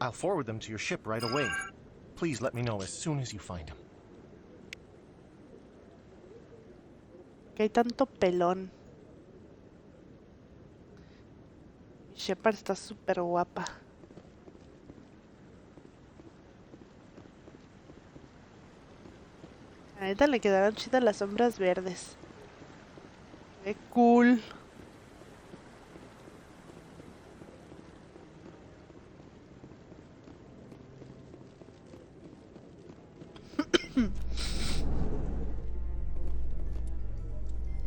I'll forward them to your ship right away. Please let me know as soon as you find him. Que hay tanto pelón. Shepard está súper guapa. A neta le quedaron chidas las sombras verdes. Qué cool.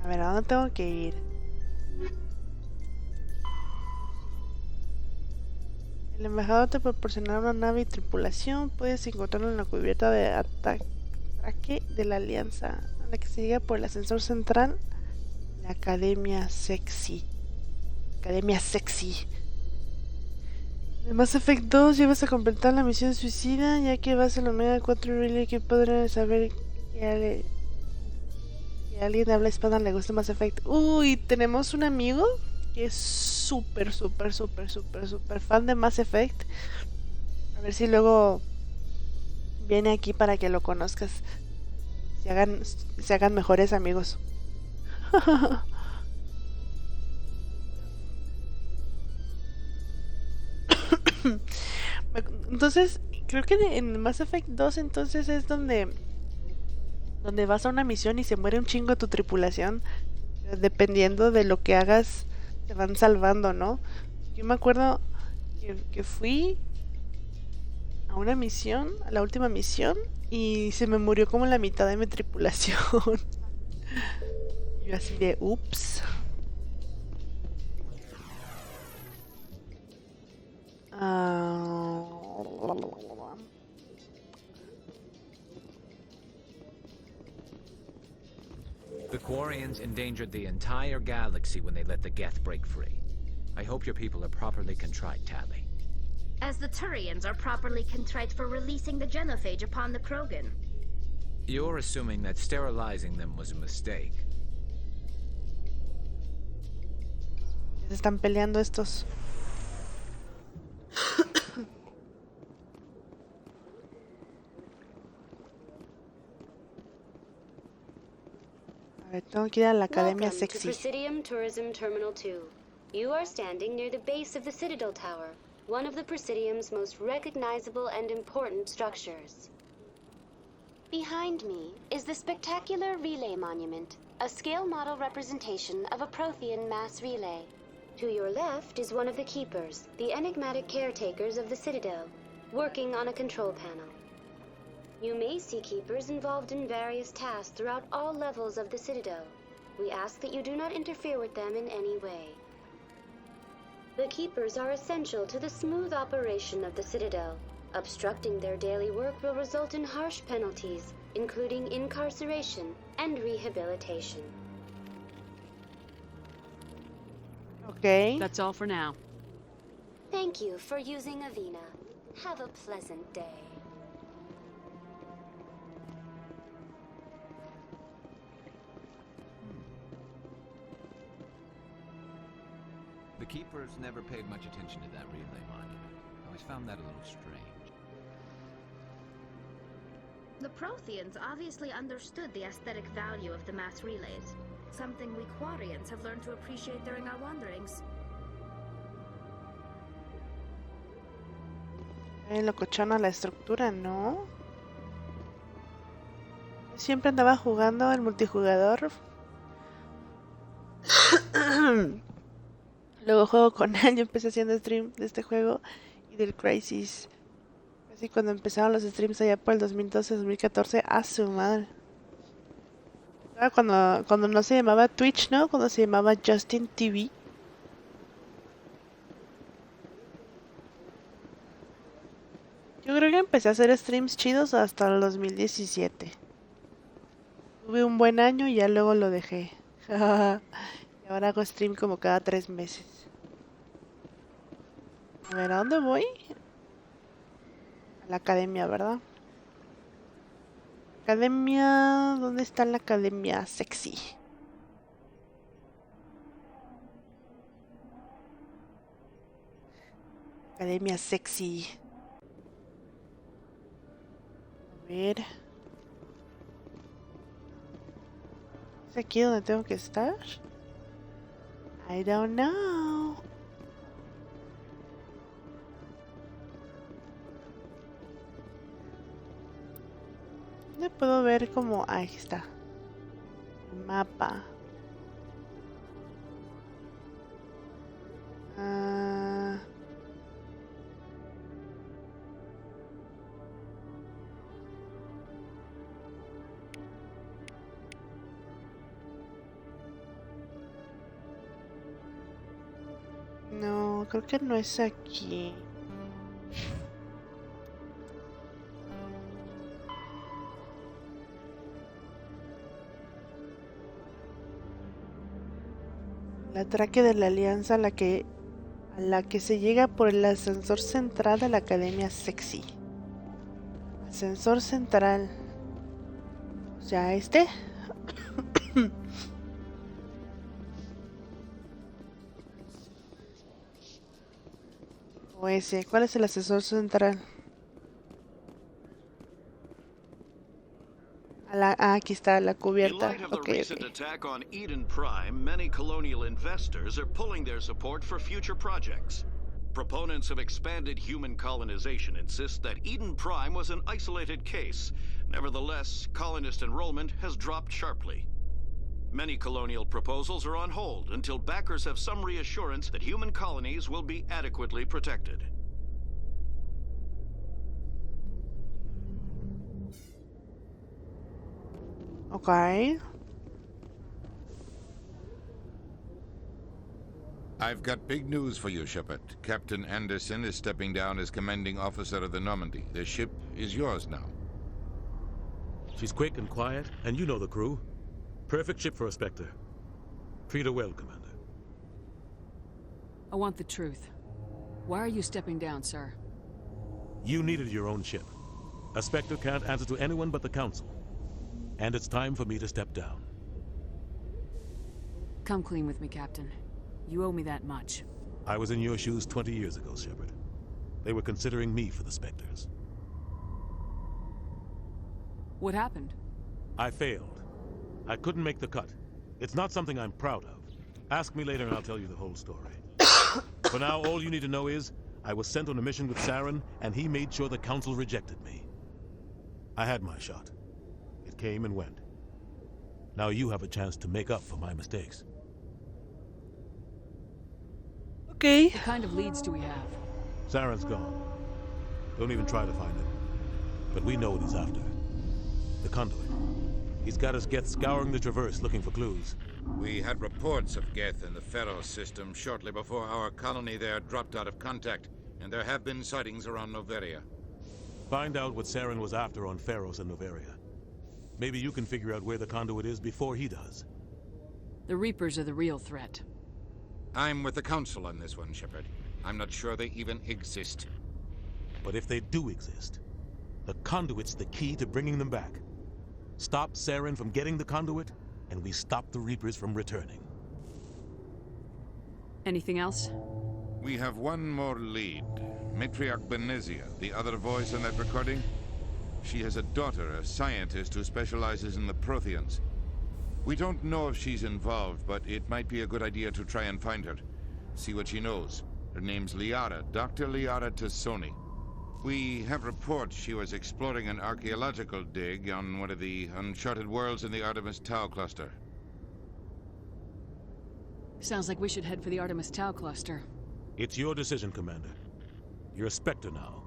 A ver, ¿a dónde tengo que ir? El embajador te proporcionará una nave y tripulación. Puedes encontrarlo en la cubierta de ataque de la Alianza, a la que se llega por el ascensor central. La Academia Sexy. Academia Sexy. En Mass Effect 2 llevas a completar la misión suicida, ya que vas al Omega 4 Relay, que podrán saber que a alguien habla hispana le gusta Mass Effect. Uy, tenemos un amigo que es súper fan de Mass Effect. A ver si luego viene aquí para que lo conozcas. se hagan mejores amigos. Entonces, creo que en Mass Effect 2 entonces es donde vas a una misión y se muere un chingo tu tripulación. Dependiendo de lo que hagas, te van salvando, ¿no? Yo me acuerdo que fui a una misión, a la última misión, y se me murió como la mitad de mi tripulación. Yo así de, ups. The Quarians endangered the entire galaxy when they let the Geth break free. I hope your people are properly contrite, Tali. As the Turians are properly contrite for releasing the genophage upon the Krogan. You're assuming that sterilizing them was a mistake. Se están peleando estos. A ver, tengo que ir a la academia Welcome sexy. to Presidium Tourism Terminal 2. You are standing near the base of the Citadel Tower, one of the Presidium's most recognizable and important structures. Behind me is the spectacular Relay Monument, a scale model representation of a Prothean mass relay. To your left is one of the Keepers, the enigmatic caretakers of the Citadel, working on a control panel. You may see Keepers involved in various tasks throughout all levels of the Citadel. We ask that you do not interfere with them in any way. The Keepers are essential to the smooth operation of the Citadel. Obstructing their daily work will result in harsh penalties, including incarceration and rehabilitation. Okay. That's all for now. Thank you for using Avena. Have a pleasant day. The Keepers never paid much attention to that relay monument. I always found that a little strange. The Protheans obviously understood the aesthetic value of the mass relays, something we Quarians have learned to appreciate during our wanderings. Locochona la estructura, ¿no? Siempre andaba jugando el multijugador. Luego juego con él. Yo empecé haciendo stream de este juego y del Crisis. Así cuando empezaron los streams allá por el 2012-2014. ¡A su madre! Cuando no se llamaba Twitch, ¿no? Cuando se llamaba Justin TV. Yo creo que empecé a hacer streams chidos hasta el 2017. Tuve un buen año y ya luego lo dejé. Y ahora hago stream como cada 3 meses. A ver, ¿a dónde voy? A la academia, ¿verdad? Academia... ¿Dónde está la academia sexy? Academia sexy. A ver... ¿Es aquí donde tengo que estar? I don't know. ¿Dónde puedo ver como... Ahí está. El mapa. No, creo que no es aquí. La atraque de la alianza a la que se llega por el ascensor central de la academia sexy. Ascensor central. O sea, este. O ese. ¿Cuál es el ascensor central? Aquí está la In cubierta. light of the Ok, recent ok. attack on Eden Prime, many colonial investors are pulling their support for future projects. Proponents of expanded human colonization insist that Eden Prime was an isolated case. Nevertheless, colonist enrollment has dropped sharply. Many colonial proposals are on hold until backers have some reassurance that human colonies will be adequately protected. Ok. I've got big news for you, Shepard. Captain Anderson is stepping down as commanding officer of the Normandy. The ship is yours now. She's quick and quiet, and you know the crew. Perfect ship for a Spectre. Treat her well, Commander. I want the truth. Why are you stepping down, sir? You needed your own ship. A Spectre can't answer to anyone but the Council. And it's time for me to step down. Come clean with me, Captain. You owe me that much. I was in your shoes 20 years ago, Shepard. They were considering me for the Spectres. What happened? I failed. I couldn't make the cut. It's not something I'm proud of. Ask me later and I'll tell you the whole story. For now, all you need to know is, I was sent on a mission with Saren, and he made sure the Council rejected me. I had my shot. It came and went. Now you have a chance to make up for my mistakes. Okay. What kind of leads do we have? Saren's gone. Don't even try to find him. But we know what he's after. The conduit. He's got his Geth scouring the Traverse looking for clues. We had reports of Geth in the Pharos system shortly before our colony there dropped out of contact, and there have been sightings around Noveria. Find out what Saren was after on Pharos and Noveria. Maybe you can figure out where the conduit is before he does. The Reapers are the real threat. I'm with the Council on this one, Shepard. I'm not sure they even exist. But if they do exist, the conduit's the key to bringing them back. Stop Saren from getting the conduit, and we stop the Reapers from returning. Anything else? We have one more lead. Matriarch Benezia, the other voice on that recording. She has a daughter, a scientist who specializes in the Protheans. We don't know if she's involved, but it might be a good idea to try and find her. See what she knows. Her name's Liara, Dr. Liara Tassoni. We have reports she was exploring an archaeological dig on one of the uncharted worlds in the Artemis Tau cluster. Sounds like we should head for the Artemis Tau cluster. It's your decision, Commander. You're a Spectre now.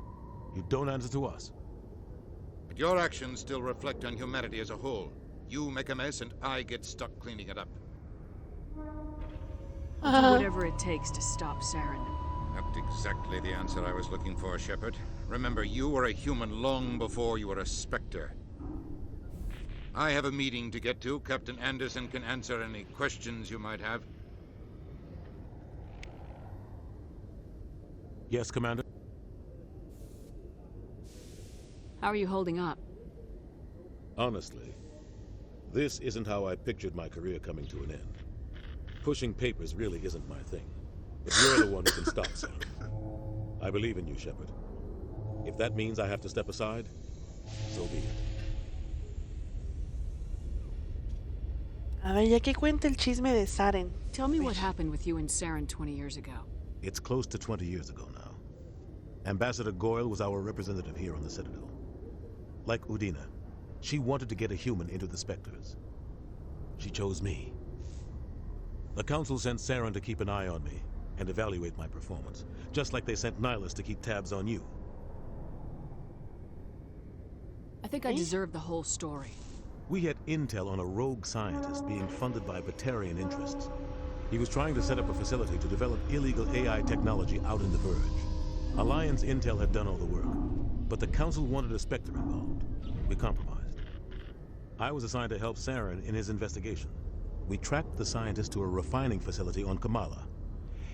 You don't answer to us. But your actions still reflect on humanity as a whole. You make a mess and I get stuck cleaning it up. I'll do whatever it takes to stop Saren. Not exactly the answer I was looking for, Shepard. Remember, you were a human long before you were a Spectre. I have a meeting to get to. Captain Anderson can answer any questions you might have. Yes, Commander? How are you holding up? Honestly, this isn't how I pictured my career coming to an end. Pushing papers really isn't my thing. But you're the one who can stop Saren. I believe in you, Shepard. If that means I have to step aside, so be it. A ver, ya que cuente el chisme de Saren. Tell me what happened with you and Saren 20 years ago. It's close to 20 years ago now. Ambassador Goyle was our representative here on the Citadel. Like Udina, she wanted to get a human into the Spectres. She chose me. The Council sent Saren to keep an eye on me and evaluate my performance, just like they sent Nihilus to keep tabs on you. I think I deserve the whole story. We had intel on a rogue scientist being funded by Batarian interests. He was trying to set up a facility to develop illegal AI technology out in the Verge. Alliance intel had done all the work, but the Council wanted a Spectre involved. We compromised. I was assigned to help Saren in his investigation. We tracked the scientist to a refining facility on Kamala.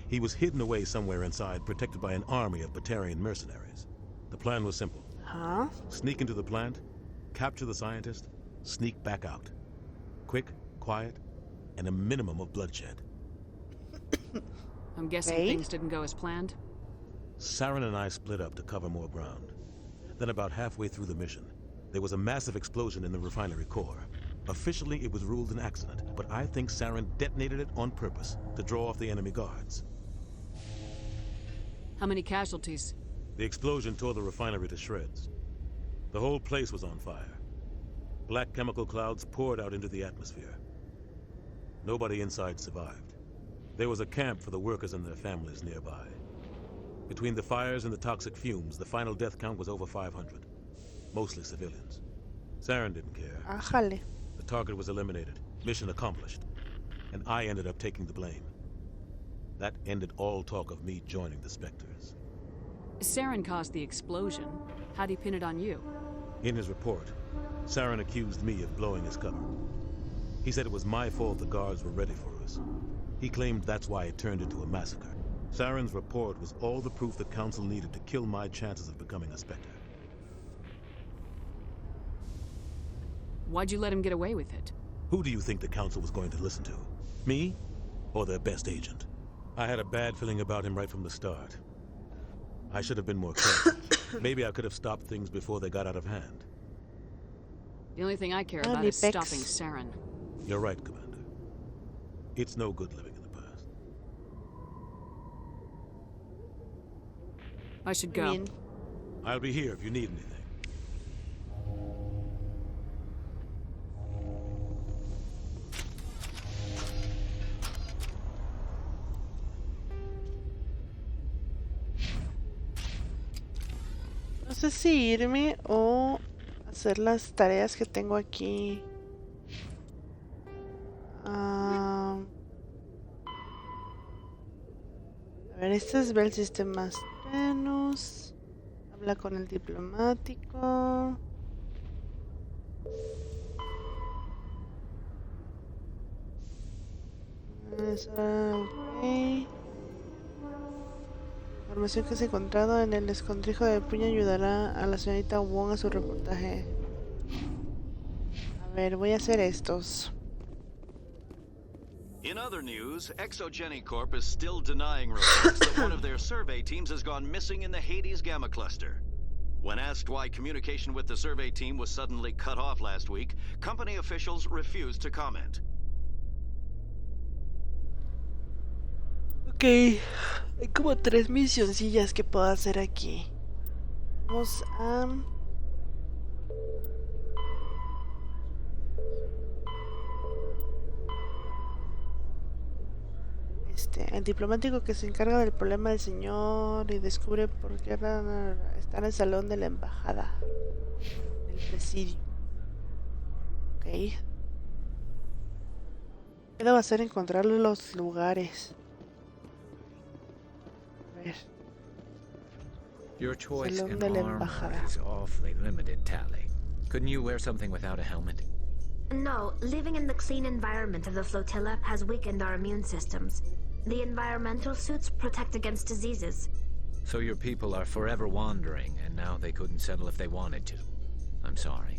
He was hidden away somewhere inside, protected by an army of Batarian mercenaries. The plan was simple. Huh? Sneak into the plant, capture the scientist, sneak back out. Quick, quiet, and a minimum of bloodshed. I'm guessing things didn't go as planned? Saren and I split up to cover more ground. Then about halfway through the mission, There was a massive explosion in the refinery core. Officially, it was ruled an accident, but I think Saren detonated it on purpose to draw off the enemy guards. How many casualties? The explosion tore the refinery to shreds. The whole place was on fire. Black chemical clouds poured out into the atmosphere. Nobody inside survived. There was a camp for the workers and their families nearby. Between the fires and the toxic fumes, the final death count was over 500. Mostly civilians. Saren didn't care. Ájale. The target was eliminated. Mission accomplished. And I ended up taking the blame. That ended all talk of me joining the Spectres. Saren caused the explosion. How'd he pin it on you? In his report, Saren accused me of blowing his cover. He said it was my fault the guards were ready for us. He claimed that's why it turned into a massacre. Saren's report was all the proof the Council needed to kill my chances of becoming a Spectre. Why'd you let him get away with it? Who do you think the Council was going to listen to? Me? Or their best agent? I had a bad feeling about him right from the start. I should have been more careful. Maybe I could have stopped things before they got out of hand. The only thing I care about is stopping Saren. You're right, Commander. It's no good living in the past. I should go. I'll be here if you need anything. No sé si irme o hacer las tareas que tengo aquí. A ver, este es ver el sistema Venus. Habla con el diplomático. Ok. La información que se ha encontrado en el escondrijo de puño ayudará a la señorita Wong a su reportaje. A ver, voy a hacer estos. In other news, Exogeny Corp is still denying reports that one of their survey teams has gone missing in the Hades Gamma Cluster. When asked why communication with the survey team was suddenly cut off last week, company officials refused to comment. Ok, hay como 3 misioncillas que puedo hacer aquí. Vamos a... el diplomático que se encarga del problema del señor y descubre por qué está en el salón de la embajada del presidio. Ok. ¿Qué debo hacer? Encontrar los lugares. A ver. Your choice Salón in de la armor embajada. is awfully limited, Tally. Couldn't you wear something without a helmet? No, living in the clean environment of the flotilla has weakened our immune systems. The environmental suits protect against diseases. So your people are forever wandering, and now they couldn't settle if they wanted to. I'm sorry.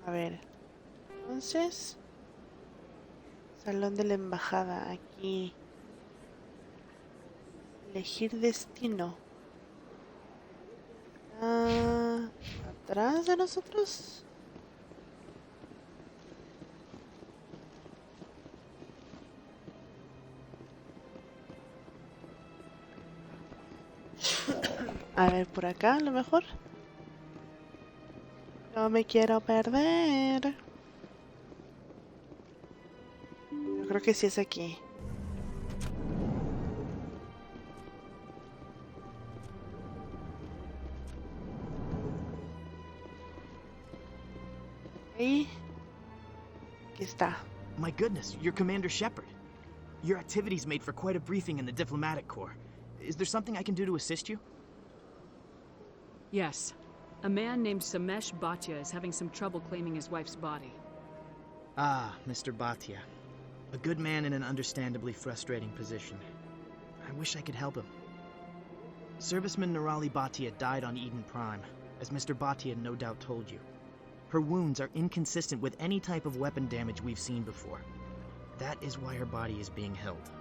A ver. Entonces... Salón de la embajada, aquí. Elegir destino. ¿Atrás de nosotros? A ver, por acá a lo mejor. No me quiero perder. Yo creo que sí es aquí. Ahí. Aquí está. My goodness, you're Commander Shepard. Your activities made for quite a briefing in the diplomatic corps. Is there something I can do to assist you? Yes. A man named Samesh Bhatia is having some trouble claiming his wife's body. Ah, Mr. Bhatia. A good man in an understandably frustrating position. I wish I could help him. Serviceman Nirali Bhatia died on Eden Prime, as Mr. Bhatia no doubt told you. Her wounds are inconsistent with any type of weapon damage we've seen before. That is why her body is being held.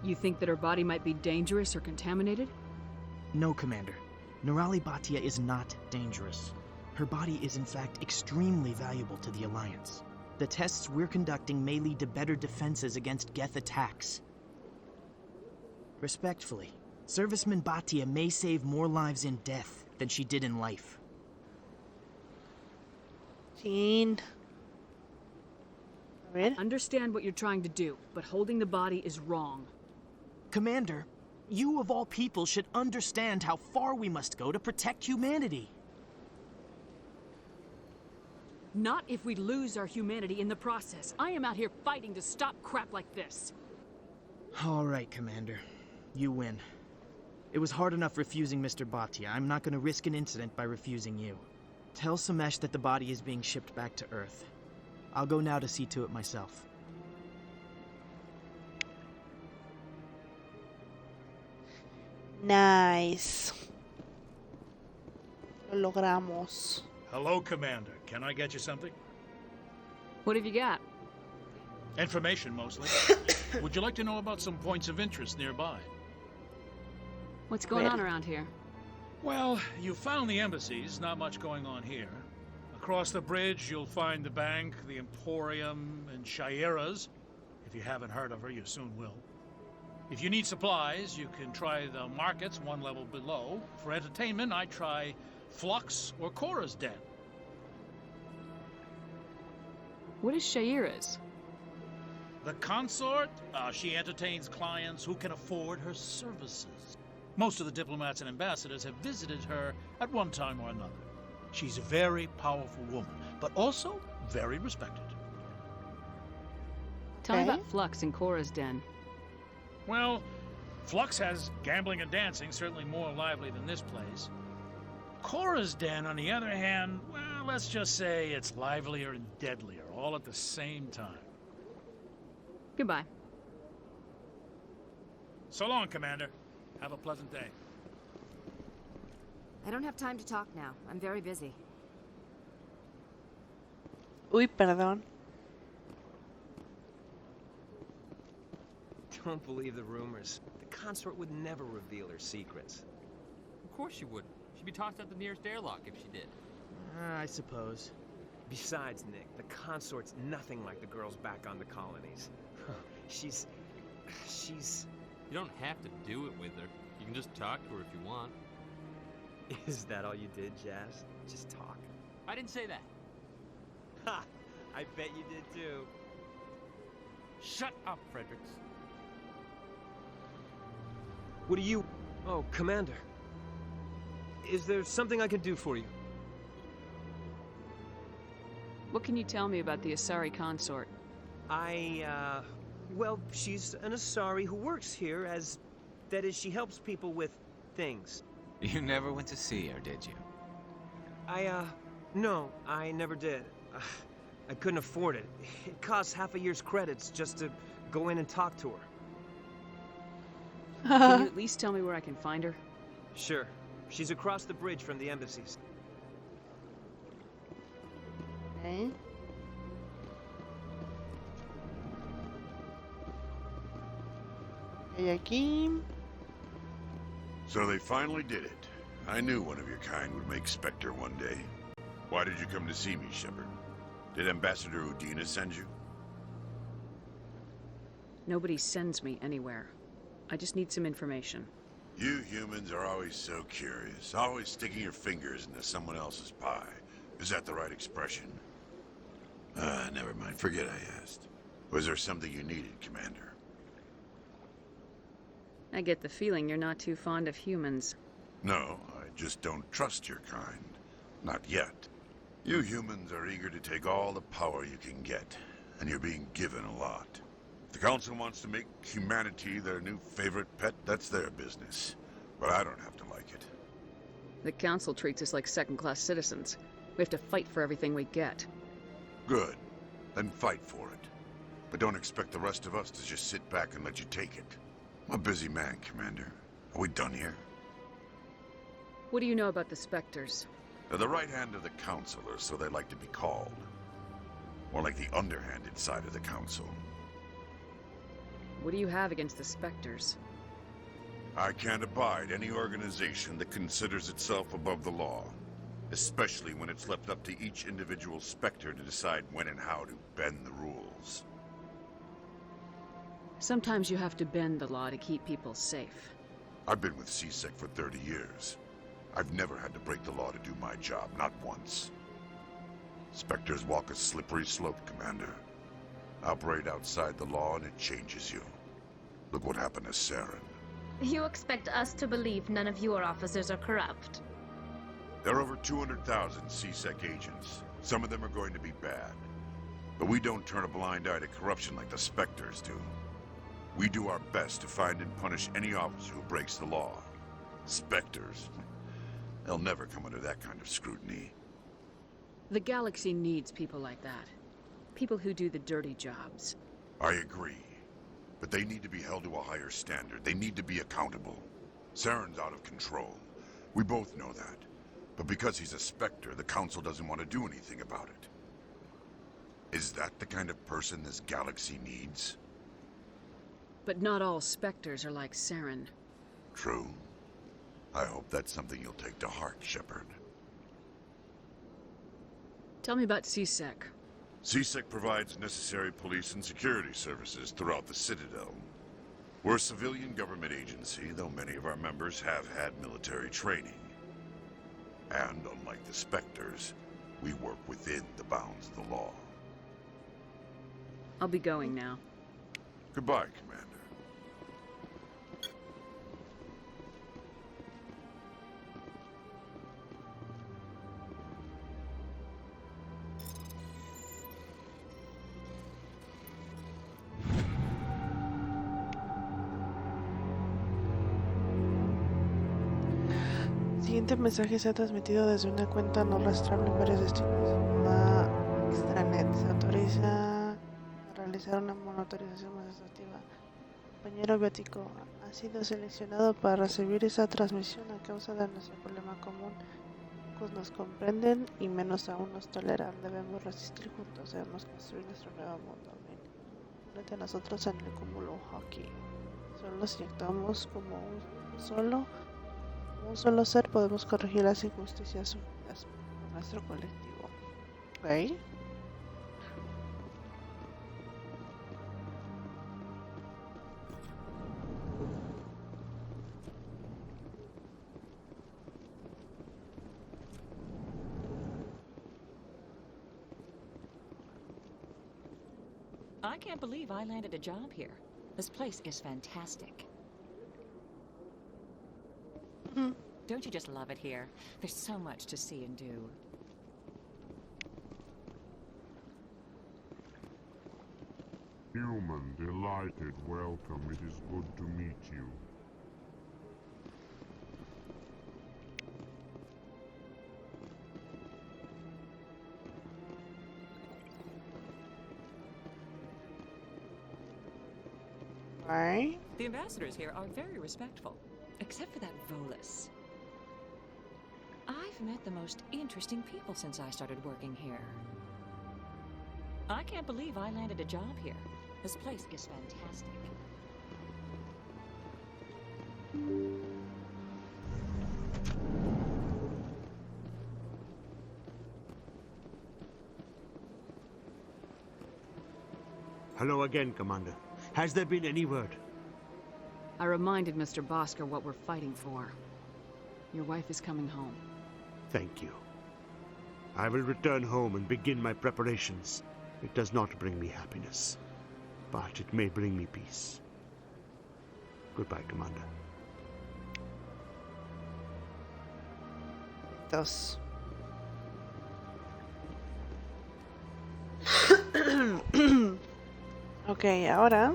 You think that her body might be dangerous or contaminated? No, Commander. Nirali Bhatia is not dangerous. Her body is in fact extremely valuable to the Alliance. The tests we're conducting may lead to better defenses against Geth attacks. Respectfully, Serviceman Bhatia may save more lives in death than she did in life. Jean. I understand what you're trying to do, but holding the body is wrong. Commander, you of all people should understand how far we must go to protect humanity. Not if we lose our humanity in the process. I am out here fighting to stop crap like this. All right, Commander. You win. It was hard enough refusing Mr. Bhatia. I'm not going to risk an incident by refusing you. Tell Samesh that the body is being shipped back to Earth. I'll go now to see to it myself. Nice. Lo logramos. Hello, Commander. Can I get you something? What have you got? Information, mostly. Would you like to know about some points of interest nearby? What's going on around here? Well, you found the embassies. Not much going on here. Across the bridge, you'll find the bank, the Emporium, and Shaira's. If you haven't heard of her, you soon will. If you need supplies, you can try the markets one level below. For entertainment, I try Flux or Cora's Den. What is Shaira's? The consort, she entertains clients who can afford her services. Most of the diplomats and ambassadors have visited her at one time or another. She's a very powerful woman, but also very respected. Tell me about Flux and Cora's Den. Well, Flux has gambling and dancing, certainly more lively than this place. Cora's Den, on the other hand, well, let's just say it's livelier and deadlier, all at the same time. Goodbye. So long, Commander. Have a pleasant day. I don't have time to talk now. I'm very busy. Uy, perdón. Don't believe the rumors. The consort would never reveal her secrets. Of course she wouldn't. She'd be tossed out the nearest airlock if she did. I suppose. Besides, Nick, the consort's nothing like the girls back on the colonies. She's... You don't have to do it with her. You can just talk to her if you want. Is that all you did, Jazz? Just talk? I didn't say that. Ha! I bet you did too. Shut up, Fredericks. What do you... Oh, Commander. Is there something I can do for you? What can you tell me about the Asari consort? Well, she's an Asari who works here as... That is, she helps people with things. You never went to see her, did you? No, I never did. I couldn't afford it. It costs half a year's credits just to go in and talk to her. Can you at least tell me where I can find her? Sure. She's across the bridge from the embassies. Okay. Y aquí. So they finally did it. I knew one of your kind would make Spectre one day. Why did you come to see me, Shepard? Did Ambassador Udina send you? Nobody sends me anywhere. I just need some information. You humans are always so curious, always sticking your fingers into someone else's pie. Is that the right expression? Never mind. Forget I asked. Was there something you needed, Commander? I get the feeling you're not too fond of humans. No, I just don't trust your kind. Not yet. You humans are eager to take all the power you can get, and you're being given a lot. If the Council wants to make humanity their new favorite pet, that's their business. But I don't have to like it. The Council treats us like second-class citizens. We have to fight for everything we get. Good. Then fight for it. But don't expect the rest of us to just sit back and let you take it. I'm a busy man, Commander. Are we done here? What do you know about the Spectres? They're the right hand of the Council, or so they like to be called. More like the underhanded side of the Council. What do you have against the Spectres? I can't abide any organization that considers itself above the law. Especially when it's left up to each individual Spectre to decide when and how to bend the rules. Sometimes you have to bend the law to keep people safe. I've been with CSEC for 30 years. I've never had to break the law to do my job, not once. Spectres walk a slippery slope, Commander. Operate outside the law and it changes you. Look what happened to Saren. You expect us to believe none of your officers are corrupt? There are over 200,000 CSEC agents. Some of them are going to be bad. But we don't turn a blind eye to corruption like the Spectres do. We do our best to find and punish any officer who breaks the law. Spectres. They'll never come under that kind of scrutiny. The galaxy needs people like that. People who do the dirty jobs. I agree. But they need to be held to a higher standard. They need to be accountable. Saren's out of control. We both know that. But because he's a Spectre, the Council doesn't want to do anything about it. Is that the kind of person this galaxy needs? But not all Spectres are like Saren. True. I hope that's something you'll take to heart, Shepard. Tell me about CSEC. CSEC provides necessary police and security services throughout the Citadel. We're a civilian government agency, though many of our members have had military training. And unlike the Spectres, we work within the bounds of the law. I'll be going now. Goodbye, Commander. El siguiente mensaje se ha transmitido desde una cuenta no rastreable en varios destinos. Una extranet se autoriza a realizar una monitorización más exhaustiva. Compañero biótico ha sido seleccionado para recibir esa transmisión a causa de nuestro problema común. Pocos nos comprenden y menos aún nos toleran. Debemos resistir juntos, debemos construir nuestro nuevo mundo. Ven, únete a nosotros en el cúmulo hockey. Solo si actuamos como un solo ser podemos corregir las injusticias sufridas por nuestro colectivo. ¿Ok? I can't believe I landed a job here. This place is fantastic. Don't you just love it here? There's so much to see and do. Human, delighted, welcome. It is good to meet you. Right. The ambassadors here are very respectful, except for that Volus. I've met the most interesting people since I started working here. I can't believe I landed a job here. This place is fantastic. Hello again, Commander. Has there been any word? I reminded Mr. Bosker what we're fighting for. Your wife is coming home. Thank you. I will return home and begin my preparations. It does not bring me happiness, but it may bring me peace. Goodbye, Commander. Dos. Ok, ahora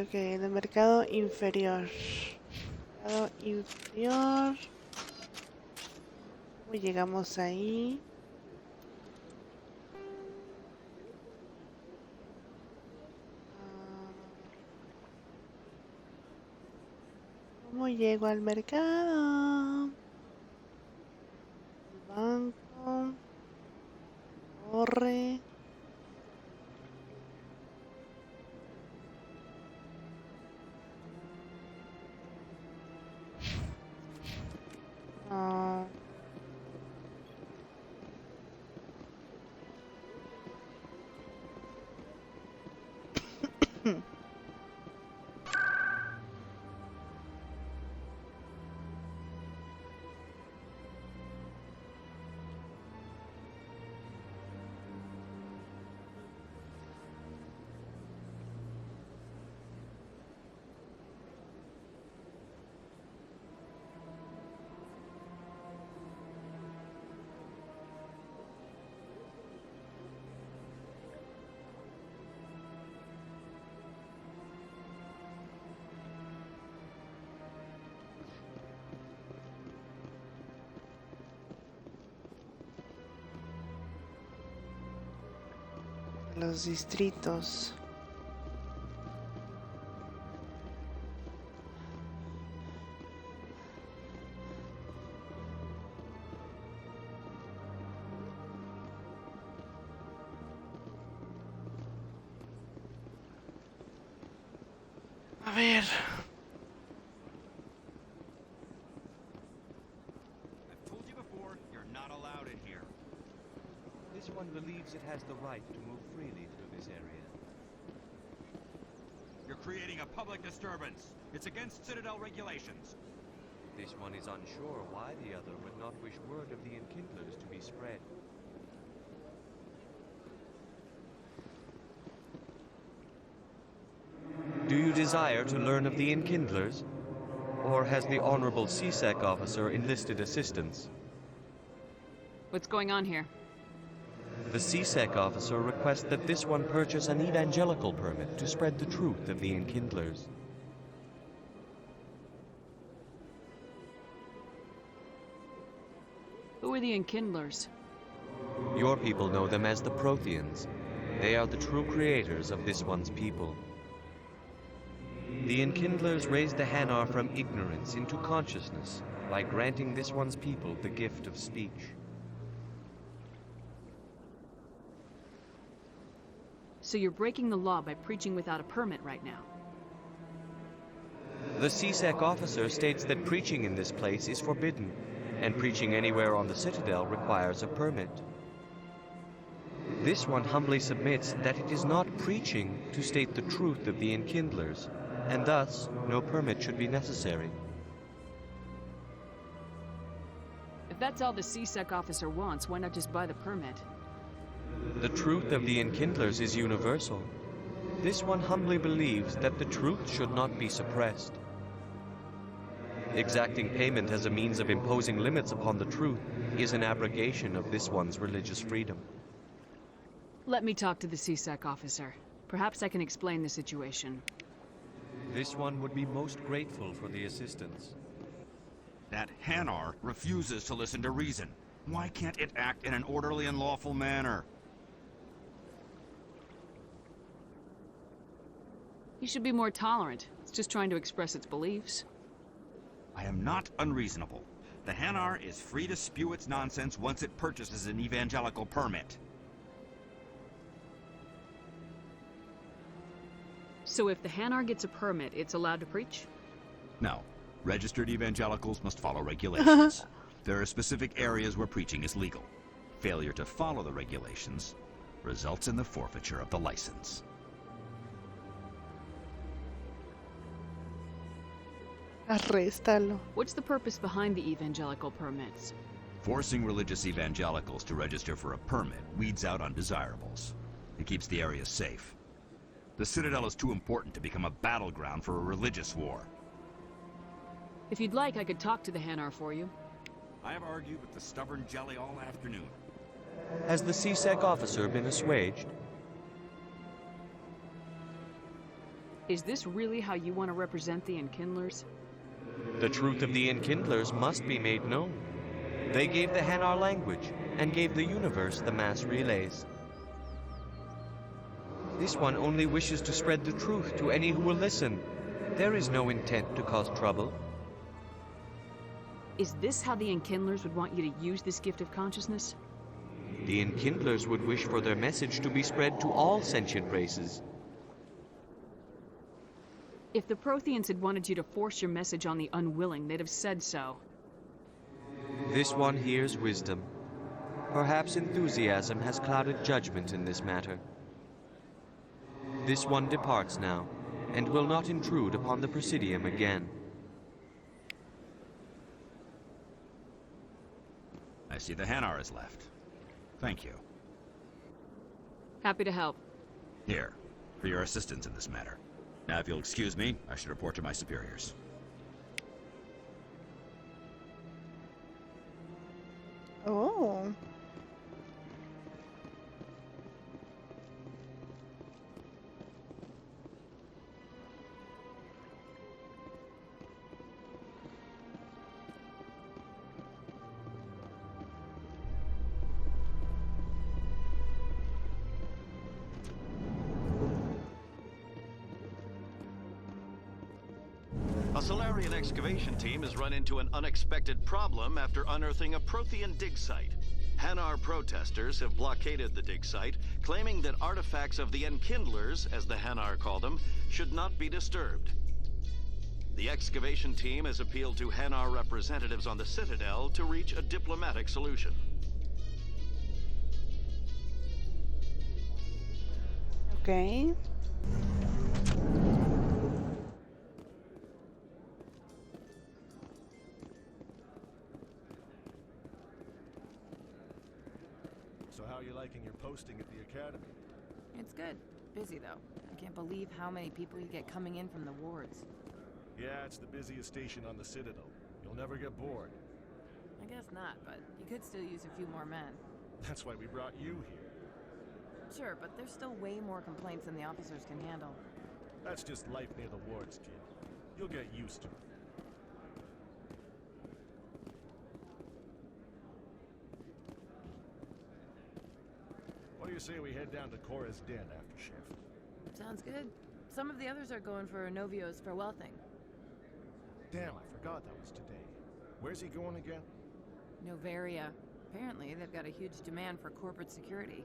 ok, en el mercado inferior. Mercado inferior. ¿Cómo llegamos ahí? ¿Cómo llego al mercado? El banco. Torre. No. Los distritos. A ver. I've told you before, you're not allowed in here. This one believes it has the right to move freely through this area. You're creating a public disturbance. It's against Citadel regulations. This one is unsure why the other would not wish word of the Enkindlers to be spread. Do you desire to learn of the Enkindlers? Or has the Honorable CSEC officer enlisted assistance? What's going on here? The CSEC officer requests that this one purchase an evangelical permit to spread the truth of the Enkindlers. Who are the Enkindlers? Your people know them as the Protheans. They are the true creators of this one's people. The Enkindlers raised the Hanar from ignorance into consciousness by granting this one's people the gift of speech. So you're breaking the law by preaching without a permit right now. The CSEC officer states that preaching in this place is forbidden, and preaching anywhere on the Citadel requires a permit. This one humbly submits that it is not preaching to state the truth of the Enkindlers, and thus no permit should be necessary. If that's all the CSEC officer wants, why not just buy the permit? The truth of the Enkindlers is universal. This one humbly believes that the truth should not be suppressed. Exacting payment as a means of imposing limits upon the truth is an abrogation of this one's religious freedom. Let me talk to the CSEC officer. Perhaps I can explain the situation. This one would be most grateful for the assistance. That Hanar refuses to listen to reason. Why can't it act in an orderly and lawful manner? You should be more tolerant. It's just trying to express its beliefs. I am not unreasonable. The Hanar is free to spew its nonsense once it purchases an evangelical permit. So if the Hanar gets a permit, it's allowed to preach? No. Registered evangelicals must follow regulations. There are specific areas where preaching is legal. Failure to follow the regulations results in the forfeiture of the license. Arréstalo. What's the purpose behind the evangelical permits? Forcing religious evangelicals to register for a permit weeds out undesirables. It keeps the area safe. The Citadel is too important to become a battleground for a religious war. If you'd like, I could talk to the Hanar for you. I have argued with the stubborn jelly all afternoon. Has the CSEC officer been assuaged? Is this really how you want to represent the Enkindlers? The truth of the Enkindlers must be made known. They gave the Hanar language, and gave the universe the mass relays. This one only wishes to spread the truth to any who will listen. There is no intent to cause trouble. Is this how the Enkindlers would want you to use this gift of consciousness? The Enkindlers would wish for their message to be spread to all sentient races. If the Protheans had wanted you to force your message on the unwilling, they'd have said so. This one hears wisdom. Perhaps enthusiasm has clouded judgment in this matter. This one departs now, and will not intrude upon the Presidium again. I see the Hanar is left. Thank you. Happy to help. Here, for your assistance in this matter. Now, if you'll excuse me, I should report to my superiors. Oh. A Solarian excavation team has run into an unexpected problem after unearthing a Prothean dig site. Hanar protesters have blockaded the dig site, claiming that artifacts of the Enkindlers, as the Hanar call them, should not be disturbed. The excavation team has appealed to Hanar representatives on the Citadel to reach a diplomatic solution. Okay. So how are you liking your posting at the academy? It's good. Busy, though. I can't believe how many people you get coming in from the wards. Yeah, it's the busiest station on the Citadel. You'll never get bored. I guess not, but you could still use a few more men. That's why we brought you here. Sure, but there's still way more complaints than the officers can handle. That's just life near the wards, kid. You'll get used to it. What do you say we head down to Cora's den after shift? Sounds good. Some of the others are going for Novio's farewell thing. Damn, I forgot that was today. Where's he going again? Novaria. Apparently, they've got a huge demand for corporate security.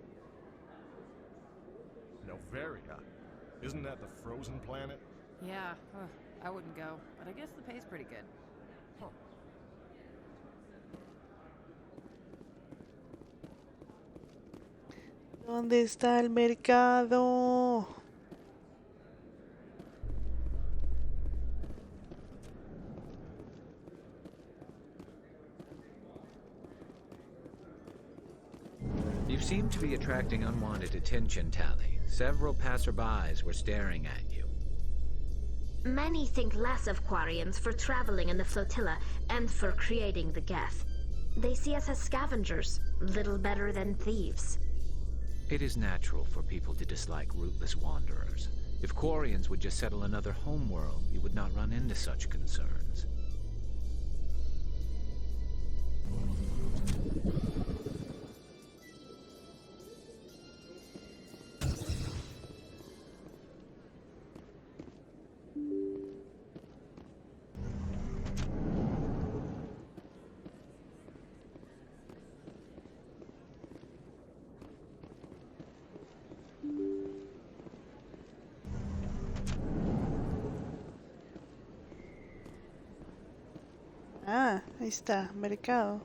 Novaria? Isn't that the frozen planet? Yeah, I wouldn't go, but I guess the pay's pretty good. Huh. ¿Dónde está el mercado? You seem to be attracting unwanted attention, Tally. Several passerbys were staring at you. Many think less of Quarians for traveling in the flotilla and for creating the Geth. They see us as scavengers, little better than thieves. It is natural for people to dislike rootless wanderers. If Quarians would just settle another homeworld, you would not run into such concerns. Ah, ahí está, mercado.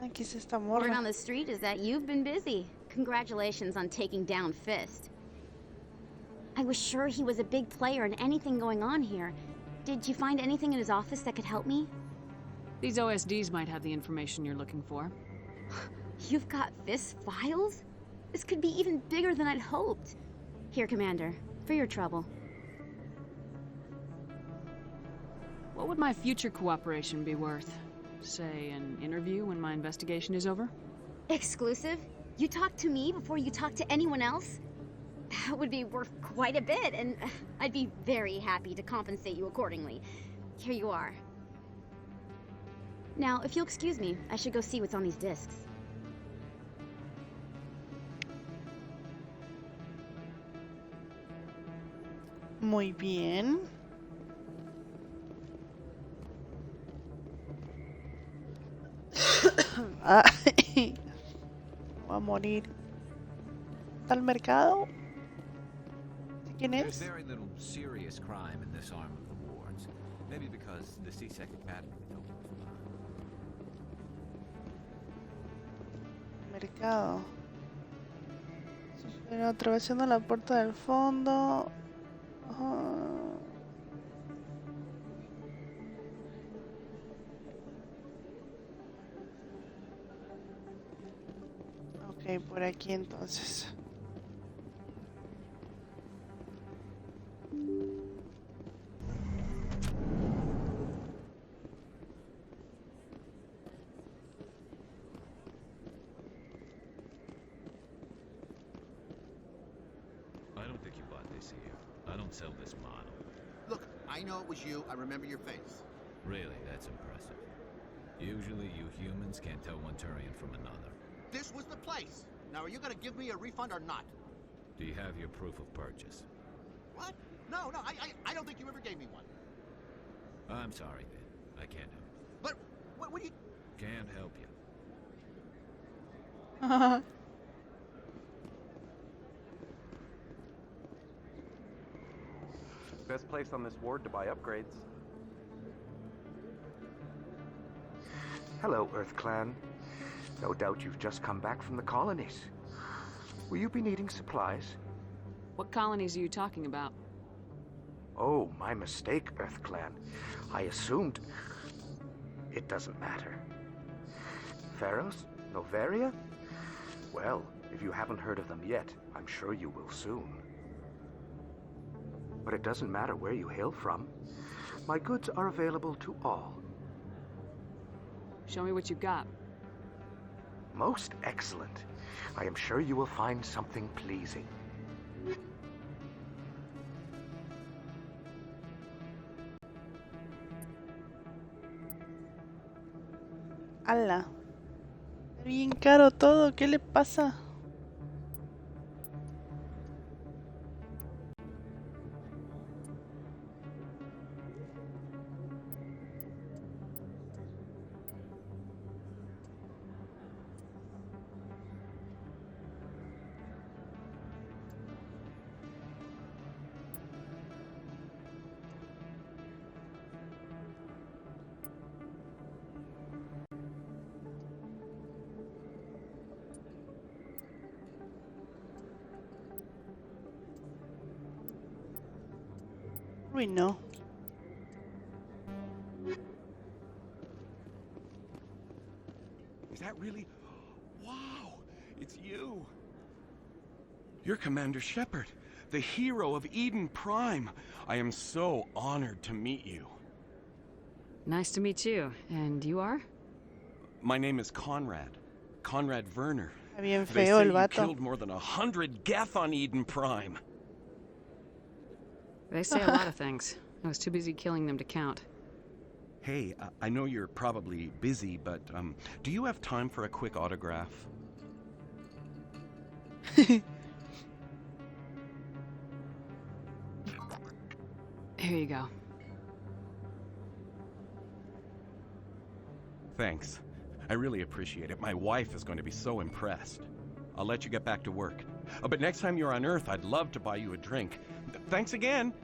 Aquí está esta Word morra. on the street is that you've been busy. Congratulations on taking down Fist. I was sure he was a big player in anything going on here. Did you find anything in his office that could help me? These OSDs might have the information you're looking for. You've got Fist's files? This could be even bigger than I'd hoped. Here, Commander, for your trouble. What would my future cooperation be worth? Say, an interview when my investigation is over? Exclusive? You talk to me before you talk to anyone else? That would be worth quite a bit, and I'd be very happy to compensate you accordingly. Here you are. Now, if you'll excuse me, I should go see what's on these discs. Muy bien. Ah, voy a morir. ¿Está el mercado? ¿Quién There's es? very little serious crime in this arm of the wards. Maybe because the C-Sec Academy is open for Mercado. Pero atravesando la puerta del fondo. Ok, por aquí entonces. I don't think you bought this here. I don't sell this model. Look, I know it was you. I remember your face. Really, that's impressive. Usually you humans can't tell one Turian from another. This was the place. Now, are you gonna give me a refund or not? Do you have your proof of purchase? What? No, I don't think you ever gave me one. I'm sorry, then. I can't help you. But, what do you... Can't help you. Best place on this ward to buy upgrades. Hello, Earth Clan. No doubt you've just come back from the colonies. Will you be needing supplies? What colonies are you talking about? Oh, my mistake, Earth Clan. I assumed... It doesn't matter. Pharos? Novaria? Well, if you haven't heard of them yet, I'm sure you will soon. But it doesn't matter where you hail from. My goods are available to all. Show me what you've got. Most excellent. I am sure you will find something pleasing. ¡Hala! Bien caro todo, ¿qué le pasa? Uy, no. Is that really... Wow! It's you! You're Commander Shepard, the hero of Eden Prime. I am so honored to meet you. Nice to meet you. And you are? My name is Conrad. Conrad Werner. Bien They feo say el you vato. killed more than 100 Geth on Eden Prime. They say a lot of things. I was too busy killing them to count. Hey, I know you're probably busy, but do you have time for a quick autograph? Here you go. Thanks. I really appreciate it. My wife is going to be so impressed. I'll let you get back to work. But next time you're on Earth, I'd love to buy you a drink. Thanks again!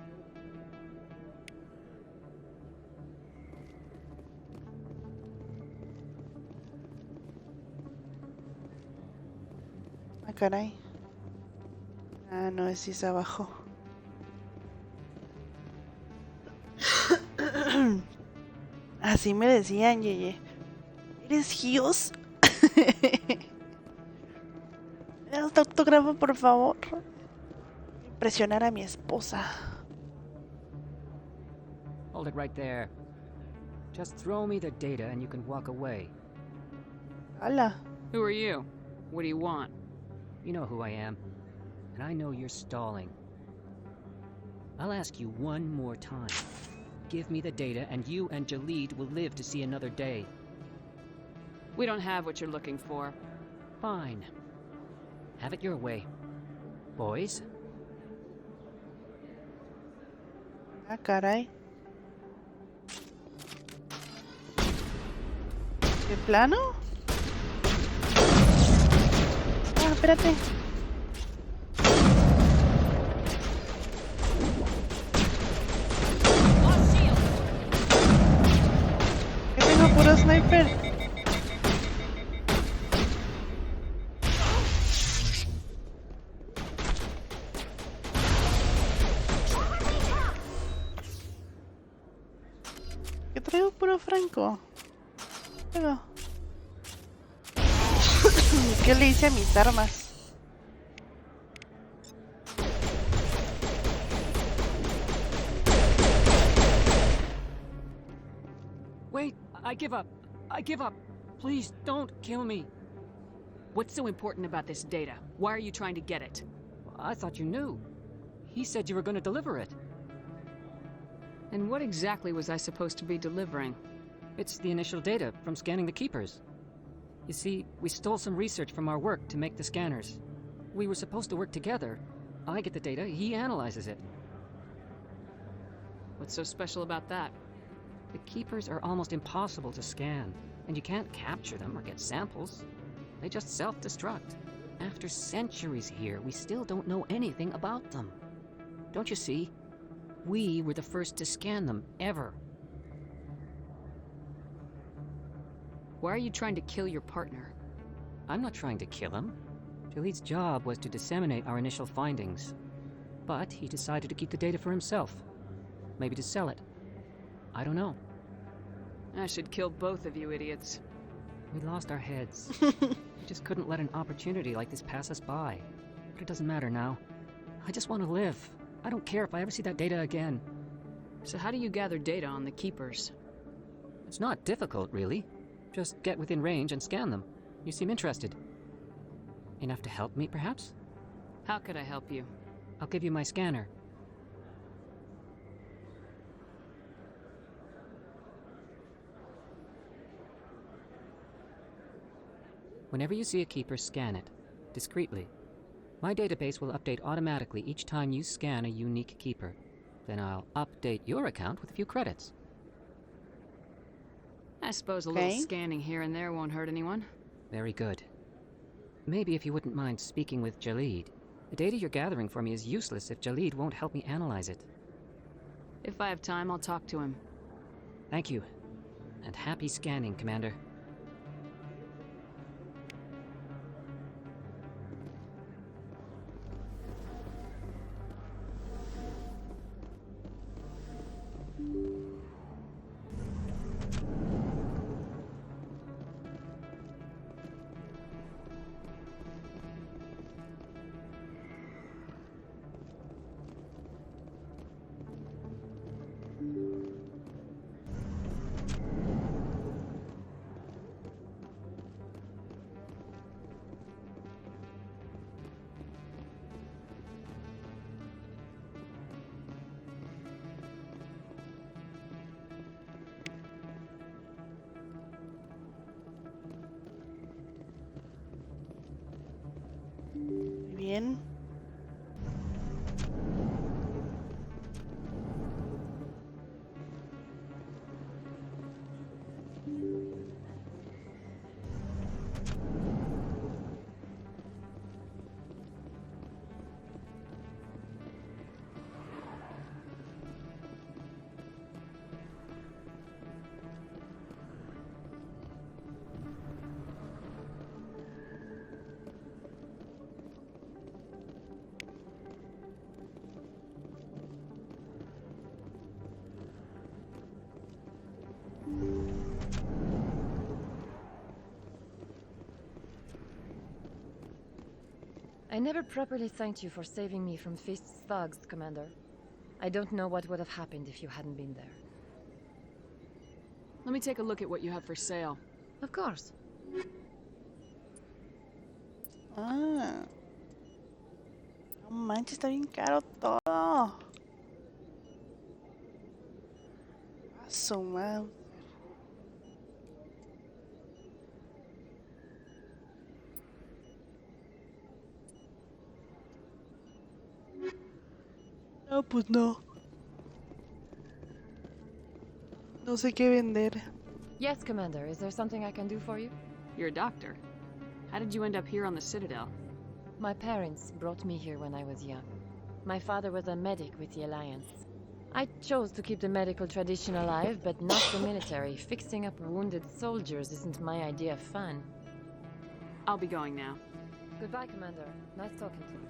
Ah, caray. Ah, no, ese es abajo. Así me decían, Yeye. ¿Eres Heoz? ¿Me das tu autógrafo, por favor? Impresionar a mi esposa. Hold it right there. Just throw me the data and you can walk away. Hola. Who are you? What do you want? You know who I am. And I know you're stalling. I'll ask you one more time. Give me the data and you and Jalid will live to see another day. We don't have what you're looking for. Fine. Have it your way. Boys? Ah, caray. ¿De plano? espérate. Que tengo puro sniper. Que traigo puro franco. Pero... ¿Qué le hice a mis armas? Wait, I give up. I give up. Please, don't kill me. What's so important about this data? Why are you trying to get it? I thought you knew. He said you were going to deliver it. And what exactly was I supposed to be delivering? It's the initial data from scanning the keepers. You see, we stole some research from our work to make the scanners. We were supposed to work together. I get the data, he analyzes it. What's so special about that? The keepers are almost impossible to scan, and you can't capture them or get samples. They just self-destruct. After centuries here, we still don't know anything about them. Don't you see? We were the first to scan them, ever. Why are you trying to kill your partner? I'm not trying to kill him. Jalid's job was to disseminate our initial findings. But he decided to keep the data for himself. Maybe to sell it. I don't know. I should kill both of you idiots. We lost our heads. We just couldn't let an opportunity like this pass us by. But it doesn't matter now. I just want to live. I don't care if I ever see that data again. So how do you gather data on the keepers? It's not difficult, really. Just get within range and scan them. You seem interested. Enough to help me, perhaps? How could I help you? I'll give you my scanner. Whenever you see a keeper, scan it. Discreetly. My database will update automatically each time you scan a unique keeper. Then I'll update your account with a few credits. I suppose a little scanning here and there won't hurt anyone. Very good. Maybe if you wouldn't mind speaking with Jalid. The data you're gathering for me is useless if Jalid won't help me analyze it. If I have time, I'll talk to him. Thank you. And happy scanning, Commander. Bien. I never properly thanked you for saving me from Feast's thugs, Commander. I don't know what would have happened if you hadn't been there. Let me take a look at what you have for sale. Of course. Ah. No manches, está bien caro todo. A su madre. No, pues no. No sé qué vender. Yes, Commander. Is there something I can do for you? You're a doctor. How did you end up here on the Citadel? My parents brought me here when I was young. My father was a medic with the Alliance. I chose to keep the medical tradition alive, but not the military. Fixing up wounded soldiers isn't my idea of fun. I'll be going now. Goodbye, Commander. Nice talking to you.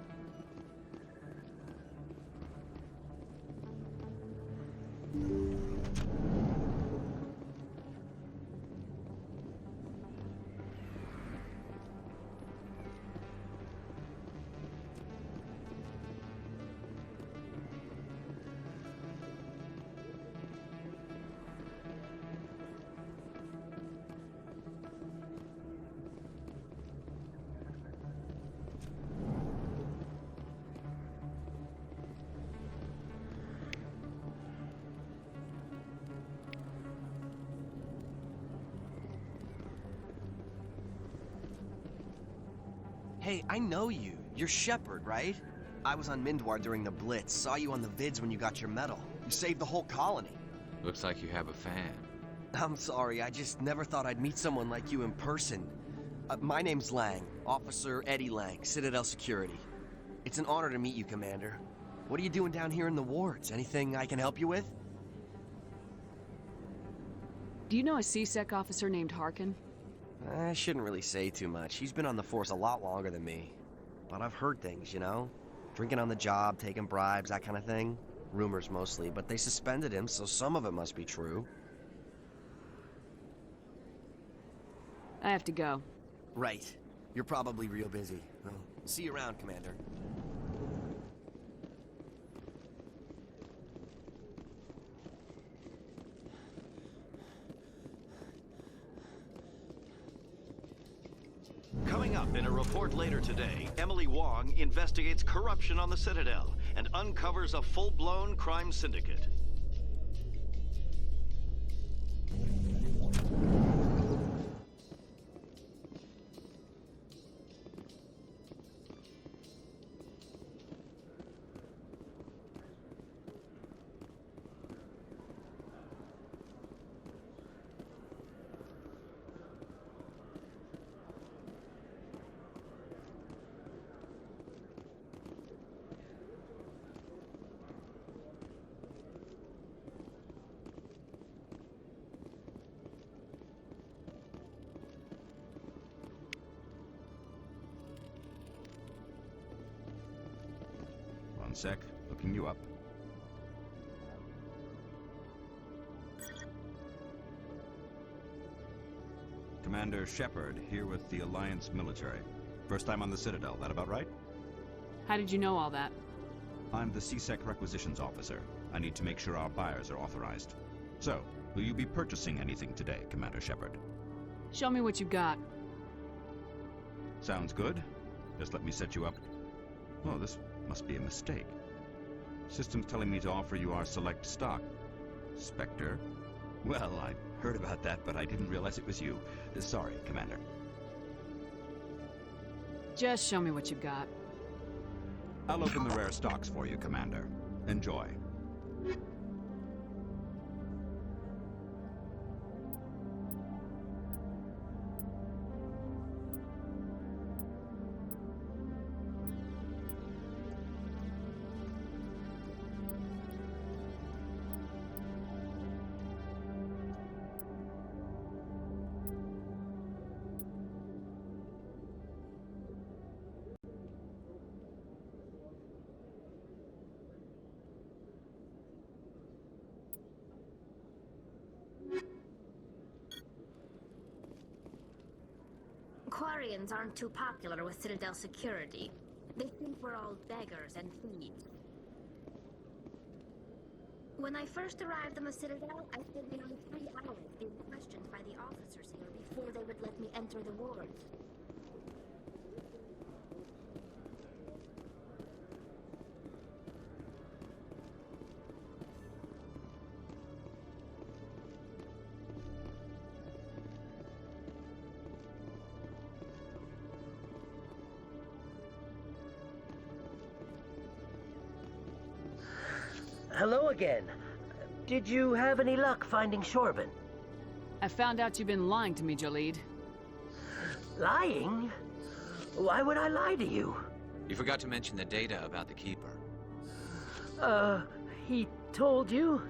Hey, I know you. You're Shepard, right? I was on Mindwar during the Blitz. Saw you on the vids when you got your medal. You saved the whole colony. Looks like you have a fan. I'm sorry, I just never thought I'd meet someone like you in person. My name's Lang, Officer Eddie Lang, Citadel Security. It's an honor to meet you, Commander. What are you doing down here in the wards? Anything I can help you with? Do you know a CSEC officer named Harkin? I shouldn't really say too much. He's been on the force a lot longer than me. But I've heard things, you know? Drinking on the job, taking bribes, that kind of thing. Rumors mostly, but they suspended him, so some of it must be true. I have to go. Right. You're probably real busy. Well, see you around, Commander. Coming up in a report later today, Emily Wong investigates corruption on the Citadel and uncovers a full-blown crime syndicate. One sec, looking you up. Commander Shepard, here with the Alliance military. First time on the Citadel, that about right? How did you know all that? I'm the CSEC requisitions officer. I need to make sure our buyers are authorized. So, will you be purchasing anything today, Commander Shepard? Show me what you got. Sounds good. Just let me set you up. Oh, this must be a mistake. System's telling me to offer you our select stock. Spectre? Well, I heard about that, but I didn't realize it was you. Sorry, Commander. Just show me what you got. I'll open the rare stocks for you, Commander. Enjoy. Quarians aren't too popular with Citadel security. They think we're all beggars and thieves. When I first arrived on the Citadel, I spent nearly 3 hours being questioned by the officers here before they would let me enter the wards. Hello again. Did you have any luck finding Shorban? I found out you've been lying to me, Jaleed. Lying? Why would I lie to you? You forgot to mention the data about the Keeper. He told you?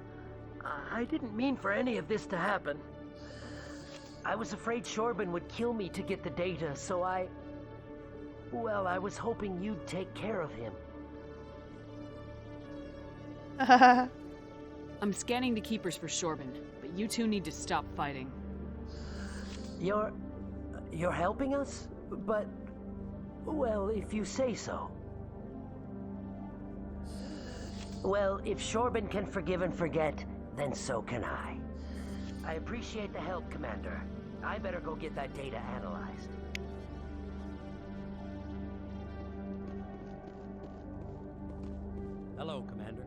I didn't mean for any of this to happen. I was afraid Shorban would kill me to get the data, so well, I was hoping you'd take care of him. I'm scanning the Keepers for Shorban, but you two need to stop fighting. You're helping us? But, well, if you say so. Well, if Shorban can forgive and forget, then so can I. I appreciate the help, Commander. I better go get that data analyzed. Hello, Commander.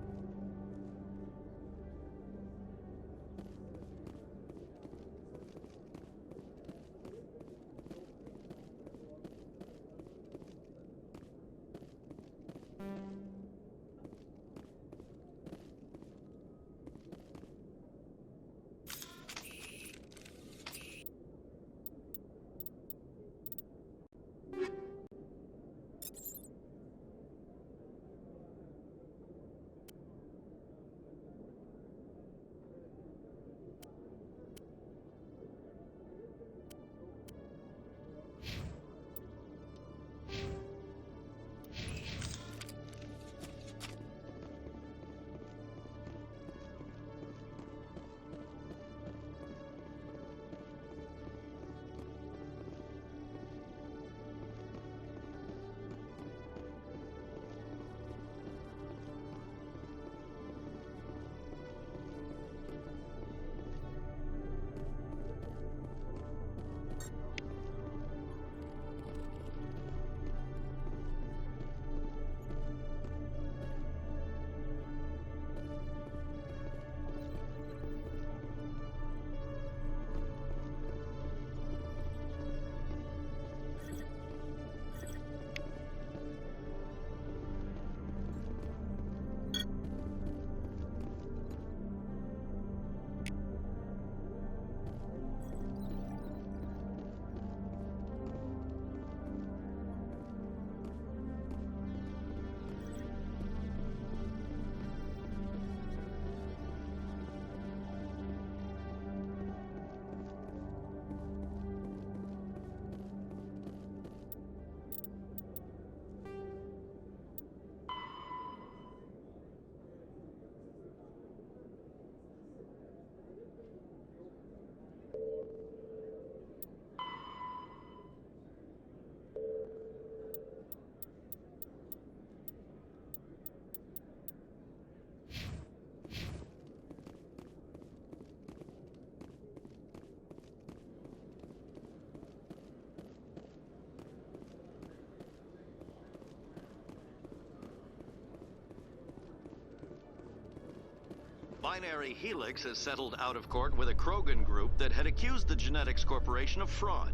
Binary Helix has settled out of court with a Krogan group that had accused the Genetics Corporation of fraud.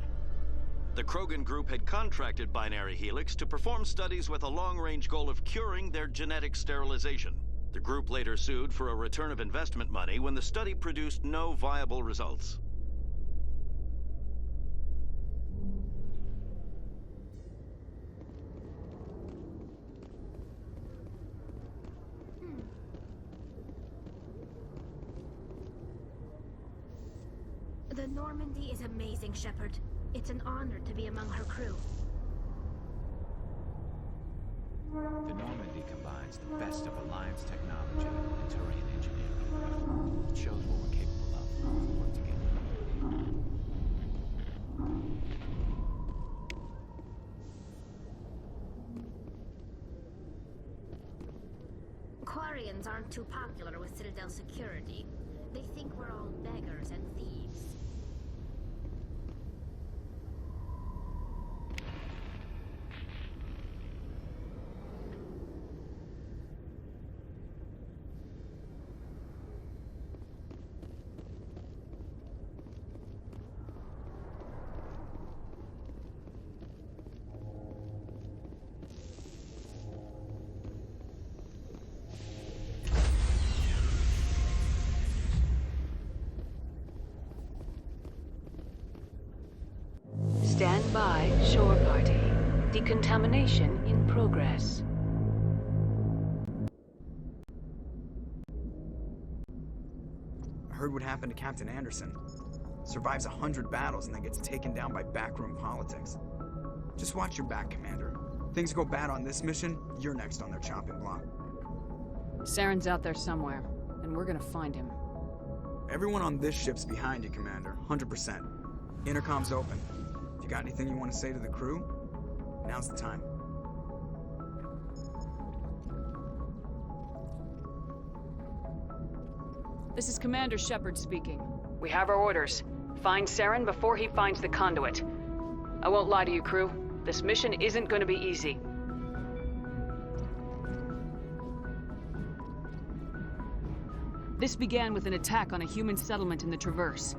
The Krogan group had contracted Binary Helix to perform studies with a long-range goal of curing their genetic sterilization. The group later sued for a return of investment money when the study produced no viable results. The Normandy is amazing, Shepard. It's an honor to be among her crew. The Normandy combines the best of Alliance technology and Turian engineering. It shows what we're capable of if we work together. Quarians aren't too popular with Citadel security. They think we're all beggars and thieves. Stand by, shore party. Decontamination in progress. I heard what happened to Captain Anderson. Survives 100 battles and then gets taken down by backroom politics. Just watch your back, Commander. Things go bad on this mission, you're next on their chopping block. Saren's out there somewhere, and we're gonna find him. Everyone on this ship's behind you, Commander. 100%. Intercom's open. If you got anything you want to say to the crew, now's the time. This is Commander Shepard speaking. We have our orders. Find Saren before he finds the conduit. I won't lie to you, crew. This mission isn't going to be easy. This began with an attack on a human settlement in the Traverse.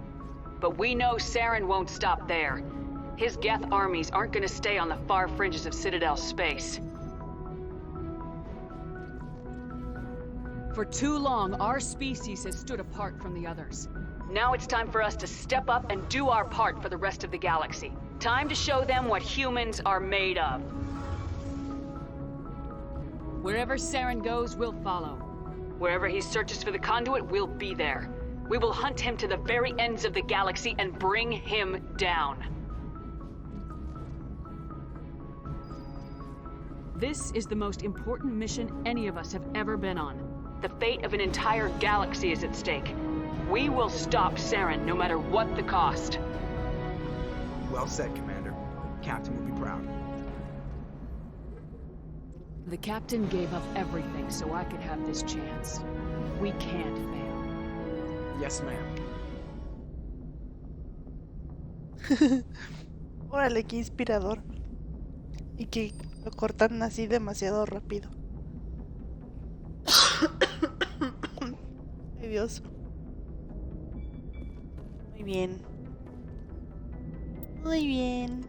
But we know Saren won't stop there. His Geth armies aren't going to stay on the far fringes of Citadel space. For too long, our species has stood apart from the others. Now it's time for us to step up and do our part for the rest of the galaxy. Time to show them what humans are made of. Wherever Saren goes, we'll follow. Wherever he searches for the conduit, we'll be there. We will hunt him to the very ends of the galaxy and bring him down. This is the most important mission any of us have ever been on. The fate of an entire galaxy is at stake. We will stop Saren no matter what the cost. Well said, Commander. Captain will be proud. The captain gave up everything so I could have this chance. We can't fail. Yes, ma'am. Órale, qué inspirador. Y que lo cortan así demasiado rápido. Ay, Dios. Muy bien. Muy bien.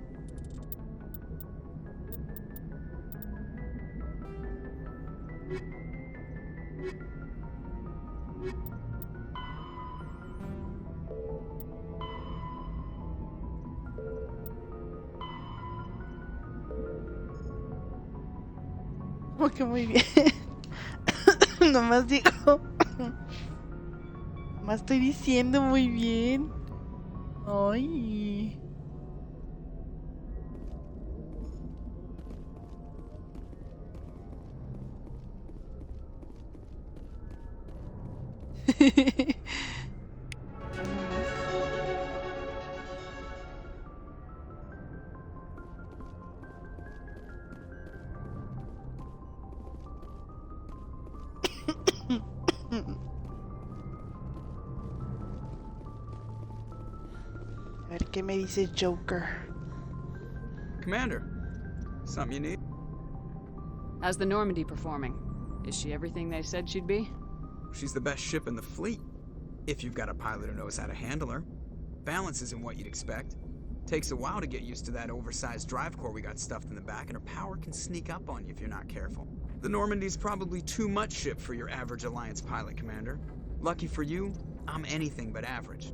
Como que muy bien. Nomás digo. Nomás estoy diciendo muy bien. Ay. A ver qué me dice Joker. Commander, something you need? How's the Normandy performing? Is she everything they said she'd be? She's the best ship in the fleet. If you've got a pilot who knows how to handle her. Balance isn't what you'd expect. Takes a while to get used to that oversized drive core we got stuffed in the back, and her power can sneak up on you if you're not careful. The Normandy's probably too much ship for your average Alliance pilot, Commander. Lucky for you, I'm anything but average.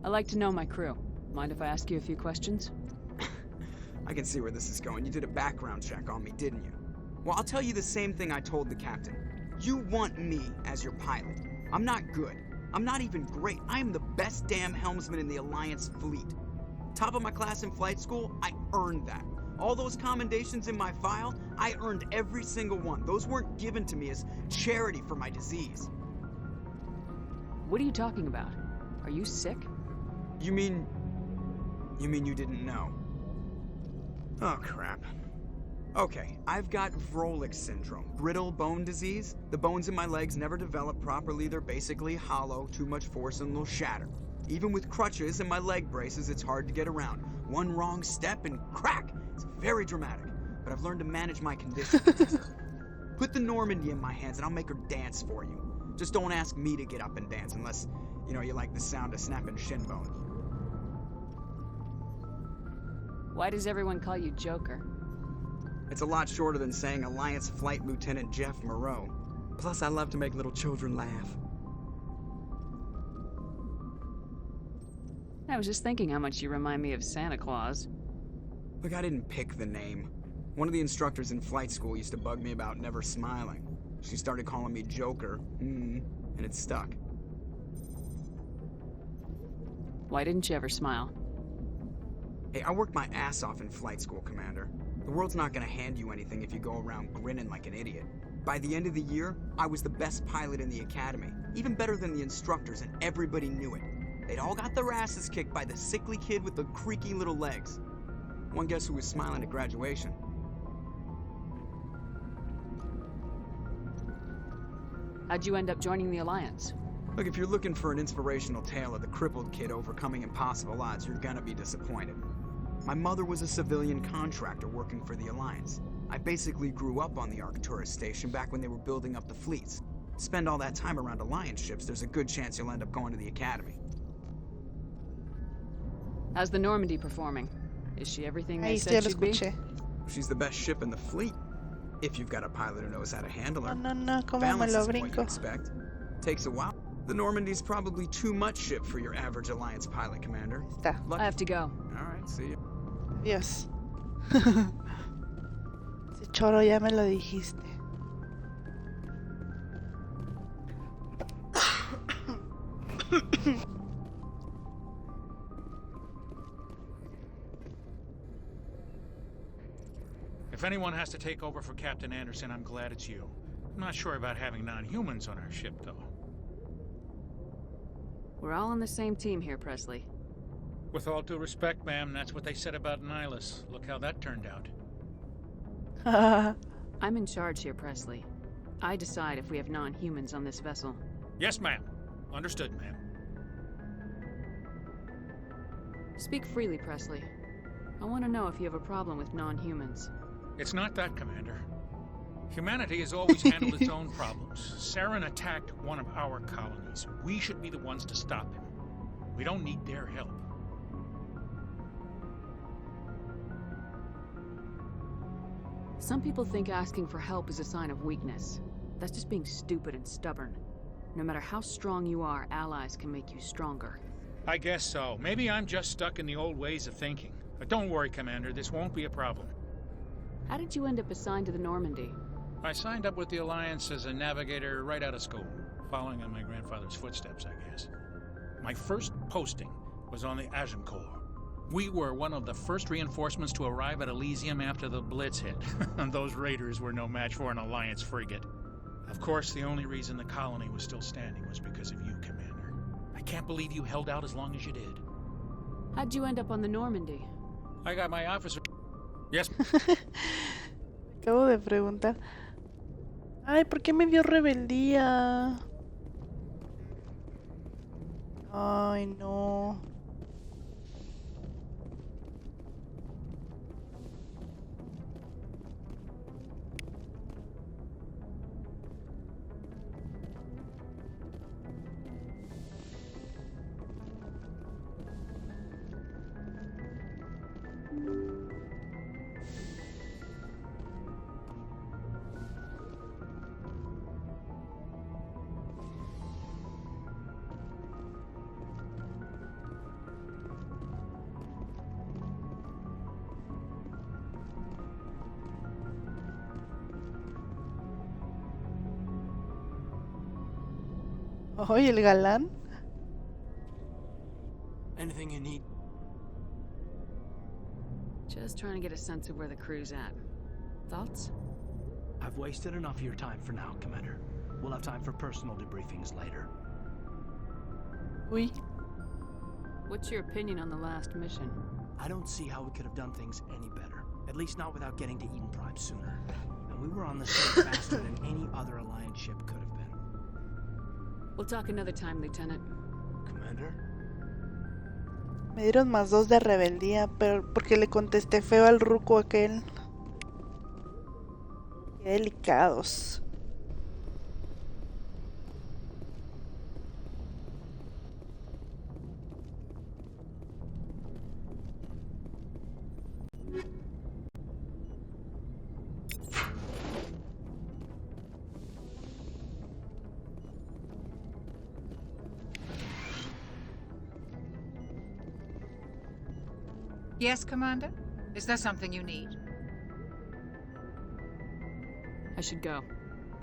I like to know my crew. Mind if I ask you a few questions? I can see where this is going. You did a background check on me, didn't you? Well, I'll tell you the same thing I told the captain. You want me as your pilot. I'm not good. I'm not even great. I am the best damn helmsman in the Alliance fleet. Top of my class in flight school, I earned that. All those commendations in my file, I earned every single one. Those weren't given to me as charity for my disease. What are you talking about? Are you sick? You mean you didn't know? Oh, crap. Okay, I've got Vrolik syndrome, brittle bone disease. The bones in my legs never develop properly. They're basically hollow, too much force and they'll shatter. Even with crutches and my leg braces, it's hard to get around. One wrong step and crack! It's very dramatic, but I've learned to manage my condition. Put the Normandy in my hands and I'll make her dance for you. Just don't ask me to get up and dance unless, you like the sound of snapping shin bone. Why does everyone call you Joker? It's a lot shorter than saying Alliance Flight Lieutenant Jeff Moreau. Plus, I love to make little children laugh. I was just thinking how much you remind me of Santa Claus. Look, I didn't pick the name. One of the instructors in flight school used to bug me about never smiling. She started calling me Joker, and it stuck. Why didn't you ever smile? Hey, I worked my ass off in flight school, Commander. The world's not gonna hand you anything if you go around grinning like an idiot. By the end of the year, I was the best pilot in the academy, even better than the instructors, and everybody knew it. They'd all got their asses kicked by the sickly kid with the creaky little legs. One guess who was smiling at graduation? How'd you end up joining the Alliance? Look, if you're looking for an inspirational tale of the crippled kid overcoming impossible odds, you're gonna be disappointed. My mother was a civilian contractor working for the Alliance. I basically grew up on the Arcturus station back when they were building up the fleets. Spend all that time around Alliance ships, there's a good chance you'll end up going to the Academy. How's the Normandy performing? Is she everything they Ahí said sí, she'd be? escuché. She's the best ship in the fleet. If you've got a pilot who knows how to handle her. No, ¿cómo me Balance lo isn't what you brinco? expect. Takes a while. The Normandy's probably too much ship for your average Alliance pilot, Commander. Está. I have to go. Alright, see you. Dios. Ese choro ya me lo dijiste. If anyone has to take over for Captain Anderson, I'm glad it's you. I'm not sure about having non-humans on our ship, though. We're all on the same team here, Presley. With all due respect, ma'am, that's what they said about Nihilus. Look how that turned out. I'm in charge here, Presley. I decide if we have non-humans on this vessel. Yes, ma'am. Understood, ma'am. Speak freely, Presley. I want to know if you have a problem with non-humans. It's not that, Commander. Humanity has always handled its own problems. Saren attacked one of our colonies. We should be the ones to stop him. We don't need their help. Some people think asking for help is a sign of weakness. That's just being stupid and stubborn. No matter how strong you are, allies can make you stronger. I guess so. Maybe I'm just stuck in the old ways of thinking. But don't worry, Commander. This won't be a problem. How did you end up assigned to the Normandy? I signed up with the Alliance as a navigator right out of school, following in my grandfather's footsteps, I guess. My first posting was on the Agincourt. We were one of the first reinforcements to arrive at Elysium after the Blitz hit, and those raiders were no match for an Alliance frigate. Of course, the only reason the colony was still standing was because of you, Commander. I can't believe you held out as long as you did. How'd you end up on the Normandy? I got my officer... Yes. Acabo de preguntar. Ay, ¿por qué me dio rebeldía? Ay, no. Oye, el galán. Anything you need? Just trying to get a sense of where the crew's at. Thoughts? I've wasted enough of your time for now, Commander. We'll have time for personal debriefings later. Oui. What's your opinion on the last mission? I don't see how we could have done things any better. At least not without getting to Eden Prime sooner. And we were on the same faster than any other Alliance ship could have been. We'll talk another time, Lieutenant. Commander? Me dieron +2 de rebeldía, pero porque le contesté feo al ruco aquel. Qué delicados. Yes, Commander? Is there something you need? I should go.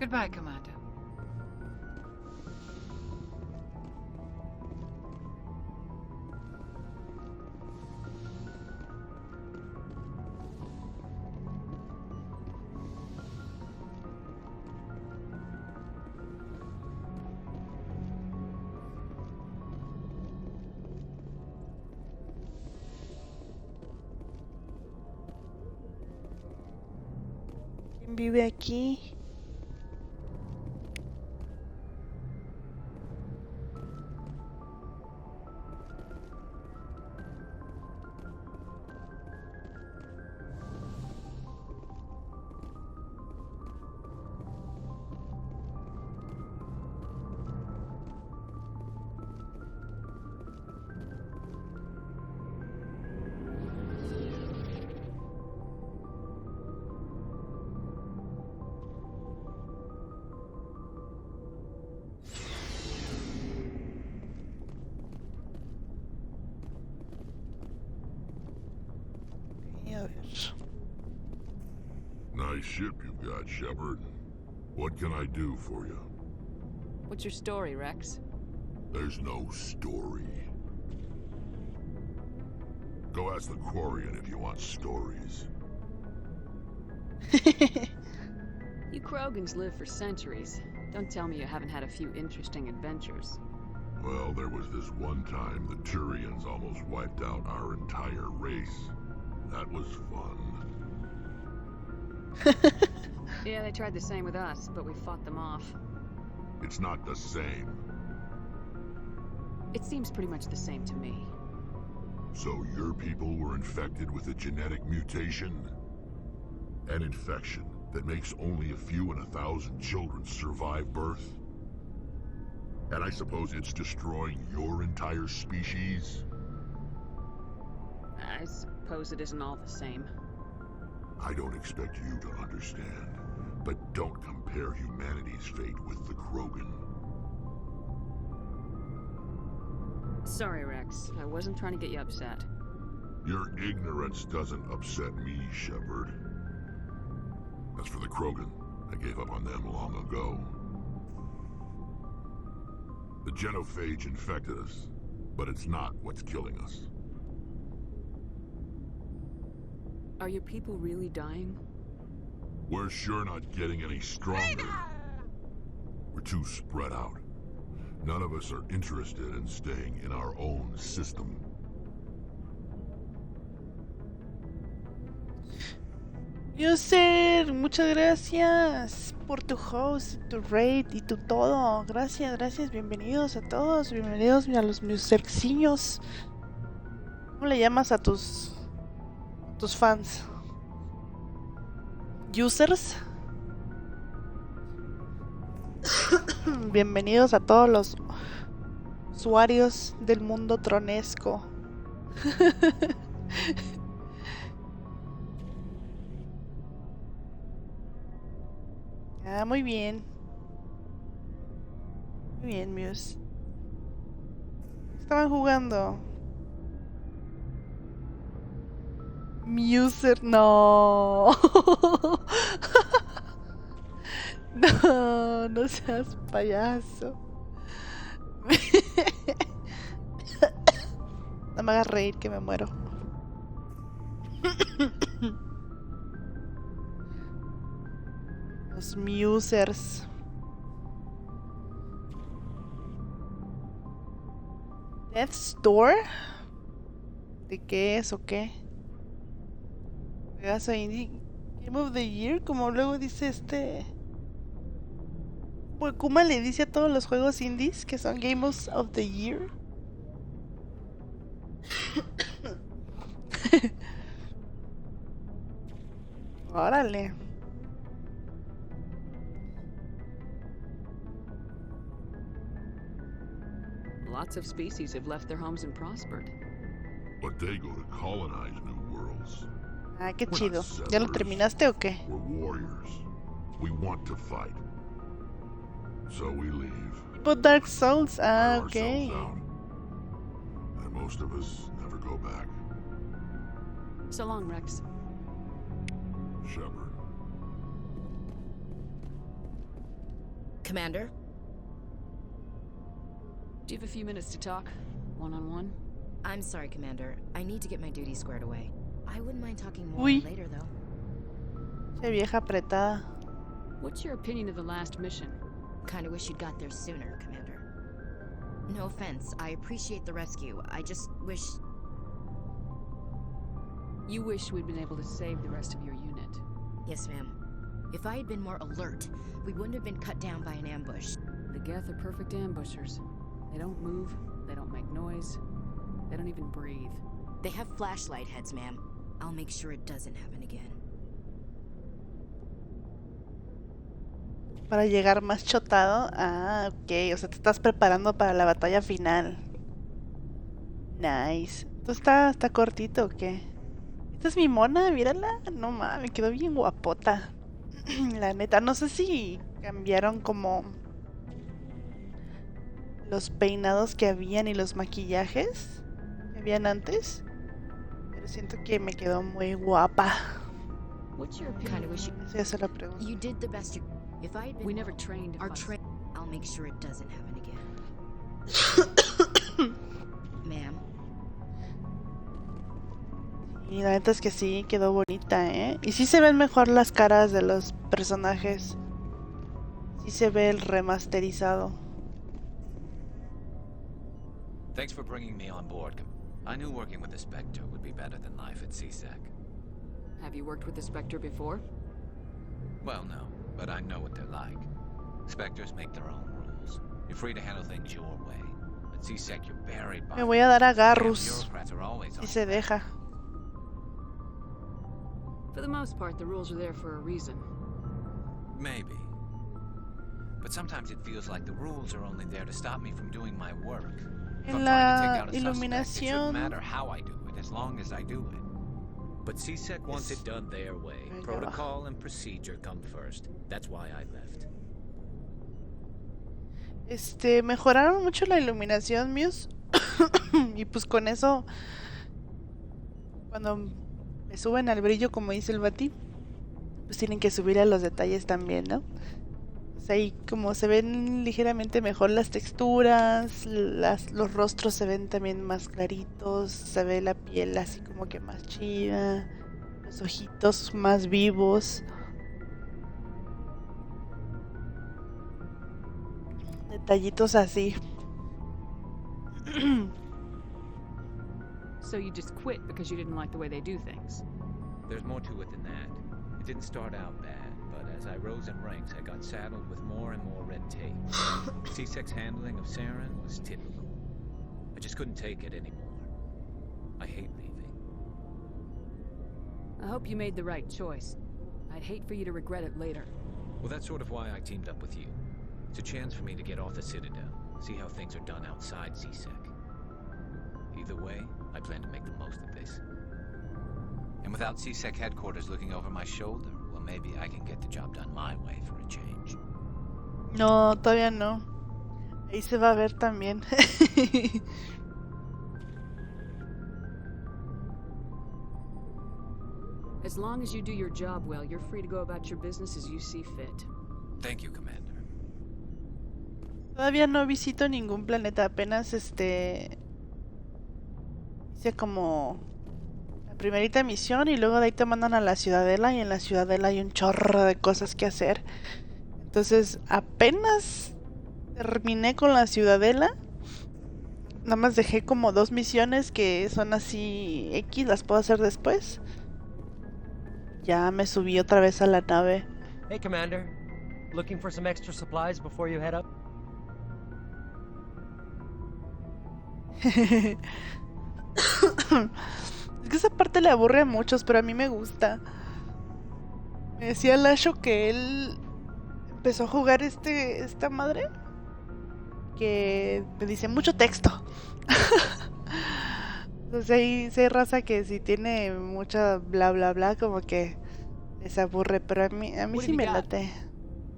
Goodbye, Commander. ¿Quién vive aquí? Nice ship you've got, Shepard. What can I do for you? What's your story, Rex? There's no story. Go ask the Quarian if you want stories. You Krogans live for centuries. Don't tell me you haven't had a few interesting adventures. Well, there was this one time the Turians almost wiped out our entire race. That was fun. Yeah, they tried the same with us, but we fought them off. It's not the same. It seems pretty much the same to me. So your people were infected with a genetic mutation? An infection that makes only a few in 1,000 children survive birth? And I suppose it's destroying your entire species? I suppose it isn't all the same. I don't expect you to understand, but don't compare humanity's fate with the Krogan. Sorry, Rex. I wasn't trying to get you upset. Your ignorance doesn't upset me, Shepard. As for the Krogan, I gave up on them long ago. The genophage infected us, but it's not what's killing us. Are your people really dying? We're sure not getting any stronger. We're too spread out. None of us are interested in staying in our own system. User, muchas gracias por tu host, tu raid y tu todo. Gracias, gracias, bienvenidos a todos, bienvenidos a los muserciños. ¿Cómo le llamas a tus fans? Users. Bienvenidos a todos los usuarios del mundo tronesco. Ah, muy bien. Muy bien, Muse. Estaban jugando. Muser, no. No, no seas payaso. No me hagas reír que me muero. Los musers. Death's Door. ¿De qué es o qué? Pedazo indie Game of the Year, como luego dice este. Bueno, Kuma le dice a todos los juegos indies que son Games of the Year. Órale. Lots of species have left their homes and prospered. But they go to colonize new worlds. Ah, qué chido. ¿Ya lo terminaste o qué? We're warriors. We want to fight. So we leave. Tipo Dark Souls. Ah, ok. And most of us never go back. So long, Rex. Shepard. Commander? Do you have a few minutes to talk? One-on-one? I'm sorry, Commander. I need to get my duties squared away. I wouldn't mind talking more Uy. later, though. Che vieja apretada. What's your opinion of the last mission? Kinda wish you'd got there sooner, Commander. No offense, I appreciate the rescue. I just wish... You wish we'd been able to save the rest of your unit. Yes, ma'am. If I had been more alert, we wouldn't have been cut down by an ambush. The Geth are perfect ambushers. They don't move, they don't make noise, they don't even breathe. They have flashlight heads, ma'am. I'll make sure it doesn't happen again. Para llegar más chotado. Ah, ok. O sea, te estás preparando para la batalla final. Nice. ¿Esto está cortito o qué? Esta es mi mona, mírala. No mames, me quedó bien guapota. La neta, no sé si cambiaron como los peinados que habían y los maquillajes que habían antes. Pero siento que me quedó muy guapa. What's your opinion? Kinda wish you... Esa es la pregunta. You did the best you... If I had been... We never trained to Our fight. I'll make sure it doesn't happen again. Ma'am. Y la neta es que sí, quedó bonita, ¿eh? Y sí se ven mejor las caras de los personajes. Sí se ve el remasterizado. Thanks for bringing me on board. I knew working with the Spectre would be better than life at CSEC. Have you worked with the Spectre before? Well, no, but I know what they're like. Spectres make their own rules. You're free to handle things your way. At CSEC, you're buried by... Me voy a dar a Garrus. Bureaucrats are always on Si se deja. For the most part, the rules are there for a reason. Maybe. But sometimes it feels like the rules are only there to stop me from doing my work. If I'm En trying to take la out a suspect, it shouldn't iluminación. matter how I do it, as long as I do it. But CSEC wants it done their way. Protocol and procedure come first. That's why I left. Mejoraron mucho la iluminación, Muse. Y pues con eso, cuando me suben al brillo, como dice el Bati, pues tienen que subir a los detalles también, ¿no? O sea, y como se ven ligeramente mejor las texturas, los rostros se ven también más claritos, se ve la piel así como que más chida, los ojitos más vivos. Detallitos así. So you just quit because you didn't like the way they do things? There's more to it than that. It didn't start out bad, but as I rose in ranks, I got saddled with more and more red tape. CSEC's handling of Saren was typical. I just couldn't take it anymore. I hate leaving. I hope you made the right choice. I'd hate for you to regret it later. Well, that's sort of why I teamed up with you. It's a chance for me to get off the Citadel, see how things are done outside CSEC. Either way, I plan to make the most of this. And without CSEC headquarters looking over my shoulder, well, maybe I can get the job done my way for a change. No, todavía no. Ahí se va a ver también. As long as you do your job well, you're free to go about your business as you see fit. Thank you, Commander. Todavía no visito ningún planeta, apenas hice como la primerita misión y luego de ahí te mandan a la Ciudadela y en la Ciudadela hay un chorro de cosas que hacer. Entonces apenas terminé con la Ciudadela, nada más dejé como 2 misiones que son así X, las puedo hacer después. Ya me subí otra vez a la nave. Hey, Commander. Looking for some extra supplies before you head up? Es que esa parte le aburre a muchos, pero a mí me gusta. Me decía Lasho que él empezó a jugar esta madre que me dice mucho texto. Entonces ahí se hay raza que si tiene mucha bla bla bla como que les aburre, pero a mí sí me late.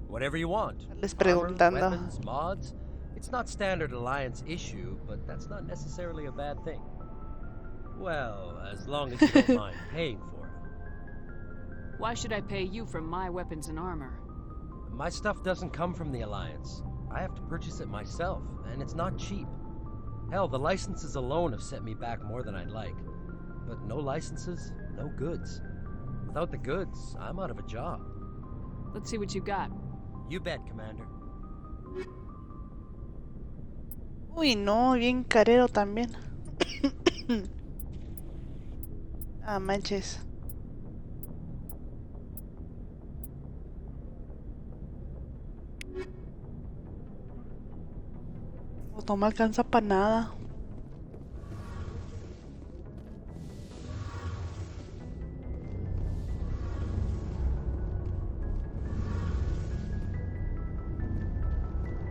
Whatever you want. Les preguntando. Armor, weapons, mods. It's not standard Alliance issue, but that's not necessarily a bad thing. Well, as long as you don't mind paying for it. Why should I pay you for my weapons and armor? My stuff doesn't come from the Alliance. I have to purchase it myself, and it's not cheap. Hell, the licenses alone have set me back more than I'd like. But no licenses, no goods. Without the goods, I'm out of a job. Let's see what you got. You bet, Commander. Uy, no, bien carero también. Ah, manches. Pues no me alcanza para nada.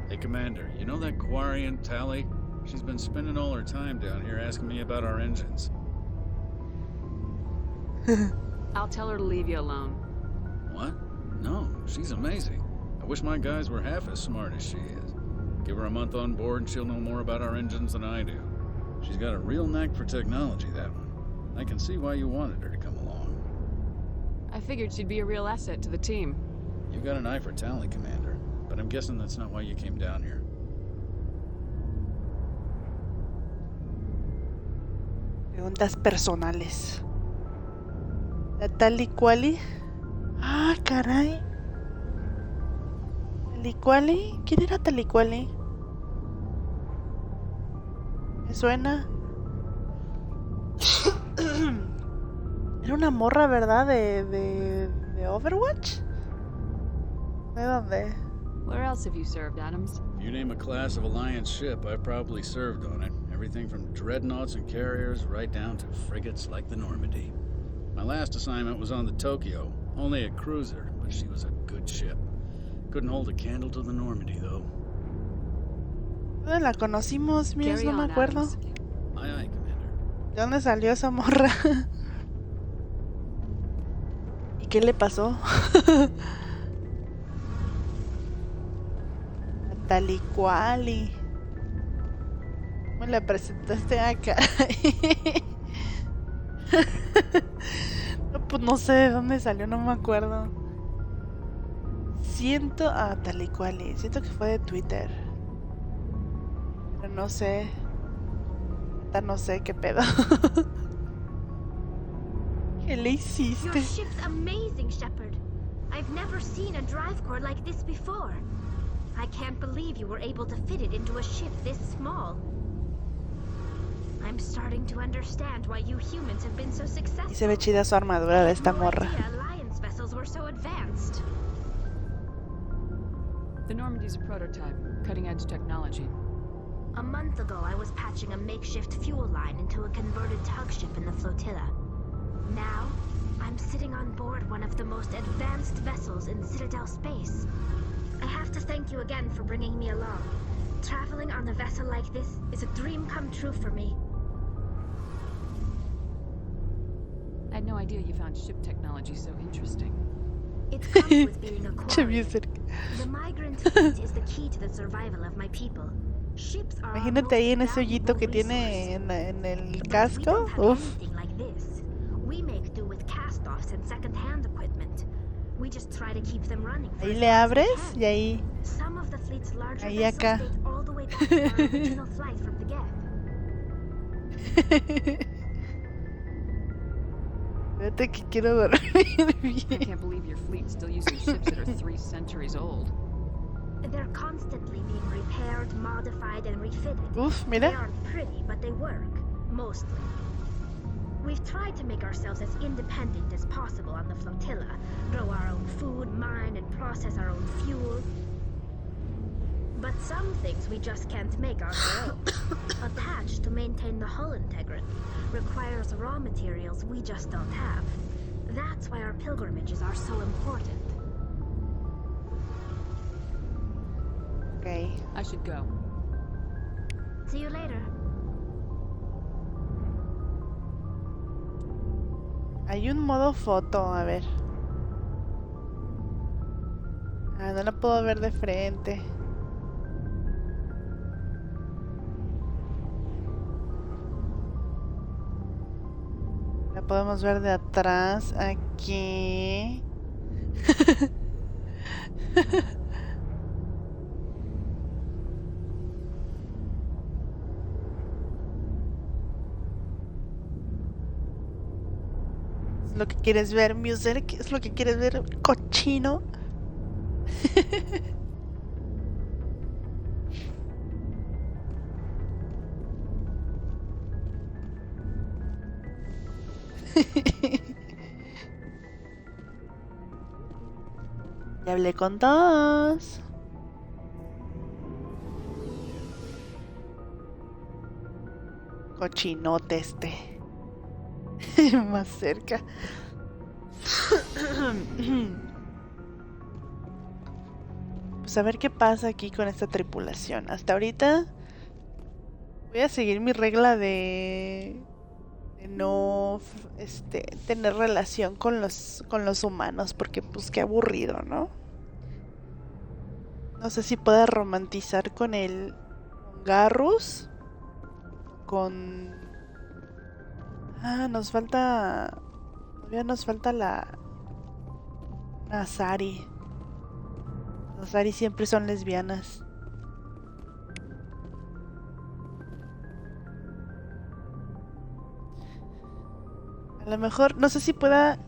Hey, Commander, you know that Quarian, Tally? She's been spending all her time down here asking me about our engines. I'll tell her to leave you alone. What? No, she's amazing. I wish my guys were half as smart as she is. Give her a month on board and she'll know more about our engines than I do. She's got a real knack for technology, that one. I can see why you wanted her to come along. I figured she'd be a real asset to the team. You got an eye for Tally, Commander, but I'm guessing that's not why you came down here. Preguntas personales. La tal y cual. Ah, caray. ¿Tal y cual? ¿Quién era tal y cual? ¿Me suena? Era una morra, ¿verdad? De Overwatch. ¿De dónde? Where else have you served, Adams? If you name a class of Alliance ship, I've probably served on it. Everything from dreadnoughts and carriers right down to frigates like the Normandy. My last assignment was on the Tokyo, only a cruiser, but she was a good ship. Couldn't hold a candle to the Normandy, though. ¿Dónde la conocimos? Mira, no me acuerdo. Aye, aye, Commander. ¿De dónde salió esa morra? ¿Y qué le pasó? Tal y cual. ¿Cómo la presentaste acá? No, pues no sé de dónde salió, no me acuerdo. Siento... Ah, tal y cual. Siento que fue de Twitter. Pero no sé. No sé qué pedo. ¿Qué le hiciste? Your ship's amazing, Shepard. I've never seen a drive core like this before. I can't believe you were able to fit it into a ship this small. I'm starting to understand why you humans have been so successful. Y se ve chida su armadura de esta morra. Alliance vessels were so advanced. The Normandy's a prototype, cutting-edge technology. A month ago, I was patching a makeshift fuel line into a converted tug ship in the flotilla. Now, I'm sitting on board one of the most advanced vessels in Citadel space. I have to thank you again for bringing me along. Traveling on a vessel like this is a dream come true for me. I had no idea you found ship technology so interesting. It comes with being a core. Music. The migrant fleet is the key to the survival of my people. Ships are Imagínate ahí en ese hoyito que tiene en el casco. Uf. like this. We make do with cast-offs and second-hand equipment. We just try to keep them running. Ahí le abres y ahí. Some of the fleet's larger Ahí vessels acá. date all the way back to our original flight from the Geth. Espérate que quiero dormir bien. I can't believe your fleet's still using ships that are 3 centuries old. They're constantly being repaired, modified, and refitted. Uf, mira. They aren't pretty, but they work. Mostly. We've tried to make ourselves as independent as possible on the flotilla. Grow our own food, mine, and process our own fuel. But some things we just can't make on our own. A patch to maintain the hull integrity requires raw materials we just don't have. That's why our pilgrimages are so important. Okay. I should go. See you later. Hay un modo foto, a ver. Ah, no la puedo ver de frente. podemos ver de atrás. Aquí. ¿Es lo que quieres ver, Muser? ¿Qué es lo que quieres ver, cochino? Ya hablé con todos. Cochinote este. Más cerca. Pues a ver qué pasa aquí con esta tripulación. Hasta ahorita voy a seguir mi regla de no tener relación con los humanos, porque pues qué aburrido, ¿no? No sé si pueda romantizar con el Garrus, con nos falta, todavía nos falta la Asari. Las Asari siempre son lesbianas. A lo mejor, no sé si pueda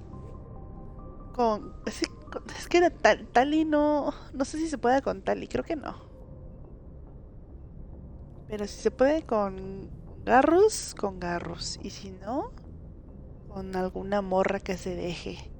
con... Es que Tali no sé si se pueda con Tali, creo que no. Pero si se puede con Garrus, con Garrus. Y si no, con alguna morra que se deje.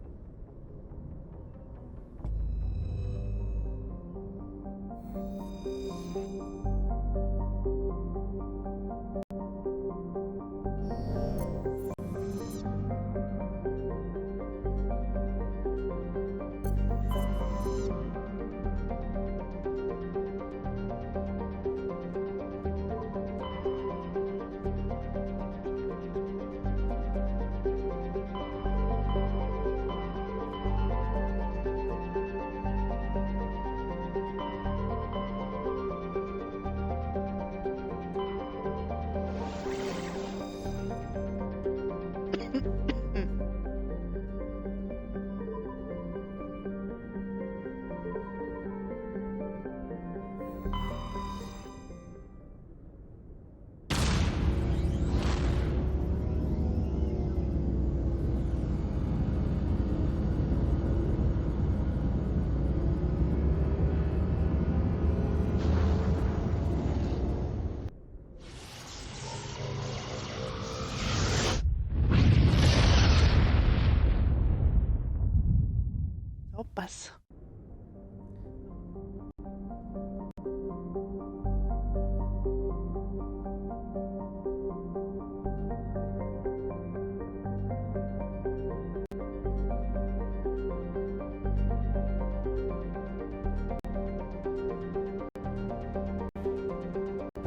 Opas.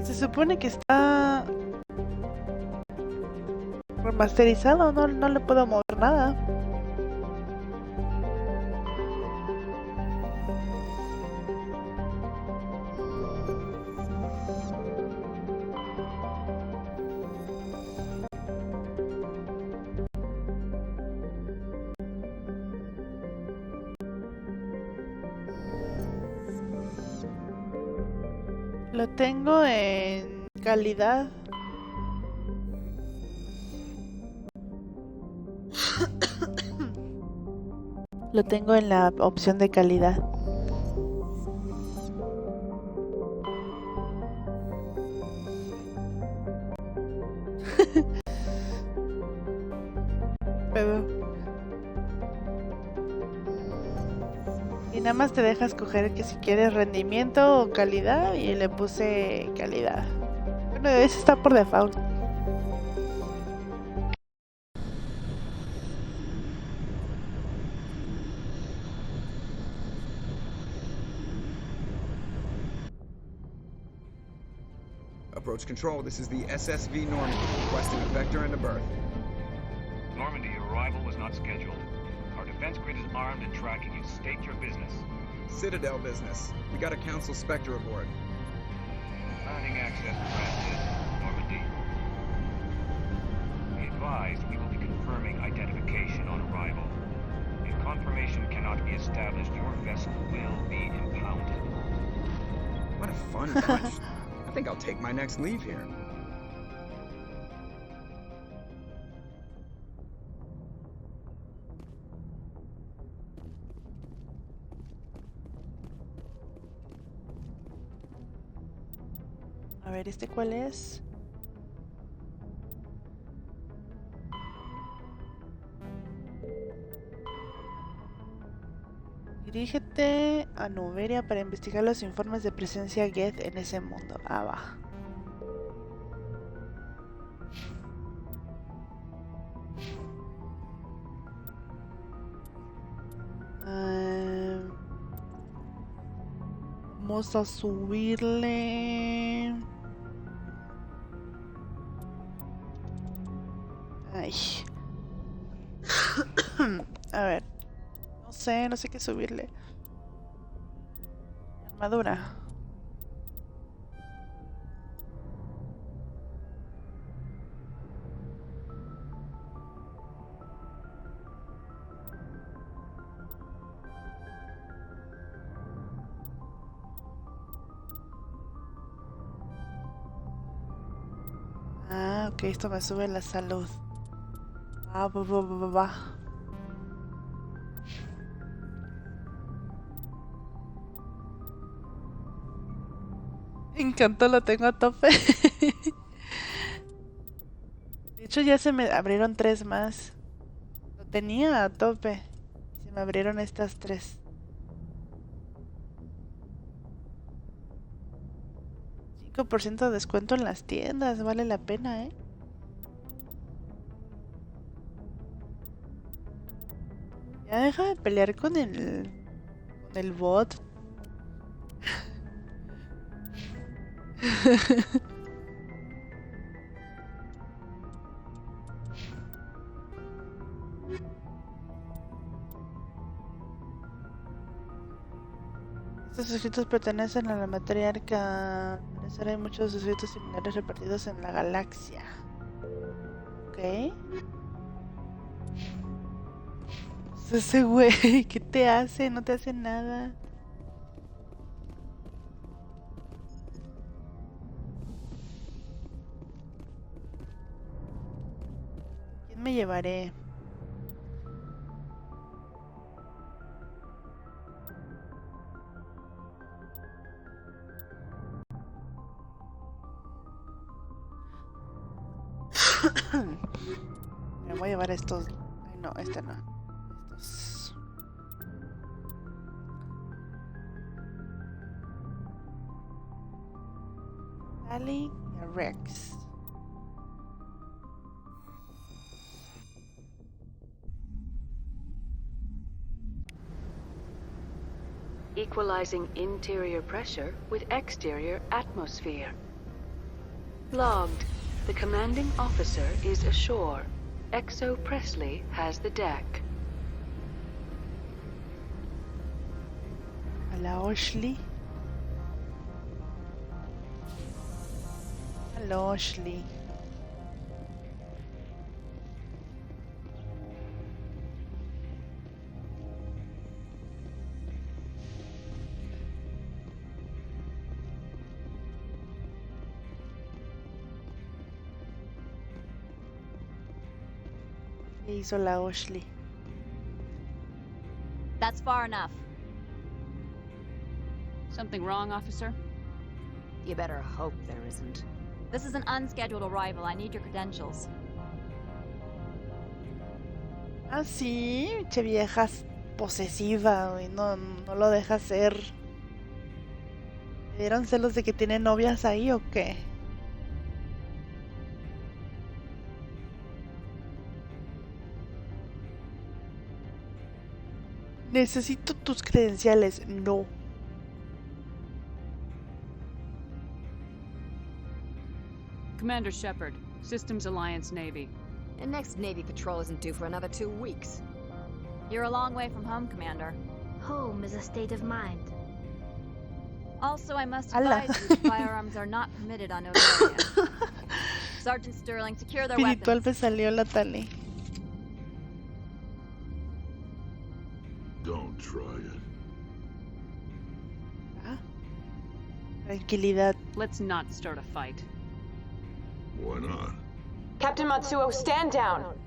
Se supone que está remasterizado, no le puedo mover nada. Lo tengo en calidad. Lo tengo en la opción de calidad. Pero... Y nada más te deja escoger que si quieres rendimiento o calidad, y le puse calidad. Bueno, ese está por default. Approach control, this is the SSV Normandy, requesting a vector and a berth. Normandy, your arrival was not scheduled. Our defense grid is armed and tracking you. State your business. Citadel business. We got a Council Spectre aboard. Granting access granted. Normandy. Be advised, we will be confirming confirming identification on arrival. If confirmation cannot be established, your vessel will be impounded. What a fun bunch. I think I'll take my next leave here. A ver, ¿este cuál es? Dirígete a Noveria para investigar los informes de presencia Geth en ese mundo. Ah, va. Vamos a subirle. Ay. A ver. No sé qué subirle. Armadura. Ah, ok, esto me sube la salud. Ah, va. Encanto, lo tengo a tope. De hecho, ya se me abrieron 3 más. Lo tenía a tope. Se me abrieron estas 3. 5% de descuento en las tiendas. Vale la pena, ¿eh? Ya deja de pelear con el bot. Estos escritos pertenecen a la matriarca. Al parecer hay muchos escritos similares repartidos en la galaxia. Ok. Ese güey, ¿qué te hace? No te hace nada. ¿Quién me llevaré? Me voy a llevar estos. Ay, no, este no. Estos. Ali y a Rex. Equalizing interior pressure with exterior atmosphere. Logged. The commanding officer is ashore. Exo Presley has the deck. Hola, Ashley. Hello, Ashley. ¿Qué hizo la Ashley? That's far enough. Something wrong, officer? You better hope there isn't. This is an unscheduled arrival. I need your credentials. Ah, sí, che vieja posesiva, güey. No lo deja ser. ¿Le dieron celos de que tiene novias ahí o qué? Necesito tus credenciales. No. Commander Shepard, Systems Alliance Navy. The next Navy patrol isn't due for another 2 weeks. You're a long way from home, Commander. Home is a state of mind. Also, I must advise you, firearms are not permitted on Noveria. Sergeant Sterling, secure their Espiritual weapons. me salió la Tali. Don't try it. Tranquilidad. Let's not start a fight. Why not? Captain Matsuo, stand down.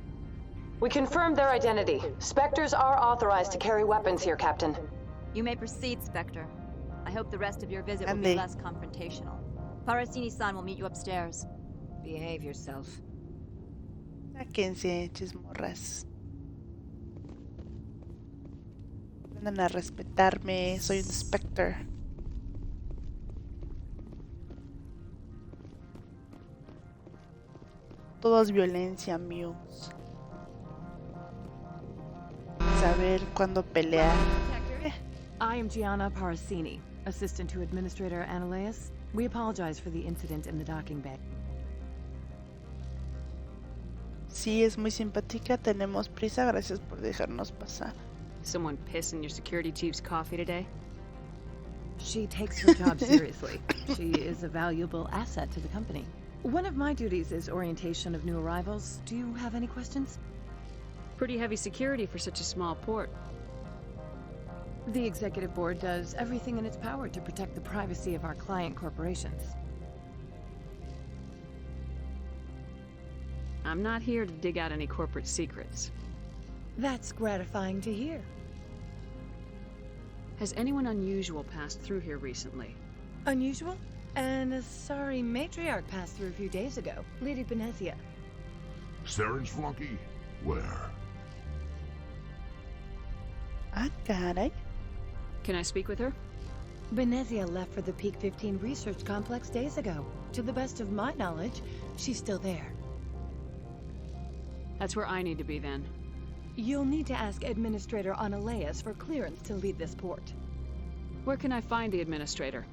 We confirmed their identity. Spectres are authorized to carry weapons here, Captain. You may proceed, Spectre. I hope the rest of your visit will be less confrontational. Parasini-san will meet you upstairs. Behave yourself. Sáquense, chismorras. Aprendan a respetarme. Soy un Spectre. Todo es violencia, Muse. Saber cuándo pelear. I am Gianna Parasini, assistant to Administrator Ananias. We apologize for the incident in the docking bay. Sí, es muy simpática. Tenemos prisa. Gracias por dejarnos pasar. Someone piss in your security chief's coffee today? She takes her job seriously. She is a valuable asset to the company. One of my duties is orientation of new arrivals. Do you have any questions? Pretty heavy security for such a small port. The Executive Board does everything in its power to protect the privacy of our client corporations. I'm not here to dig out any corporate secrets. That's gratifying to hear. Has anyone unusual passed through here recently? Unusual? And a sorry matriarch passed through a few days ago. Lady Benezia. Saren's flunky? Where? Ah, caray. Can I speak with her? Benezia left for the Peak 15 research complex days ago. To the best of my knowledge, she's still there. That's where I need to be then. You'll need to ask Administrator Ananias for clearance to leave this port. Where can I find the Administrator?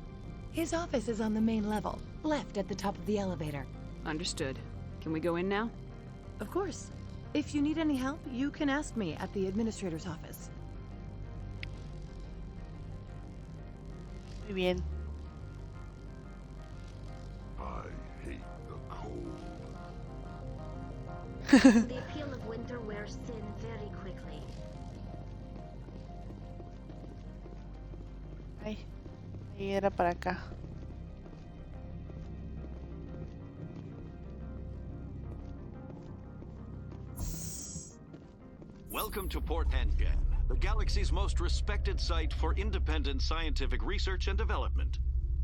His office is on the main level, left at the top of the elevator. Understood. Can we go in now? Of course. If you need any help, you can ask me at the Administrator's office. Muy bien. I hate the cold. The appeal of winter wears thin very quickly. Ay, ahí era para acá. Welcome to Port Hengen, the galaxy's most respected site for independent scientific research and development.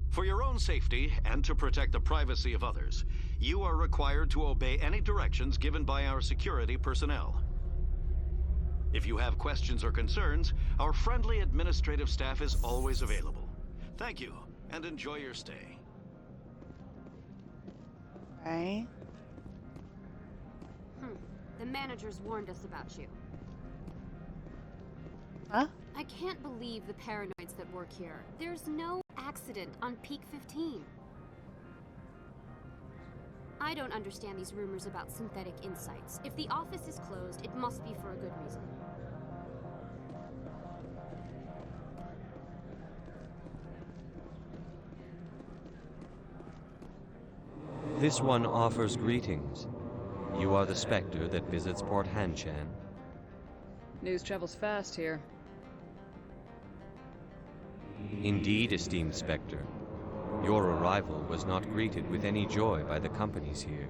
For your own safety and to protect the privacy of others, you are required to obey any directions given by our security personnel. If you have questions or concerns, our friendly administrative staff is always available. Thank you, and enjoy your stay. Right. The managers warned us about you. Huh? I can't believe the paranoids that work here. There's no accident on Peak 15. I don't understand these rumors about synthetic insights. If the office is closed, it must be for a good reason. This one offers greetings. You are the Spectre that visits Port Hanshan. News travels fast here. Indeed, esteemed Spectre. Your arrival was not greeted with any joy by the companies here.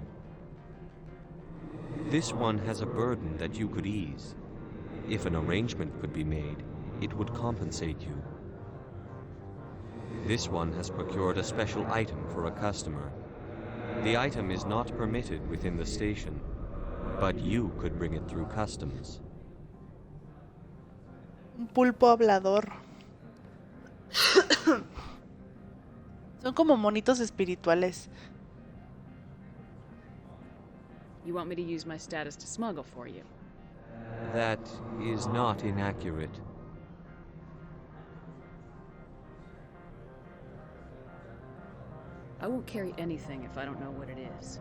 This one has a burden that you could ease. If an arrangement could be made, it would compensate you. This one has procured a special item for a customer. The item is not permitted within the station, but you could bring it through customs. Un pulpo hablador. Son como monitos espirituales. You want me to use my status to smuggle for you? That is not inaccurate. I won't carry anything if I don't know what it is.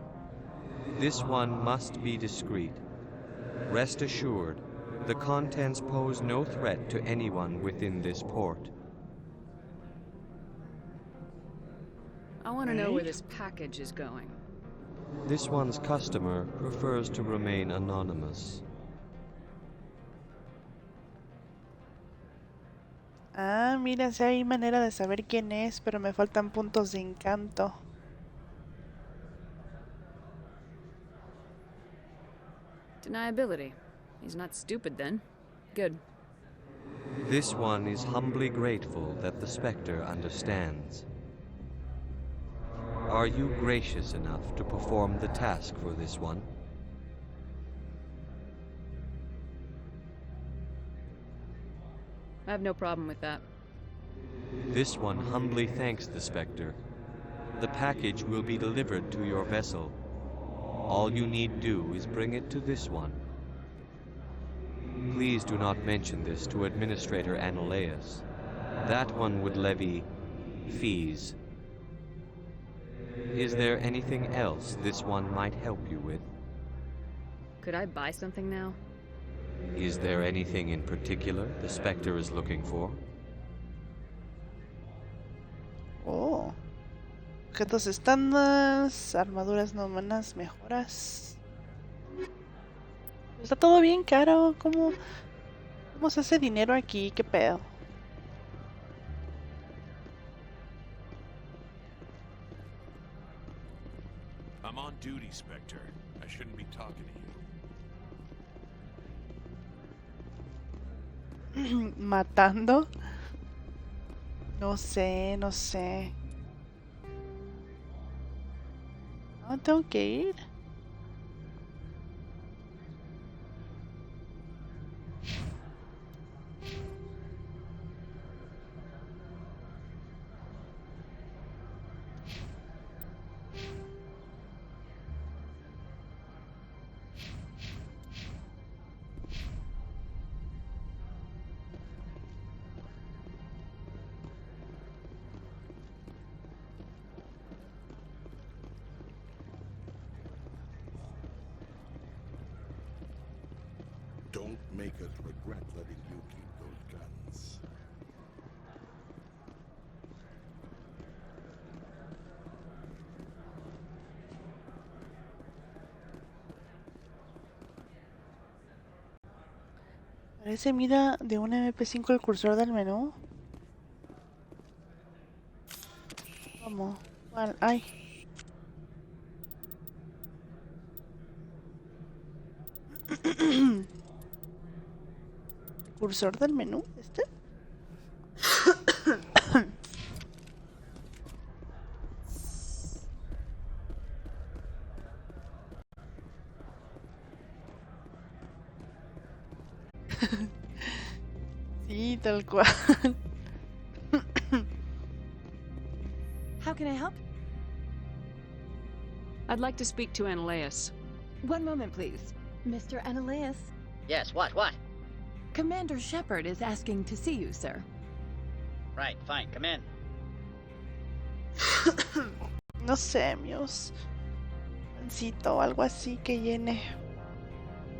This one must be discreet. Rest assured, the contents pose no threat to anyone within this port. I want to know where this package is going. This one's customer prefers to remain anonymous. Ah, mira, si hay manera de saber quién es, pero me faltan puntos de encanto. Deniability. He's not stupid then. Good. This one is humbly grateful that the Spectre understands. Are you gracious enough to perform the task for this one? I have no problem with that. This one humbly thanks the Spectre. The package will be delivered to your vessel. All you need do is bring it to this one. Please do not mention this to Administrator Ananias. That one would levy fees. Is there anything else this one might help you with? Could I buy something now? Is there anything in particular the Spectre is looking for? Oh. Objetos estándar, armaduras no humanas, mejoras. Está todo bien caro. ¿Cómo se hace dinero aquí? ¿Qué pedo? I'm on duty, Spectre. I shouldn't be talking to you. ¿Matando? No sé, no sé. No, tengo que ir. Don't make us regret letting you keep those guns. Parece mira de un MP5 el cursor del menú. ¿Cómo? ¿Cuál? Ay. ¿Cursor del menú? ¿Este? Sí, tal cual. How can I help? I'd like to speak to Ananias. One moment, please. Mr. Ananias, Yes, what? Commander Shepard is asking to see you, sir. Right, fine, come in. No sé, Mios. Necesito algo así que llene.